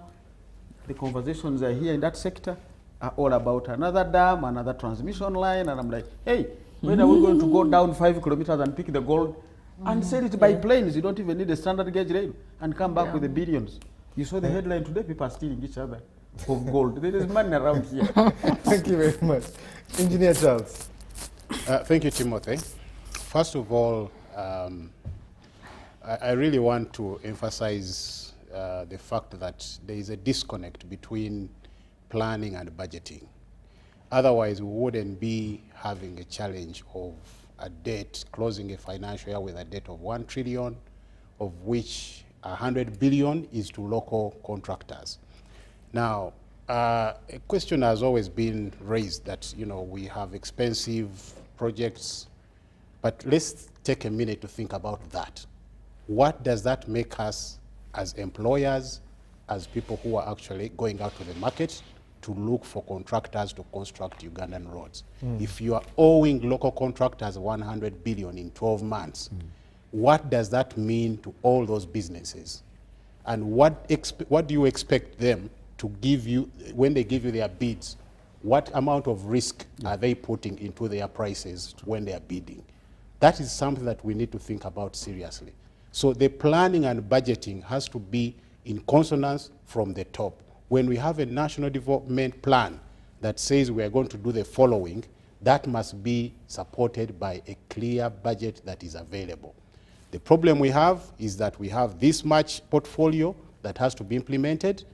the conversations are here in that sector are all about another dam, another transmission line, and I'm like, hey, when are we going to go down 5 kilometers and pick the gold and sell it by planes. You don't even need a standard gauge rail and come back with the billions. You saw the headline today, people are stealing each other of gold. There is money around here.
Thank you very much. Engineer Charles.
Thank you, Timothy. First of all, I really want to emphasize the fact that there is a disconnect between planning and budgeting. Otherwise, we wouldn't be having a challenge of a debt, closing a financial year with a debt of 1 trillion, of which 100 billion is to local contractors. Now, a question has always been raised that, you know, we have expensive projects, but let's take a minute to think about that. What does that make us as employers, as people who are actually going out to the market to look for contractors to construct Ugandan roads? If you are owing local contractors 100 billion in 12 months, what does that mean to all those businesses? And what do you expect them to give you when they give you their bids? What amount of risk are they putting into their prices when they are bidding? That is something that we need to think about seriously. So the planning and budgeting has to be in consonance from the top. When we have a national development plan that says we are going to do the following, that must be supported by a clear budget that is available. The problem we have is that we have this much portfolio that has to be implemented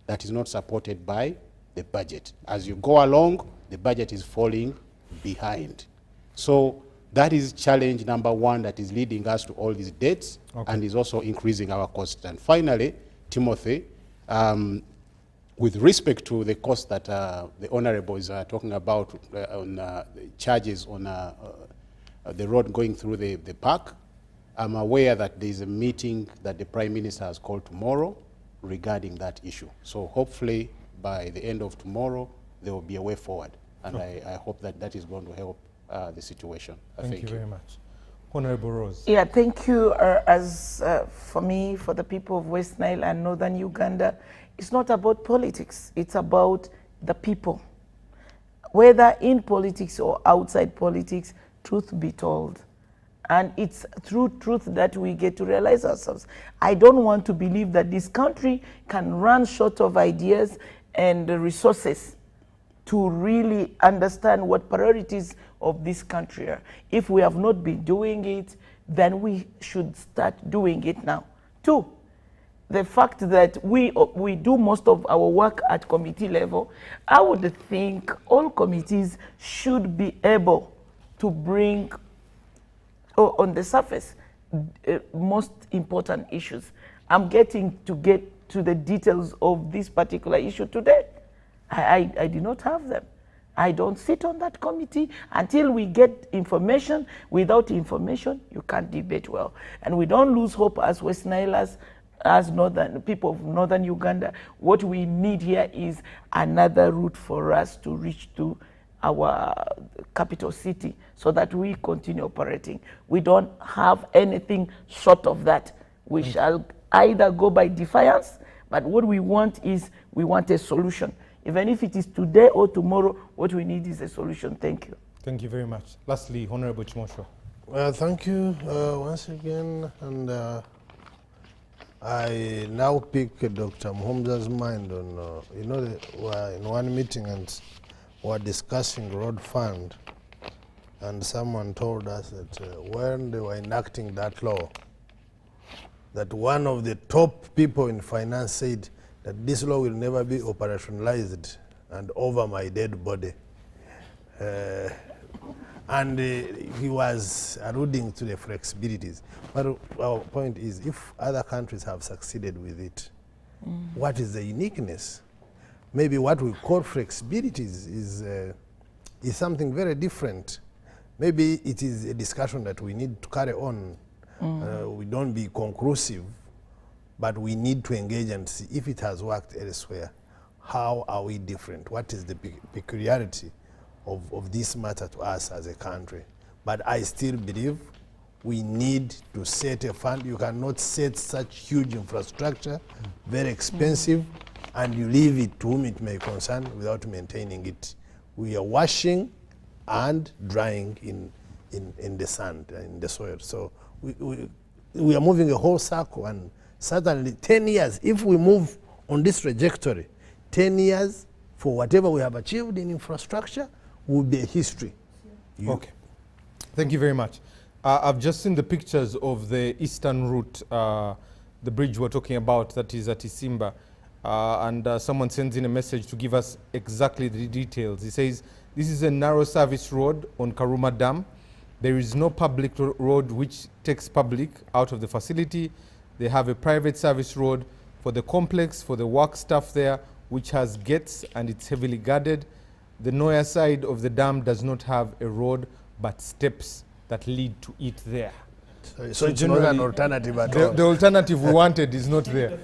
that is not supported by the budget. As you go along, the budget is falling behind. So that is challenge number one that is leading us to all these debts and is also increasing our costs. And finally, Timothy, with respect to the cost that the Honorable is talking about on charges on the road going through the park, I'm aware that there is a meeting that the Prime Minister has called tomorrow regarding that issue. So hopefully by the end of tomorrow, there will be a way forward. And I hope that that is going to help the situation.
Thank you very much. Honorable Rose.
Yeah, thank you. For me, for the people of West Nile and Northern Uganda, it's not about politics. It's about the people. Whether in politics or outside politics, truth be told. And it's through truth that we get to realize ourselves. I don't want to believe that this country can run short of ideas and resources to really understand what priorities of this country are. If we have not been doing it, then we should start doing it now. Two, the fact that we do most of our work at committee level, I would think all committees should be able to bring on the surface most important issues. I'm getting to get to the details of this particular issue today. I did not have them. I don't sit on that committee until we get information. Without information, you can't debate well. And we don't lose hope as West Nilers, as people of Northern Uganda. What we need here is another route for us to reach to our capital city so that we continue operating. We don't have anything short of that. We shall either go by defiance, but what we want is, we want a solution. Even if it is today or tomorrow, what we need is a solution. Thank you.
Thank you very much. Lastly, Honorable Chimosho.
Thank you once again. And I now pick Dr. Muhumza's mind on, you know, we're in one meeting and we're discussing road fund, and someone told us that when they were enacting that law, that one of the top people in finance said that this law will never be operationalized and over my dead body. And he was alluding to the flexibilities. But our point is, if other countries have succeeded with it, what is the uniqueness? Maybe what we call flexibilities is something very different. Maybe it is a discussion that we need to carry on. We don't be conclusive, but we need to engage and see if it has worked elsewhere. How are we different? What is the peculiarity of this matter to us as a country? But I still believe we need to set a fund. You cannot set such huge infrastructure, very expensive, and you leave it to whom it may concern without maintaining it. We are washing and drying in the sand, in the soil. So we are moving a whole circle, and certainly 10 years, if we move on this trajectory, 10 years for whatever we have achieved in infrastructure will be a history.
Okay. Thank you very much. I've just seen the pictures of the Eastern Route, the bridge we're talking about, that is at Isimba. And someone sends in a message to give us exactly the details. He says, this is a narrow service road on Karuma Dam. There is no public road which takes public out of the facility. They have a private service road for the complex, for the work staff there, which has gates and it's heavily guarded. The Noya side of the dam does not have a road, but steps that lead to it there.
So it's not an alternative at all.
The alternative we wanted is not there.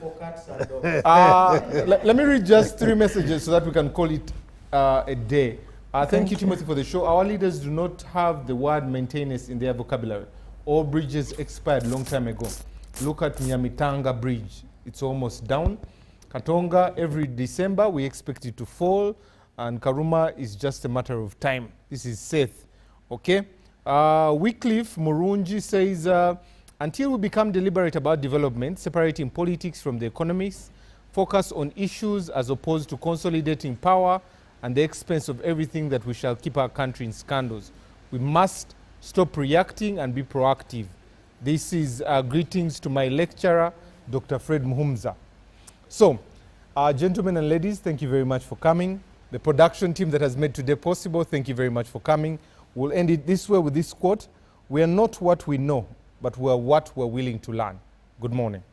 Let me read just 3 messages so that we can call it a day. Thank you, Timothy, for the show. Our leaders do not have the word maintenance in their vocabulary. All bridges expired long time ago. Look at Nyamitanga Bridge. It's almost down. Katonga, every December, we expect it to fall. And Karuma is just a matter of time. This is Seth. Okay? Wycliffe Murunji says, until we become deliberate about development, separating politics from the economics, focus on issues as opposed to consolidating power and the expense of everything, that we shall keep our country in scandals. We must stop reacting and be proactive. This is greetings to my lecturer, Dr. Fred Muhumza. So, gentlemen and ladies, thank you very much for coming. The production team that has made today possible, thank you very much for coming. We'll end it this way with this quote. We are not what we know, but we are what we're willing to learn. Good morning.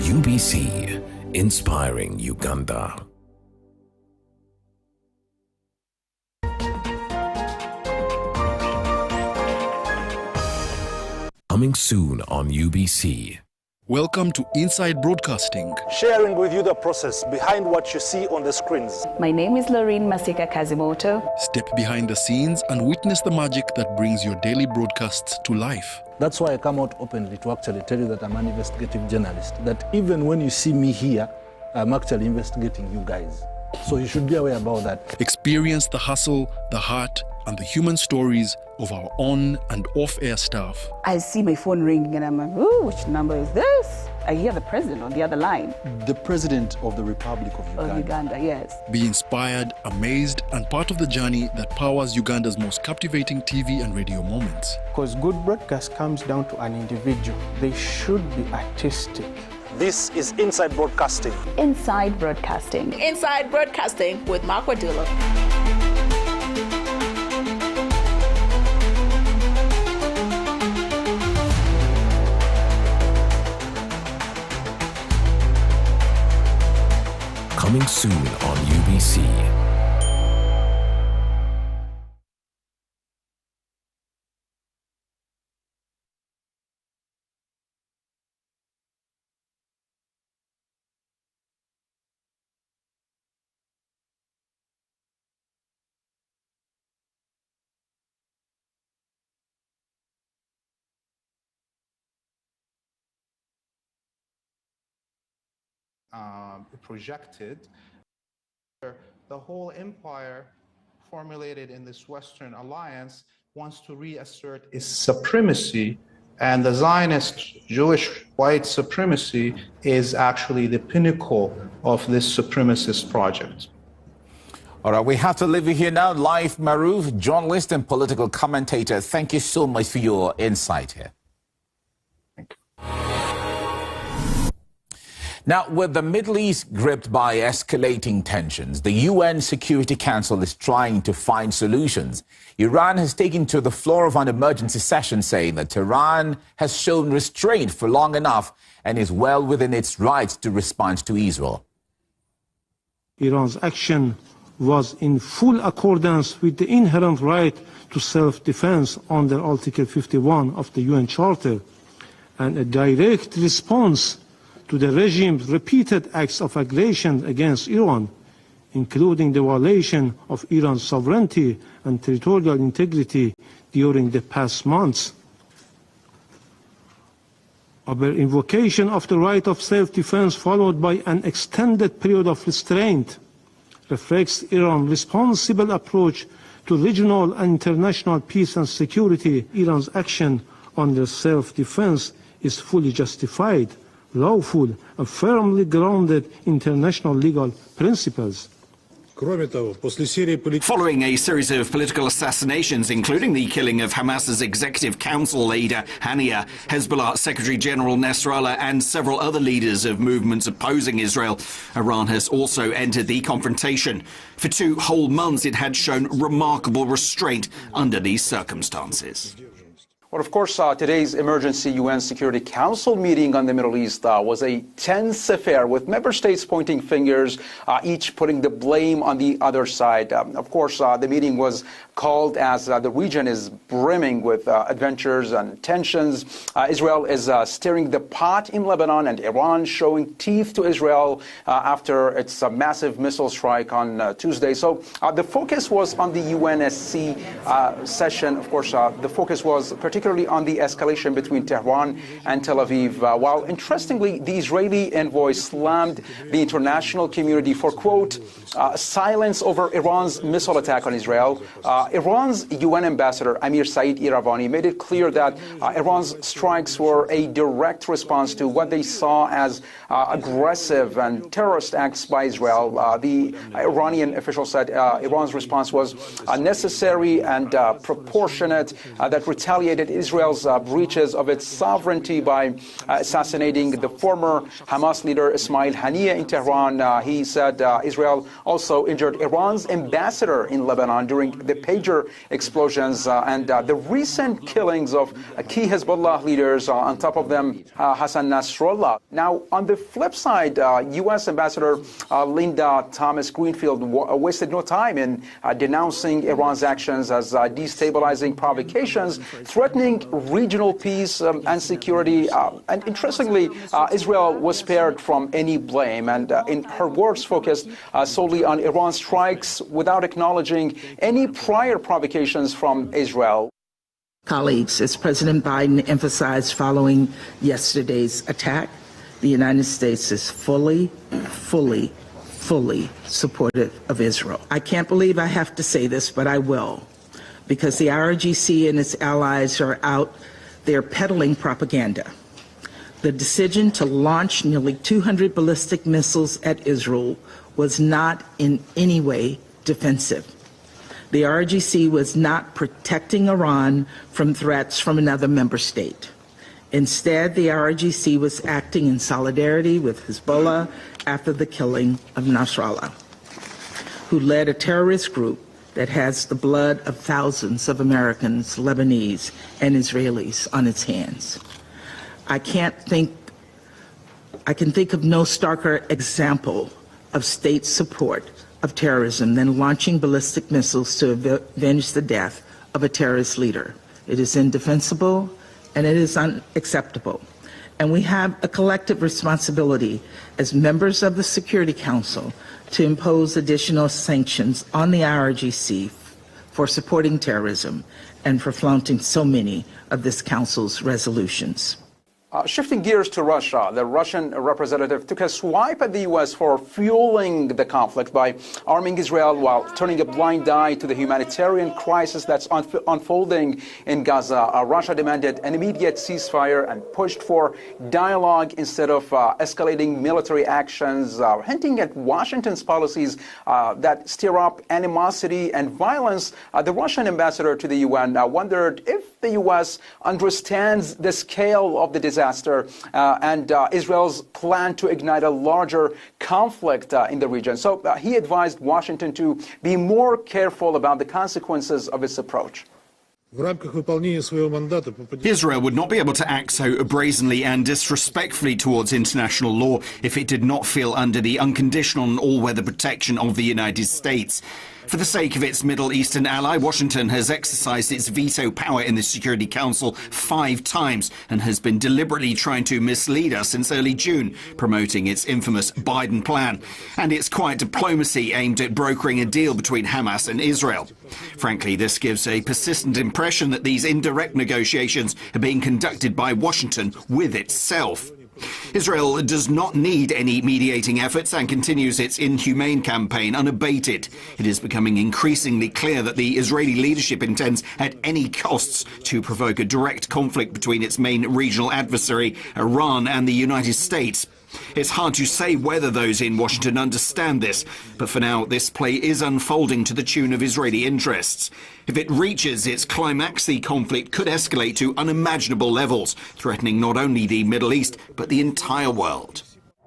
UBC, inspiring Uganda. Coming soon on UBC.
Welcome to Inside Broadcasting.
Sharing with you the process behind what you see on the screens.
My name is Loreen Masika Kazimoto.
Step behind the scenes and witness the magic that brings your daily broadcasts to life.
That's why I come out openly to actually tell you that I'm an investigative journalist. That even when you see me here, I'm actually investigating you guys. So you should be aware about that.
Experience the hustle, the heart, and the human stories of our on and off-air staff.
I see my phone ringing and I'm like, ooh, which number is this? I hear the president on the other line.
The President of the Republic of Uganda.
Of Uganda, yes.
Be inspired, amazed, and part of the journey that powers Uganda's most captivating TV and radio moments.
Because good broadcast comes down to an individual. They should be artistic.
This is Inside Broadcasting.
Inside Broadcasting.
Inside Broadcasting with Mark Wadula.
Coming soon on UBC.
Projected, the whole empire formulated in this Western alliance wants to reassert its supremacy, and the Zionist Jewish white supremacy is actually the pinnacle of this supremacist project.
All right, we have to leave you here now. Laif Marouf, journalist and political commentator, thank you so much for your insight here. Now, with the Middle East gripped by escalating tensions, the UN Security Council is trying to find solutions. Iran has taken to the floor of an emergency session saying that Tehran has shown restraint for long enough and is well within its rights to respond to Israel.
Iran's action was in full accordance with the inherent right to self-defense under Article 51 of the UN Charter, and a direct response to the regime's repeated acts of aggression against Iran, including the violation of Iran's sovereignty and territorial integrity during the past months. Our invocation of the right of self-defense followed by an extended period of restraint reflects Iran's responsible approach to regional and international peace and security. Iran's action under self-defense is fully justified, lawful, and firmly grounded in international legal principles.
Following a series of political assassinations, including the killing of Hamas's Executive Council leader Haniyeh, Hezbollah Secretary General Nasrallah, and several other leaders of movements opposing Israel, Iran has also entered the confrontation. For 2 whole months, it had shown remarkable restraint under these circumstances.
Well, of course, today's emergency UN Security Council meeting on the Middle East was a tense affair with member states pointing fingers, each putting the blame on the other side. Of course, the meeting was called as the region is brimming with adventures and tensions. Israel is stirring the pot in Lebanon, and Iran showing teeth to Israel after its massive missile strike on Tuesday. So the focus was on the UNSC session. Of course, the focus was particularly on the escalation between Tehran and Tel Aviv, while interestingly, the Israeli envoy slammed the international community for, quote, silence over Iran's missile attack on Israel. Iran's UN ambassador, Amir Said Iravani, made it clear that Iran's strikes were a direct response to what they saw as aggressive and terrorist acts by Israel. The Iranian official said Iran's response was necessary and proportionate, that retaliated Israel's breaches of its sovereignty by assassinating the former Hamas leader Ismail Haniyeh in Tehran. He said Israel also injured Iran's ambassador in Lebanon during the pager explosions and the recent killings of key Hezbollah leaders, on top of them Hassan Nasrallah. Now, on the flip side, U.S. Ambassador Linda Thomas Greenfield wasted no time in denouncing Iran's actions as destabilizing provocations, threatening regional peace and security. And interestingly, Israel was spared from any blame, and in her words focused solely on Iran's strikes without acknowledging any prior provocations from Israel.
Colleagues, as President Biden emphasized following yesterday's attack, the United States is fully supportive of Israel. I can't believe I have to say this, but I will, because the IRGC and its allies are out there peddling propaganda. The decision to launch nearly 200 ballistic missiles at Israel was not in any way defensive. The IRGC was not protecting Iran from threats from another member state. Instead, the IRGC was acting in solidarity with Hezbollah after the killing of Nasrallah, who led a terrorist group that has the blood of thousands of Americans, Lebanese, and Israelis on its hands. I can think of no starker example of state support of terrorism than launching ballistic missiles to avenge the death of a terrorist leader. It is indefensible and it is unacceptable. And we have a collective responsibility as members of the Security Council to impose additional sanctions on the IRGC for supporting terrorism and for flaunting so many of this Council's resolutions.
Shifting gears to Russia, the Russian representative took a swipe at the U.S. for fueling the conflict by arming Israel while turning a blind eye to the humanitarian crisis that's unfolding in Gaza. Russia demanded an immediate ceasefire and pushed for dialogue instead of escalating military actions, hinting at Washington's policies that stir up animosity and violence. The Russian ambassador to the UN wondered if the U.S. understands the scale of the disaster and Israel's plan to ignite a larger conflict in the region. So he advised Washington to be more careful about the consequences of its approach.
Israel would not be able to act so brazenly and disrespectfully towards international law if it did not feel under the unconditional and all-weather protection of the United States.
For the sake of its Middle Eastern ally, Washington has exercised its veto power in the Security Council 5 times and has been deliberately trying to mislead us since early June, promoting its infamous Biden plan and its quiet diplomacy aimed at brokering a deal between Hamas and Israel. Frankly, this gives a persistent impression that these indirect negotiations are being conducted by Washington with itself. Israel does not need any mediating efforts and continues its inhumane campaign unabated. It is becoming increasingly clear that the Israeli leadership intends at any costs to provoke a direct conflict between its main regional adversary, Iran, and the United States. It's hard to say whether those in Washington understand this, but for now this play is unfolding to the tune of Israeli interests. If it reaches its climax, the conflict could escalate to unimaginable levels, threatening not only the Middle East, but the entire world.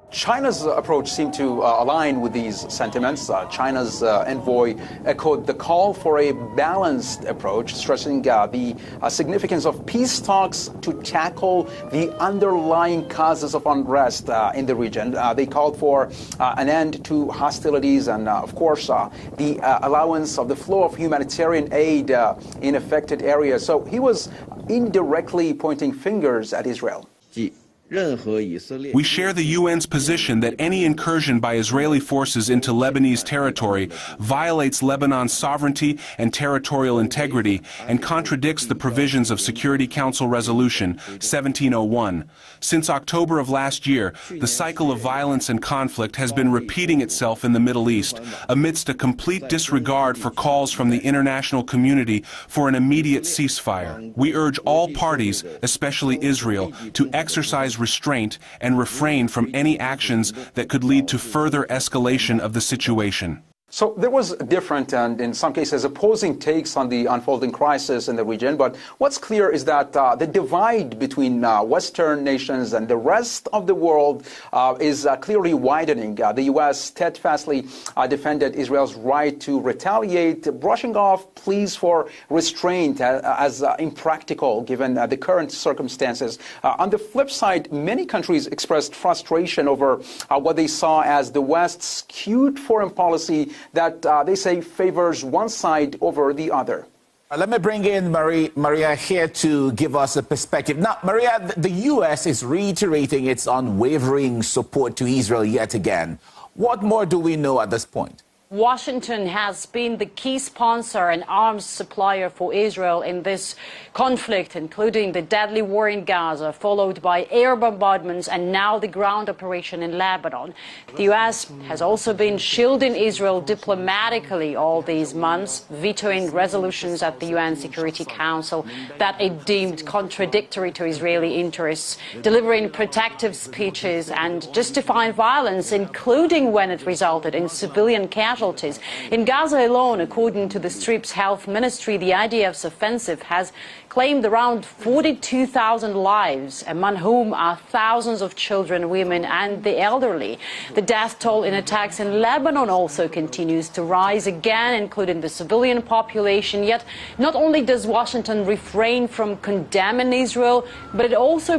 China's approach seemed to align with these sentiments. China's envoy echoed the call for a balanced approach, stressing the significance of peace talks to tackle the underlying causes of unrest in the region. They called for an end to hostilities and, of course, the allowance of the flow of humanitarian aid in affected areas. So he was indirectly pointing fingers at Israel.
We share the UN's position that any incursion by Israeli forces into Lebanese territory violates Lebanon's sovereignty and territorial integrity and contradicts the provisions of Security Council Resolution 1701. Since October of last year, the cycle of violence and conflict has been repeating itself in the Middle East amidst a complete disregard for calls from the international community for an immediate ceasefire. We urge all parties, especially Israel, to exercise restraint and refrain from any actions that could lead to further escalation of the situation.
So there was different and, in some cases, opposing takes on the unfolding crisis in the region. But what's clear is that the divide between Western nations and the rest of the world is clearly widening. The U.S. steadfastly defended Israel's right to retaliate, brushing off pleas for restraint as impractical given the current circumstances. On the flip side, many countries expressed frustration over what they saw as the West's skewed foreign policy that they say favors one side over the other.
Let me bring in Maria here to give us a perspective. Now, Maria, the U.S. is reiterating its unwavering support to Israel yet again. What more do we know at this point?
Washington has been the key sponsor and arms supplier for Israel in this conflict, including the deadly war in Gaza, followed by air bombardments and now the ground operation in Lebanon. The U.S. has also been shielding Israel diplomatically all these months, vetoing resolutions at the UN Security Council that it deemed contradictory to Israeli interests, delivering protective speeches and justifying violence, including when it resulted in civilian casualties. In Gaza alone, according to the Strip's health ministry, the IDF's offensive has claimed around 42,000 lives, among whom are thousands of children, women and the elderly. The death toll in attacks in Lebanon also continues to rise again, including the civilian population. Yet not only does Washington refrain from condemning Israel, but it also